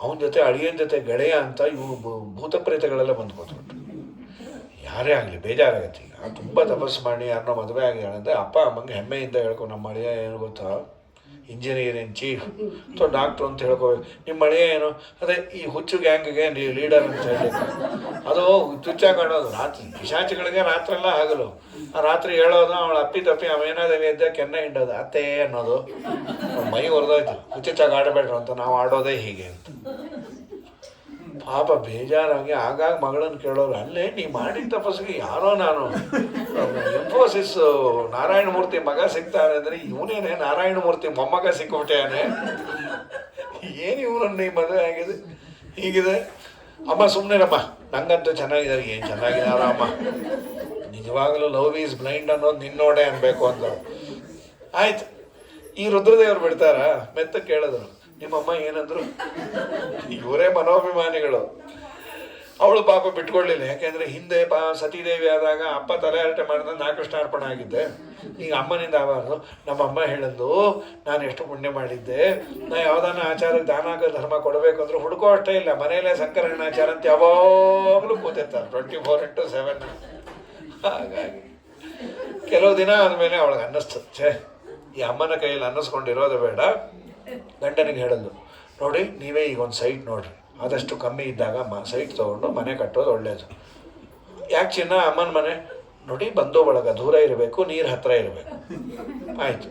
ಅವನ ಜೊತೆ ಅಳಿಯನ ಜೊತೆ ಗೆಳೆಯ ಅಂತ ಇವು ಭೂತಪ್ರೇತಗಳೆಲ್ಲ ಬಂದು ಕೂತ್ಬಿಟ್ರು. ಯಾರೇ ಆಗಲಿ ಬೇಜಾರಾಗತ್ತೆ. ಈಗ ತುಂಬ ತಪಸ್ಸು ಮಾಡಿ ಯಾರನ್ನೋ ಮದುವೆ ಆಗಿದ್ದಾಳೆ ಅಂದರೆ ಅಪ್ಪ ಅಮ್ಮಂಗೆ ಹೆಮ್ಮೆಯಿಂದ ಹೇಳ್ಕೊಂಡು, ನಮ್ಮ ಅಳಿಯ ಏನು ಗೊತ್ತಾ, ಇಂಜಿನಿಯರ್ ಇನ್ ಚೀಫ್ ಅಥವಾ ಡಾಕ್ಟ್ರು ಅಂತ ಹೇಳ್ಕೋಬೇಕು. ನಿಮ್ಮ ಅಳಿಯ ಏನು, ಅದೇ ಈ ಹುಚ್ಚು ಗ್ಯಾಂಗ್ಗೆ ಲೀಡರ್ ಅಂತ ಹೇಳಿ ಅದು ತುಚ್ಚ ಕಾಣೋದು. ರಾತ್ರಿ ಪಿಶಾಚಿಗಳಿಗೆ ರಾತ್ರೆಲ್ಲ ಆಗಲು, ಆ ರಾತ್ರಿ ಹೇಳೋದು, ಅವಳು ಅಪ್ಪಿ ತಪ್ಪಿ ಅವೇನಾದೇವಿ ಎದ್ದ ಕೆನ್ನೆ ಹಿಂಡೋದು ಅತ್ತೇ ಅನ್ನೋದು. ಮೈ ಹೊರದೋಯ್ತು, ಹುಚ್ಚುಚ್ಚಾಗಿ ಆಡಬೇಡ್ರು ಅಂತ, ನಾವು ಆಡೋದೇ ಹೀಗೆ ಅಂತ. ಪಾಪ ಬೇಜಾರಾಗಿ ಆಗಾಗ ಮಗಳನ್ನು ಕೇಳೋರು, ಅಲ್ಲೇ ನೀ ಮಾಡಿದ ತಪಸ್ಸಿಗೆ ಯಾರೋ ನಾನು ಇನ್ಫೋಸಿಸ್ ನಾರಾಯಣ ಮೂರ್ತಿ ಮಗ ಸಿಗ್ತಾನೆ ಅಂದರೆ ಇವನೇನೆ ನಾರಾಯಣ ಮೂರ್ತಿ ಮೊಮ್ಮಗ ಸಿಕ್ಬಿಟ್ಟೇನೆ. ಏನು ಇವನನ್ನು ಈ ಮದುವೆ ಆಗಿದೆ ಹೀಗಿದೆ. ಅಮ್ಮ ಸುಮ್ಮನೆರಮ್ಮ, ನಂಗಂತೂ ಚೆನ್ನಾಗಿದ್ದಾರೆ. ಏನು ಚೆನ್ನಾಗಿದ್ದಾರ ಅಮ್ಮ, ನಿಜವಾಗಲೂ ಲವ್ ಈಸ್ ಬ್ಲೈಂಡ್ ಅನ್ನೋದು ನಿನ್ನೋಡೆ ಅನ್ಬೇಕು ಅಂತ. ಆಯ್ತು, ಈ ರುದ್ರದೇವರು ಬಿಡ್ತಾರ ಮೆತ್ತ ಕೇಳಿದ್ರು, ನಿಮ್ಮಮ್ಮ ಏನಂದ್ರು? ಇವರೇ ಮನೋಭಿಮಾನಿಗಳು. ಅವಳು ಪಾಪ ಬಿಟ್ಕೊಳ್ಳಿಲ್ಲ, ಯಾಕೆಂದ್ರೆ ಹಿಂದೆ ಸತೀದೇವಿ ಆದಾಗ ಅಪ್ಪ ತಲೆ ಹರಟೆ ಮಾಡಿದ ನಾ ಕೃಷ್ಣಾರ್ಪಣ ಆಗಿದ್ದೆ, ಈಗ ಅಮ್ಮನಿಂದ ಆಗಬಾರ್ದು. ನಮ್ಮಮ್ಮ ಹೇಳಿದ್ಲು ನಾನು ಎಷ್ಟು ಪುಣ್ಯ ಮಾಡಿದ್ದೆ, ನಾ ಯಾವ್ದಾನ ಆಚಾರಕ್ಕೆ ದಾನ ಧರ್ಮ ಕೊಡಬೇಕು ಅಂದ್ರೆ ಹುಡುಕೋ ಅಷ್ಟೇ ಇಲ್ಲ, ಮನೆಯಲ್ಲೇ ಸಂಕರಣಾಚಾರ ಅಂತ ಯಾವಾಗಲೂ ಕೂತಿರ್ತಾರೆ 24/7. ಹಾಗಾಗಿ ಕೆಲವು ದಿನ ಆದಮೇಲೆ ಅವಳಿಗೆ ಅನ್ನಿಸ್ತು, ಛೇ ಈ ಅಮ್ಮನ ಕೈಯಲ್ಲಿ ಅನ್ನಿಸ್ಕೊಂಡಿರೋದು ಬೇಡ. ಗಂಡನಿಗೆ ಹೇಳಿದ್ಲು, ನೋಡಿ ನೀವೇ ಈಗ ಒಂದು ಸೈಟ್ ನೋಡ್ರಿ, ಆದಷ್ಟು ಕಮ್ಮಿ ಇದ್ದಾಗ ಸೈಟ್ ತೊಗೊಂಡು ಮನೆ ಕಟ್ಟೋದು ಒಳ್ಳೆಯದು. ಯಾಕೆ ಚಿನ್ನ? ಅಮ್ಮನ ಮನೆ ನೋಡಿ ಬಂಧು ಬಳಗ ದೂರ ಇರಬೇಕು, ನೀರು ಹತ್ತಿರ ಇರಬೇಕು. ಆಯಿತು.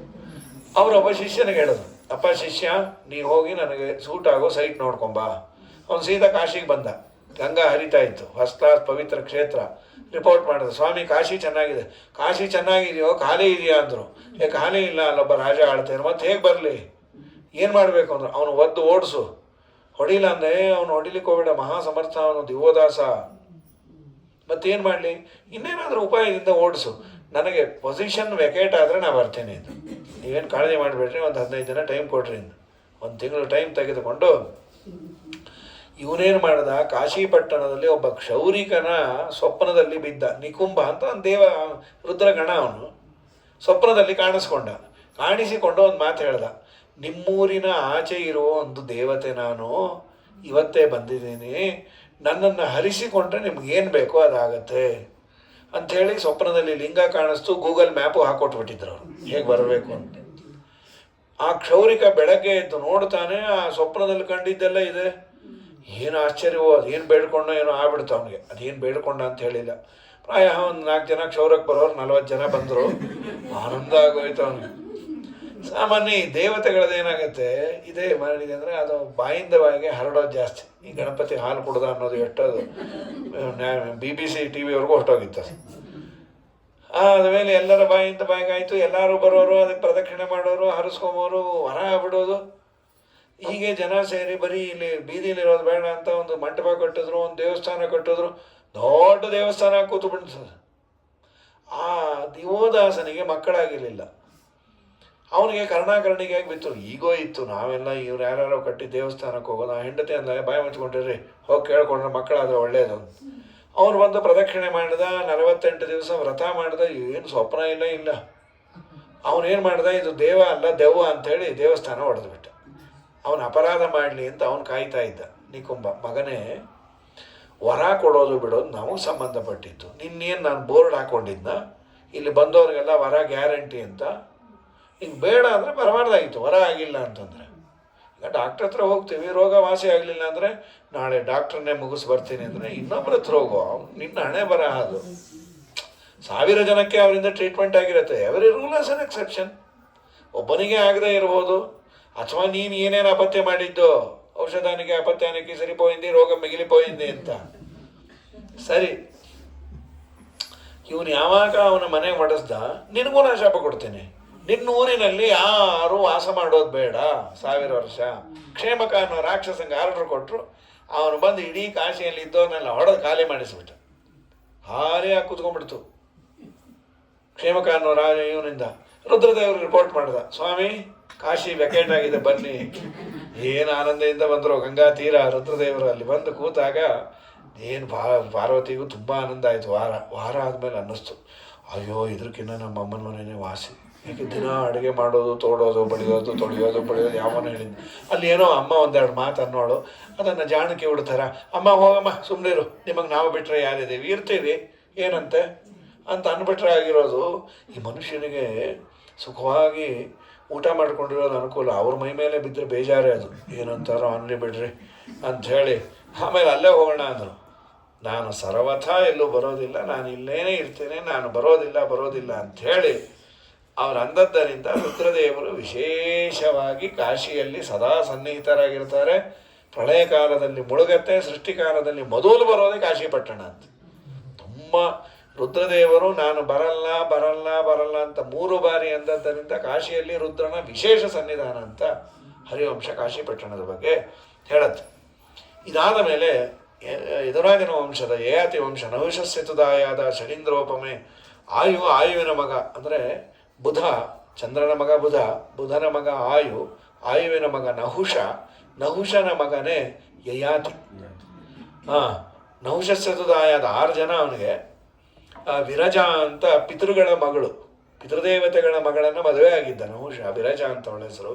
ಅವರೊಬ್ಬ ಶಿಷ್ಯನಿಗೆ ಹೇಳಿದ್ರು, ಅಪ್ಪ ಶಿಷ್ಯ ನೀ ಹೋಗಿ ನನಗೆ ಸೂಟ್ ಆಗೋ ಸೈಟ್ ನೋಡ್ಕೊಂಬಾ. ಅವ್ನು ಸೀದಾ ಕಾಶಿಗೆ ಬಂದ. ಗಂಗಾ ಹರಿತಾ ಇತ್ತು, ಫಸ್ಟ್ ಕ್ಲಾಸ್ ಪವಿತ್ರ ಕ್ಷೇತ್ರ. ರಿಪೋರ್ಟ್ ಮಾಡಿದ್ರು, ಸ್ವಾಮಿ ಕಾಶಿ ಚೆನ್ನಾಗಿದೆ. ಕಾಶಿ ಚೆನ್ನಾಗಿದೆಯೋ ಖಾಲಿ ಇದೆಯಾ ಅಂದರು. ಖಾಲಿ ಇಲ್ಲ, ಅಲ್ಲೊಬ್ಬ ರಾಜ ಆಳ್ತೇನೆ, ಮತ್ತೆ ಹೇಗೆ ಬರಲಿ? ಏನು ಮಾಡಬೇಕು ಅಂದ್ರೆ ಅವನು ಒದ್ದು ಓಡಿಸು. ಹೊಡಿಲ್ಲ ಅಂದರೆ ಅವನು ಹೊಡಿಲಿಕ್ಕೆ ಹೋಗ್ಬೇಡ, ಮಹಾಸಮರ್ಥ ಅವನು, ದಿವೋದಾಸ. ಮತ್ತೇನು ಮಾಡಲಿ? ಇನ್ನೇನಾದರೂ ಉಪಾಯದಿಂದ ಓಡಿಸು. ನನಗೆ ಪೊಸಿಷನ್ ವೆಕೇಟ್ ಆದರೆ ನಾ ಬರ್ತೇನೆ ಇದು, ನೀವೇನು ಕಾಳಜಿ ಮಾಡಿಬಿಡ್ರಿ, ಒಂದು 15 ದಿನ ಟೈಮ್ ಕೊಡ್ರಿ ಇಂದು. 1 ತಿಂಗಳು ಟೈಮ್ ತೆಗೆದುಕೊಂಡು ಇವನೇನು ಮಾಡ್ದ, ಕಾಶಿಪಟ್ಟಣದಲ್ಲಿ ಒಬ್ಬ ಕ್ಷೌರಿಕನ ಸ್ವಪ್ನದಲ್ಲಿ ಬಿದ್ದ. ನಿಕುಂಭ ಅಂತ ಒಂದು ದೇವ ರುದ್ರಗಣ, ಅವನು ಸ್ವಪ್ನದಲ್ಲಿ ಕಾಣಿಸಿಕೊಂಡು ಒಂದು ಮಾತು ಹೇಳ್ದ, ನಿಮ್ಮೂರಿನ ಆಚೆ ಇರುವ ಒಂದು ದೇವತೆ ನಾನು, ಇವತ್ತೇ ಬಂದಿದ್ದೀನಿ, ನನ್ನನ್ನು ಹರಿಸಿಕೊಂಡ್ರೆ ನಿಮ್ಗೇನು ಬೇಕೋ ಅದಾಗತ್ತೆ ಅಂಥೇಳಿ ಸ್ವಪ್ನದಲ್ಲಿ ಲಿಂಗ ಕಾಣಿಸ್ತು. ಗೂಗಲ್ ಮ್ಯಾಪು ಹಾಕೊಟ್ಬಿಟ್ಟಿದ್ರು ಅವರು ಹೇಗೆ ಬರಬೇಕು ಅಂತ. ಆ ಕ್ಷೌರಿಕ ಬೆಳಗ್ಗೆ ಎದ್ದು ನೋಡ್ತಾನೆ, ಆ ಸ್ವಪ್ನದಲ್ಲಿ ಕಂಡಿದ್ದೆಲ್ಲ ಇದೆ. ಏನು ಆಶ್ಚರ್ಯವೋ, ಅದೇನು ಬೇಡ್ಕೊಂಡೋ ಏನೋ ಆಗ್ಬಿಡ್ತು ಅವನಿಗೆ. ಅದೇನು ಬೇಡ್ಕೊಂಡ ಅಂತ ಹೇಳಿಲ್ಲ. ಪ್ರಾಯ ಒಂದು 4 ಜನ ಕ್ಷೌರಕ್ಕೆ ಬರೋರು 40 ಜನ ಬಂದರು. ಆನಂದ ಆಗೋಯ್ತು ಅವನಿಗೆ. ಸಾಮಾನ್ಯ ಈ ದೇವತೆಗಳದ್ದೇನಾಗುತ್ತೆ, ಇದೇ ಮಾಡಿದೆ ಅಂದರೆ ಅದು ಬಾಯಿಂದ ಬಾಯಿಗೆ ಹರಡೋದು ಜಾಸ್ತಿ. ಈ ಗಣಪತಿ ಹಾಲು ಕುಡ್ದ ಅನ್ನೋದು ಎಷ್ಟೋದು BBC TV ಹೊರಟೋಗಿತ್ತು. ಆದಮೇಲೆ ಎಲ್ಲರ ಬಾಯಿಂದ ಬಾಯಿಗಾಯಿತು, ಎಲ್ಲರೂ ಬರೋರು, ಅದಕ್ಕೆ ಪ್ರದಕ್ಷಿಣೆ ಮಾಡೋರು, ಹರಿಸ್ಕೊಂಬೋರು, ಹೊರ ಬಿಡೋದು. ಹೀಗೆ ಜನ ಸೇರಿ ಬರೀ ಇಲ್ಲಿ ಬೀದಿಲಿರೋದು ಬೇಡ ಅಂತ ಒಂದು ಮಂಟಪ ಕಟ್ಟಿದ್ರು, ಒಂದು ದೇವಸ್ಥಾನ ಕಟ್ಟಿದ್ರು. ದೊಡ್ಡ ದೇವಸ್ಥಾನ ಕೂತು ಬಿಡ್ತದೆ. ಆ ದಿವೋದಾಸನಿಗೆ ಮಕ್ಕಳಾಗಿರಲಿಲ್ಲ. ಅವನಿಗೆ ಕರ್ಣಾಕರ್ಣಿಗಾಗಿ ಬಿತ್ತು, ಈಗೋ ಇತ್ತು. ನಾವೆಲ್ಲ ಇವ್ರು ಯಾರ್ಯಾರೋ ಕಟ್ಟಿ ದೇವಸ್ಥಾನಕ್ಕೆ ಹೋಗೋದು, ಆ ಹೆಂಡತಿ ಅಂದಾಗ ಬಾಯಿ ಮುಚ್ಕೊಂಡಿರ್ರಿ, ಹೋಗಿ ಕೇಳ್ಕೊಂಡ್ರೆ ಮಕ್ಕಳಾದ್ರೆ ಒಳ್ಳೆಯದು. ಅವ್ರು ಬಂದು ಪ್ರದಕ್ಷಿಣೆ ಮಾಡಿದ, 48 ದಿವಸ ವ್ರತ ಮಾಡಿದ, ಏನು ಸ್ವಪ್ನ ಇಲ್ಲ. ಅವನೇನು ಮಾಡ್ದ, ಇದು ದೇವ ಅಲ್ಲ ದೆವ್ವ ಅಂಥೇಳಿ ದೇವಸ್ಥಾನ ಹೊಡೆದ್ಬಿಟ್ಟ. ಅವನು ಅಪರಾಧ ಮಾಡಲಿ ಅಂತ ಅವನು ಕಾಯ್ತಾ ಇದ್ದ. ನಿಕುಂಭ, ಮಗನೇ ವರ ಕೊಡೋದು ಬಿಡೋದು ನಮಗೆ ಸಂಬಂಧಪಟ್ಟಿತ್ತು. ನಿನ್ನೇನು ನಾನು ಬೋರ್ಡ್ ಹಾಕ್ಕೊಂಡಿದ್ದ, ಇಲ್ಲಿ ಬಂದವ್ರಿಗೆಲ್ಲ ವರ ಗ್ಯಾರಂಟಿ ಅಂತ. ಈಗ ಬೇಡ ಅಂದರೆ ಬರಬಾರ್ದಾಗಿತ್ತು, ವರ ಆಗಿಲ್ಲ ಅಂತಂದರೆ. ಈಗ ಡಾಕ್ಟ್ರ್ ಹತ್ರ ಹೋಗ್ತೀವಿ, ರೋಗ ವಾಸಿ ಆಗಲಿಲ್ಲ ಅಂದರೆ ನಾಳೆ ಡಾಕ್ಟ್ರನ್ನೇ ಮುಗಿಸಿ ಬರ್ತೀನಿ ಅಂದರೆ ಇನ್ನೊಬ್ಬರ ಹತ್ರ ಹೋಗೋ, ನಿನ್ನ ಹಣೆ ಬರ ಅದು. 1000 ಜನಕ್ಕೆ ಅವರಿಂದ ಟ್ರೀಟ್ಮೆಂಟ್ ಆಗಿರುತ್ತೆ. Every rule as an exception. ಒಬ್ಬನಿಗೆ ಆಗದೆ ಇರ್ಬೋದು, ಅಥವಾ ನೀನು ಏನೇನು ಅಪತ್ಯ ಮಾಡಿದ್ದು, ಔಷಧಾನಿಗೆ ಅಪತ್ಯಾನಿಗೆ ಸರಿಪೋಯಿಂది, ರೋಗ ಮಿಗಿಲಿಪೋಯಿಂది ಅಂತ. ಸರಿ, ಇವನು ಯಾವಾಗ ಅವನ ಮನೆಗೆ ಮಾಡಿಸ್ದ, ನಿನಗೂ ನಾ ಶಾಪ ಕೊಡ್ತೀನಿ. ನಿನ್ನ ಊರಿನಲ್ಲಿ ಯಾರು ವಾಸ ಮಾಡೋದು ಬೇಡ 1000 ವರ್ಷ. ಕ್ಷೇಮಕ ಅನ್ನೋ ರಾಕ್ಷಸಂಗೆ ಆರ್ಡರ್ ಕೊಟ್ಟರು. ಅವನು ಬಂದು ಇಡೀ ಕಾಶಿಯಲ್ಲಿ ಇದ್ದವನ್ನೆಲ್ಲ ಹೊಡೆದು ಖಾಲಿ ಮಾಡಿಸ್ಬಿಟ್ಟ. ಹಾರಿಯಾಗಿ ಕೂತ್ಕೊಂಡ್ಬಿಡ್ತು. ಕ್ಷೇಮಕ ಅನ್ನೋ ಇವನಿಂದ ರುದ್ರದೇವರು ರಿಪೋರ್ಟ್ ಮಾಡಿದ, ಸ್ವಾಮಿ ಕಾಶಿ ವೆಕೇಟ್ ಆಗಿದೆ ಬನ್ನಿ. ಏನು ಆನಂದದಿಂದ ಬಂದರು ಗಂಗಾ ತೀರ. ರುದ್ರದೇವರು ಅಲ್ಲಿ ಬಂದು ಕೂತಾಗ ಏನು ಪಾರ್ವತಿಗೂ ತುಂಬ ಆನಂದ ಆಯಿತು. ವಾರ ಆದಮೇಲೆ ಅನ್ನಿಸ್ತು, ಅಯ್ಯೋ ಇದಕ್ಕಿನ್ನ ನಮ್ಮ ಅಮ್ಮನ ಮನೆಯೇ ವಾಸಿ. ಯಾಕೆ ದಿನ ಅಡುಗೆ ಮಾಡೋದು, ತೋಡೋದು, ಬಡಿಯೋದು, ತೊಳೆಯೋದು, ಯಾವನೋ ಹೇಳಿದ್ದು. ಅಲ್ಲಿ ಏನೋ ಅಮ್ಮ 1-2 ಮಾತು ಅನ್ನೋಳು, ಅದನ್ನು ಜಾಣಕ್ಕೆ ಬಿಡ್ತಾರ. ಅಮ್ಮ ಹೋಗಮ್ಮ ಸುಮ್ಮನಿರು, ನಿಮಗೆ ನಾವು ಬಿಟ್ಟರೆ ಯಾರಿದ್ದೀವಿ, ಇರ್ತೀವಿ ಏನಂತೆ ಅಂತ ಅಂದ್ಬಿಟ್ರೆ ಆಗಿರೋದು. ಈ ಮನುಷ್ಯನಿಗೆ ಸುಖವಾಗಿ ಊಟ ಮಾಡ್ಕೊಂಡಿರೋದು ಅನುಕೂಲ, ಅವ್ರ ಮೈ ಮೇಲೆ ಬಿದ್ದರೆ ಬೇಜಾರೇ ಅದು. ಏನಂತಾರೋ ಅನ್ಲಿ ಬಿಡ್ರಿ ಅಂಥೇಳಿ ಆಮೇಲೆ ಅಲ್ಲೇ ಹೋಗೋಣ ಅಂದರು. ನಾನು ಸರ್ವಥಾ ಎಲ್ಲೂ ಬರೋದಿಲ್ಲ, ನಾನು ಇಲ್ಲೇನೇ ಇರ್ತೇನೆ, ನಾನು ಬರೋದಿಲ್ಲ ಅಂಥೇಳಿ ಅವರು ಅಂದದ್ದರಿಂದ ರುದ್ರದೇವರು ವಿಶೇಷವಾಗಿ ಕಾಶಿಯಲ್ಲಿ ಸದಾ ಸನ್ನಿಹಿತರಾಗಿರ್ತಾರೆ. ಪ್ರಳಯ ಕಾಲದಲ್ಲಿ ಮುಳುಗತ್ತೆ, ಸೃಷ್ಟಿಕಾಲದಲ್ಲಿ ಮೊದಲು ಬರೋದೇ ಕಾಶಿಪಟ್ಟಣ ಅಂತ. ತುಂಬ ರುದ್ರದೇವರು ನಾನು ಬರಲ್ಲ ಅಂತ 3 ಬಾರಿ ಅಂದದ್ದರಿಂದ ಕಾಶಿಯಲ್ಲಿ ರುದ್ರನ ವಿಶೇಷ ಸನ್ನಿಧಾನ ಅಂತ ಹರಿವಂಶ ಕಾಶಿಪಟ್ಟಣದ ಬಗ್ಗೆ ಹೇಳುತ್ತೆ. ಇದಾದ ಮೇಲೆ ಯದುರಾಜನ ವಂಶದ ಯಯಾತಿ ವಂಶ ನಹುಷಸ್ಯತುದಾಯಾದ ಶನೀಂದ್ರೋಪಮೆ ಆಯುವಿನ ಮಗ ಅಂದರೆ ಬುಧ ಚಂದ್ರನ ಮಗ ಬುಧ, ಬುಧನ ಮಗ ಆಯು, ಆಯುವಿನ ಮಗ ನಹುಷ, ನಹುಷನ ಮಗನೇ ಯಯಾತಿ. ನಹುಷಸ್ಯದುದಾಯಾದ 6 ಜನ ಅವನಿಗೆ. ವಿರಜಾ ಅಂತ ಪಿತೃಗಳ ಮಗಳು, ಪಿತೃದೇವತೆಗಳ ಮಗಳನ್ನು ಮದುವೆ ಆಗಿದ್ದ ನಹುಷ. ವಿರಜಾ ಅಂತ ಅವಳ ಹೆಸರು.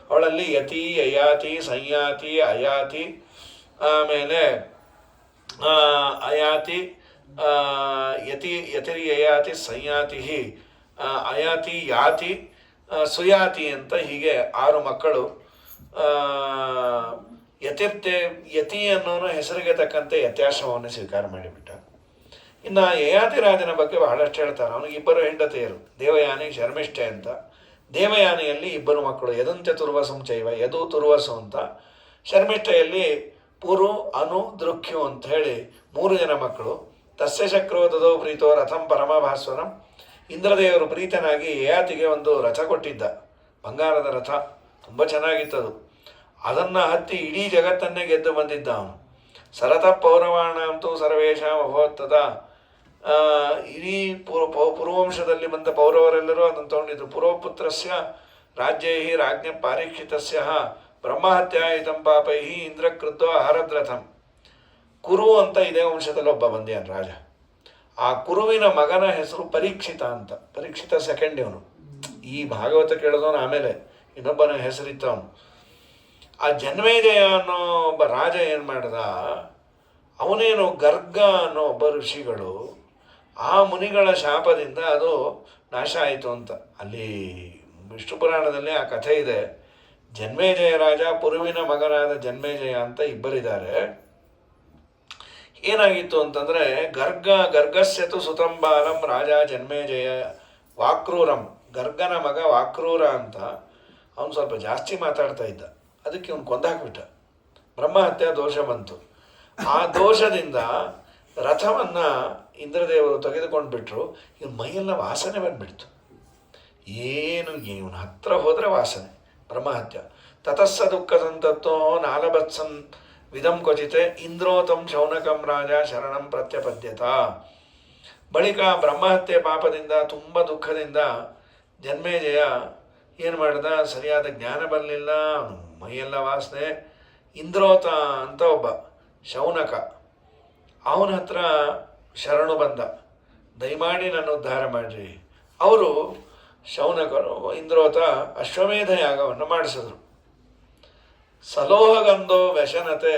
ಅವಳಲ್ಲಿ ಯತಿ, ಯಯಾತಿ, ಸಂಯಾತಿ, ಅಯಾತಿ, ಆಮೇಲೆ ಅಯಾತಿ, ಯತಿರಿ ಯಯಾತಿ ಸಂಯಾತಿ, ಅಯಾತಿ, ಯಾತಿ, ಸುಯಾತಿ ಅಂತ ಹೀಗೆ 6 ಮಕ್ಕಳು. ಯತಿ ಅನ್ನೋನು ಹೆಸರಿಗೆ ತಕ್ಕಂತೆ ಯತ್ಯಾಶ್ರಮವನ್ನು ಸ್ವೀಕಾರ ಮಾಡಿಬಿಟ್ಟ. ಇನ್ನು ಯಯಾತಿ ರಾಜನ ಬಗ್ಗೆ ಬಹಳಷ್ಟು ಹೇಳ್ತಾರೆ. ಅವನಿಗೆ 2 ಹೆಂಡತಿಯರು, ದೇವಯಾನಿ, ಶರ್ಮಿಷ್ಠೆ ಅಂತ. ದೇವಯಾನಿಯಲ್ಲಿ 2 ಮಕ್ಕಳು, ಯದಂತ್ಯ ತುರ್ವಸಂ ಚೈವ, ಯದು ತುರ್ವಸು ಅಂತ. ಶರ್ಮಿಷ್ಠೆಯಲ್ಲಿ ಪುರು, ಅನು, ದೃಕ್ಯು ಅಂತ ಹೇಳಿ 3 ಜನ ಮಕ್ಕಳು. ತಸ್ಯ ಶಕ್ರೋ ದದೋ ಪ್ರೀತೋ ರಥಂ ಪರಮಭಾಸ್ವರಂ. ಇಂದ್ರದೇವರು ಪ್ರೀತನಾಗಿ ಯಯಾತಿಗೆ ಒಂದು ರಥ ಕೊಟ್ಟಿದ್ದ, ಬಂಗಾರದ ರಥ, ತುಂಬ ಚೆನ್ನಾಗಿತ್ತದು. ಅದನ್ನು ಹತ್ತಿ ಇಡೀ ಜಗತ್ತನ್ನೇ ಗೆದ್ದು ಬಂದಿದ್ದ ಅವನು. ಸರತ ಪೌರವಾಣ ಅಂತೂ ಸರ್ವೇಶಾಂ ಅಭವತ್ತದ. ಇಡೀ ಪುರುವಂಶದಲ್ಲಿ ಬಂದ ಪೌರವರೆಲ್ಲರೂ ಅದನ್ನು ತಗೊಂಡಿದ್ದು. ಪುರೋಪುತ್ರಸ್ಯ ರಾಜ್ಯೈ ರಾಜ್ಞ ಪಾರೀಕ್ಷಿತಸ್ಯ ಬ್ರಹ್ಮಹತ್ಯಾಯುತಂ ಪಾಪೈ ಇಂದ್ರಕೃತ್ವ ಹರದ್ರಥಂ. ಕುರು ಅಂತ ಇದೇ ವಂಶದಲ್ಲಿ ಒಬ್ಬ ಬಂದಿಯಾನ ರಾಜ. ಆ ಕುರುವಿನ ಮಗನ ಹೆಸರು ಪರೀಕ್ಷಿತ ಅಂತ. ಪರೀಕ್ಷಿತ ಸೆಕೆಂಡ್ ಇವನು. ಈ ಭಾಗವತ ಕೇಳಿದವನು ಆಮೇಲೆ ಇನ್ನೊಬ್ಬನ ಹೆಸರಿತ್ತ ಅವನು. ಆ ಜನ್ಮೇಜಯ ಅನ್ನೋ ಒಬ್ಬ ರಾಜ ಏನು ಮಾಡ್ದ, ಅವನೇನು ಗರ್ಗ ಅನ್ನೋ ಒಬ್ಬ ಋಷಿಗಳು, ಆ ಮುನಿಗಳ ಶಾಪದಿಂದ ಅದು ನಾಶ ಆಯಿತು ಅಂತ. ಅಲ್ಲಿ ವಿಷ್ಣು ಪುರಾಣದಲ್ಲಿ ಆ ಕಥೆ ಇದೆ. ಜನ್ಮೇಜಯ ರಾಜ, ಪುರುವಿನ ಮಗನಾದ ಜನ್ಮೇಜಯ ಅಂತ ಇಬ್ಬರಿದ್ದಾರೆ. ಏನಾಗಿತ್ತು ಅಂತಂದರೆ, ಗರ್ಗಸ್ಯತು ಸುತಂಬಾಲಂ ರಾಜ ಜನ್ಮೇಜಯ ವಾಕ್ರೂರಂ. ಗರ್ಗನ ಮಗ ವಾಕ್ರೂರ ಅಂತ, ಅವನು ಸ್ವಲ್ಪ ಜಾಸ್ತಿ ಮಾತಾಡ್ತಾ ಇದ್ದ. ಅದಕ್ಕೆ ಅವನು ಕೊಂದಾಕ್ಬಿಟ್ಟ. ಬ್ರಹ್ಮಹತ್ಯೆ ದೋಷ ಬಂತು. ಆ ದೋಷದಿಂದ ರಥವನ್ನು ಇಂದ್ರದೇವರು ತೆಗೆದುಕೊಂಡು ಬಿಟ್ಟರು. ಇವನ ಮೈಯೆಲ್ಲ ವಾಸನೆ ಬಂದುಬಿಡ್ತು. ಇವನ ಹತ್ರ ಹೋದರೆ ವಾಸನೆ. ಬ್ರಹ್ಮಹತ್ಯ. ತತಸ್ಸ ದುಃಖ ಸಂತತ್ತೋ ನಾಲಭತ್ಸನ್ ವಿಧಂ ಕ್ವಚಿತೆ ಇಂದ್ರೋತಂ ಶೌನಕಂ ರಾಜ ಶರಣಂ ಪ್ರತ್ಯಪದ್ಯತ. ಬಳಿಕ ಬ್ರಹ್ಮಹತ್ಯೆ ಪಾಪದಿಂದ ತುಂಬ ದುಃಖದಿಂದ ಜನ್ಮೇಜಯ ಏನು ಮಾಡ್ದ, ಸರಿಯಾದ ಜ್ಞಾನ ಬರಲಿಲ್ಲ, ಮೈಯೆಲ್ಲ ವಾಸನೆ. ಇಂದ್ರೋತ ಅಂತ ಒಬ್ಬ ಶೌನಕ, ಅವನ ಹತ್ರ ಶರಣು ಬಂದ, ದಯಮಾಡಿ ನನ್ನ ಉದ್ಧಾರ ಮಾಡಿರಿ. ಅವರು ಶೌನಕರು ಇಂದ್ರೋತ ಅಶ್ವಮೇಧ ಯಾಗವನ್ನು ಮಾಡಿಸಿದ್ರು. ಸಲೋಹಗಂಧೋ ವ್ಯಸನತೆ,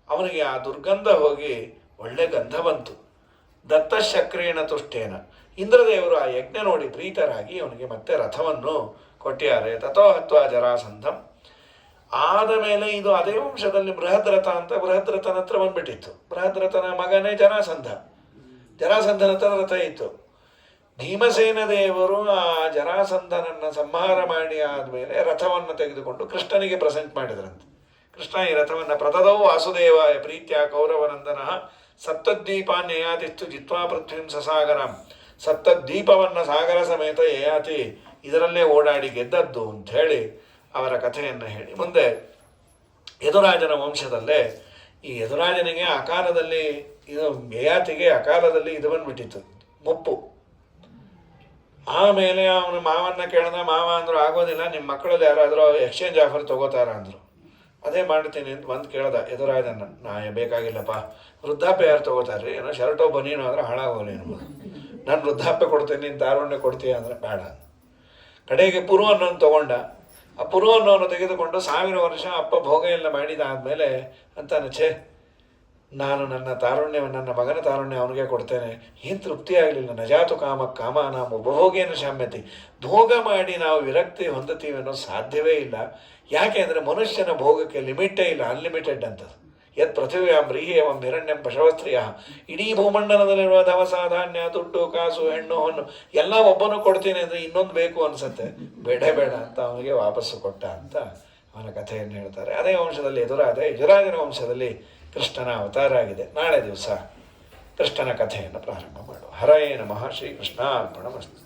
ಅವನಿಗೆ ಆ ದುರ್ಗಂಧ ಹೋಗಿ ಒಳ್ಳೆ ಗಂಧ ಬಂತು. ದತ್ತಶಕ್ರೇಣ ತುಷ್ಟೇನ, ಇಂದ್ರದೇವರು ಆ ಯಜ್ಞ ನೋಡಿ ಪ್ರೀತರಾಗಿ ಅವನಿಗೆ ಮತ್ತೆ ರಥವನ್ನು ಕೊಟ್ಟಿದ್ದಾರೆ. ತಥೋ ಹತ್ವಾ ಜರಾಸಂಧಂ. ಆದ ಮೇಲೆ ಇದು ಅದೇ ವಂಶದಲ್ಲಿ ಬೃಹದ್ರಥ ಅಂತ, ಬೃಹದ್ರಥನ ಹತ್ರ ಬಂದ್ಬಿಟ್ಟಿತ್ತು. ಬೃಹದ್ರಥನ ಮಗನೇ ಜರಾಸಂಧ. ಜರಾಸಂಧನ ಹತ್ರ ರಥ ಇತ್ತು. ಭೀಮಸೇನ ದೇವರು ಆ ಜರಾಸಂಧನನ್ನು ಸಂಹಾರ ಮಾಡಿ ಆದಮೇಲೆ ರಥವನ್ನು ತೆಗೆದುಕೊಂಡು ಕೃಷ್ಣನಿಗೆ ಪ್ರೆಸೆಂಟ್ ಮಾಡಿದ್ರಂತೆ. ಕೃಷ್ಣ ಈ ರಥವನ್ನು ಪ್ರದದೌ ವಾಸುದೇವಾಯ ಪ್ರೀತ್ಯ ಕೌರವನಂದನ ಸಪ್ತದ್ವೀಪಾನ್ ಯಯಾತಿಸ್ತು ಜಿತ್ವಾ ಪೃಥ್ವೀಂ ಸಸಾಗರಂ. ಸಪ್ತದ್ವೀಪವನ್ನು ಸಾಗರ ಸಮೇತ ಯಯಾತಿ ಇದರಲ್ಲೇ ಓಡಾಡಿ ಗೆದ್ದದ್ದು ಅಂಥೇಳಿ ಅವರ ಕಥೆಯನ್ನು ಹೇಳಿ ಮುಂದೆ ಯದುರಾಜನ ವಂಶದಲ್ಲೇ ಈ ಯದುರಾಜನಿಗೆ ಅಕಾಲದಲ್ಲಿ ಇದು ಯಯಾತಿಗೆ ಅಕಾಲದಲ್ಲಿ ಇದು ಬಂದ್ಬಿಟ್ಟಿತ್ತು, ಮುಪ್ಪು. ಆಮೇಲೆ ಅವನ ಮಾವನ್ನ ಕೇಳಿದ. ಮಾವ ಅಂದರು ಆಗೋದಿಲ್ಲ, ನಿಮ್ಮ ಮಕ್ಕಳಲ್ಲಿ ಯಾರಾದರೂ ಎಕ್ಸ್ಚೇಂಜ್ ಆಫರ್ ತೊಗೋತಾರ ಅಂದರು. ಅದೇ ಮಾಡ್ತೀನಿ ಅಂತ ಬಂದು ಕೇಳ್ದ ಯದುರಾಜನ. ಬೇಕಾಗಿಲ್ಲಪ್ಪ, ವೃದ್ಧಾಪ್ಯ ಯಾರು ತೊಗೋತಾರ್ರಿ, ಏನೋ ಶರ್ಟೋ ಬನೀನೋ ಅಂದರೆ ಹಾಳಾಗೋಲ್ಲ ಏನು, ನಾನು ವೃದ್ಧಾಪ್ಯ ಕೊಡ್ತೀನಿ, ನೀನು ತಾರುಣ್ಯ ಕೊಡ್ತೀಯ ಅಂದರೆ ಬೇಡ. ಕಡೆಗೆ ಪುರುವನ್ನನ್ನು ತೊಗೊಂಡ. ಆ ಪುರುವನ್ನವನ್ನು ತೆಗೆದುಕೊಂಡು 1000 ವರ್ಷ ಅಪ್ಪ ಭೋಗ ಎಲ್ಲ ಮಾಡಿದಾದಮೇಲೆ ಅಂತಾನೆ, ಛೇ ನಾನು ನನ್ನ ತಾರುಣ್ಯವನ್ನು, ನನ್ನ ಮಗನ ತಾರುಣ್ಯ ಅವನಿಗೆ ಕೊಡ್ತೇನೆ. ಏನು ತೃಪ್ತಿ ಆಗಲಿಲ್ಲ. ನಜಾತು ಕಾಮ ನಾವು ಉಪಭೋಗೇನ ಶಾಮ್ಯತಿ. ಭೋಗ ಮಾಡಿ ನಾವು ವಿರಕ್ತಿ ಹೊಂದುತ್ತೀವಿ ಅನ್ನೋದು ಸಾಧ್ಯವೇ ಇಲ್ಲ. ಯಾಕೆ ಅಂದರೆ ಮನುಷ್ಯನ ಭೋಗಕ್ಕೆ ಲಿಮಿಟೇ ಇಲ್ಲ, ಅನ್ಲಿಮಿಟೆಡ್ ಅಂತದ್ದು. ಯತ್ ಪೃಥಿವ್ಯಾಂ ಬ್ರೀಹೇವಂ ಹಿರಣ್ಯಂ ಪಶವಸ್ತ್ರೀಯ. ಇಡೀ ಭೂಮಂಡಲದಲ್ಲಿರುವ ದವಸ ಧಾನ್ಯ, ದುಡ್ಡು, ಕಾಸು, ಹೆಣ್ಣು, ಹೊನ್ನು ಎಲ್ಲ ಒಬ್ಬನು ಕೊಡ್ತೀನಿ ಅಂದರೆ ಇನ್ನೊಂದು ಬೇಕು ಅನಿಸುತ್ತೆ. ಬೇಡ ಅಂತ ಅವನಿಗೆ ವಾಪಸ್ಸು ಕೊಟ್ಟ ಅಂತ ಅವನ ಕಥೆಯನ್ನು ಹೇಳ್ತಾರೆ. ಅದೇ ವಂಶದಲ್ಲಿ ಯದುರಾಜನ ವಂಶದಲ್ಲಿ ಕೃಷ್ಣನ ಅವತಾರ ಆಗಿದೆ. ನಾಳೆ ದಿವಸ ಕೃಷ್ಣನ ಕಥೆಯನ್ನು ಪ್ರಾರಂಭ ಮಾಡುವ. ಹರಯೇ ನಮಃ. ಶ್ರೀ ಕೃಷ್ಣಾರ್ಪಣಮಸ್ತು.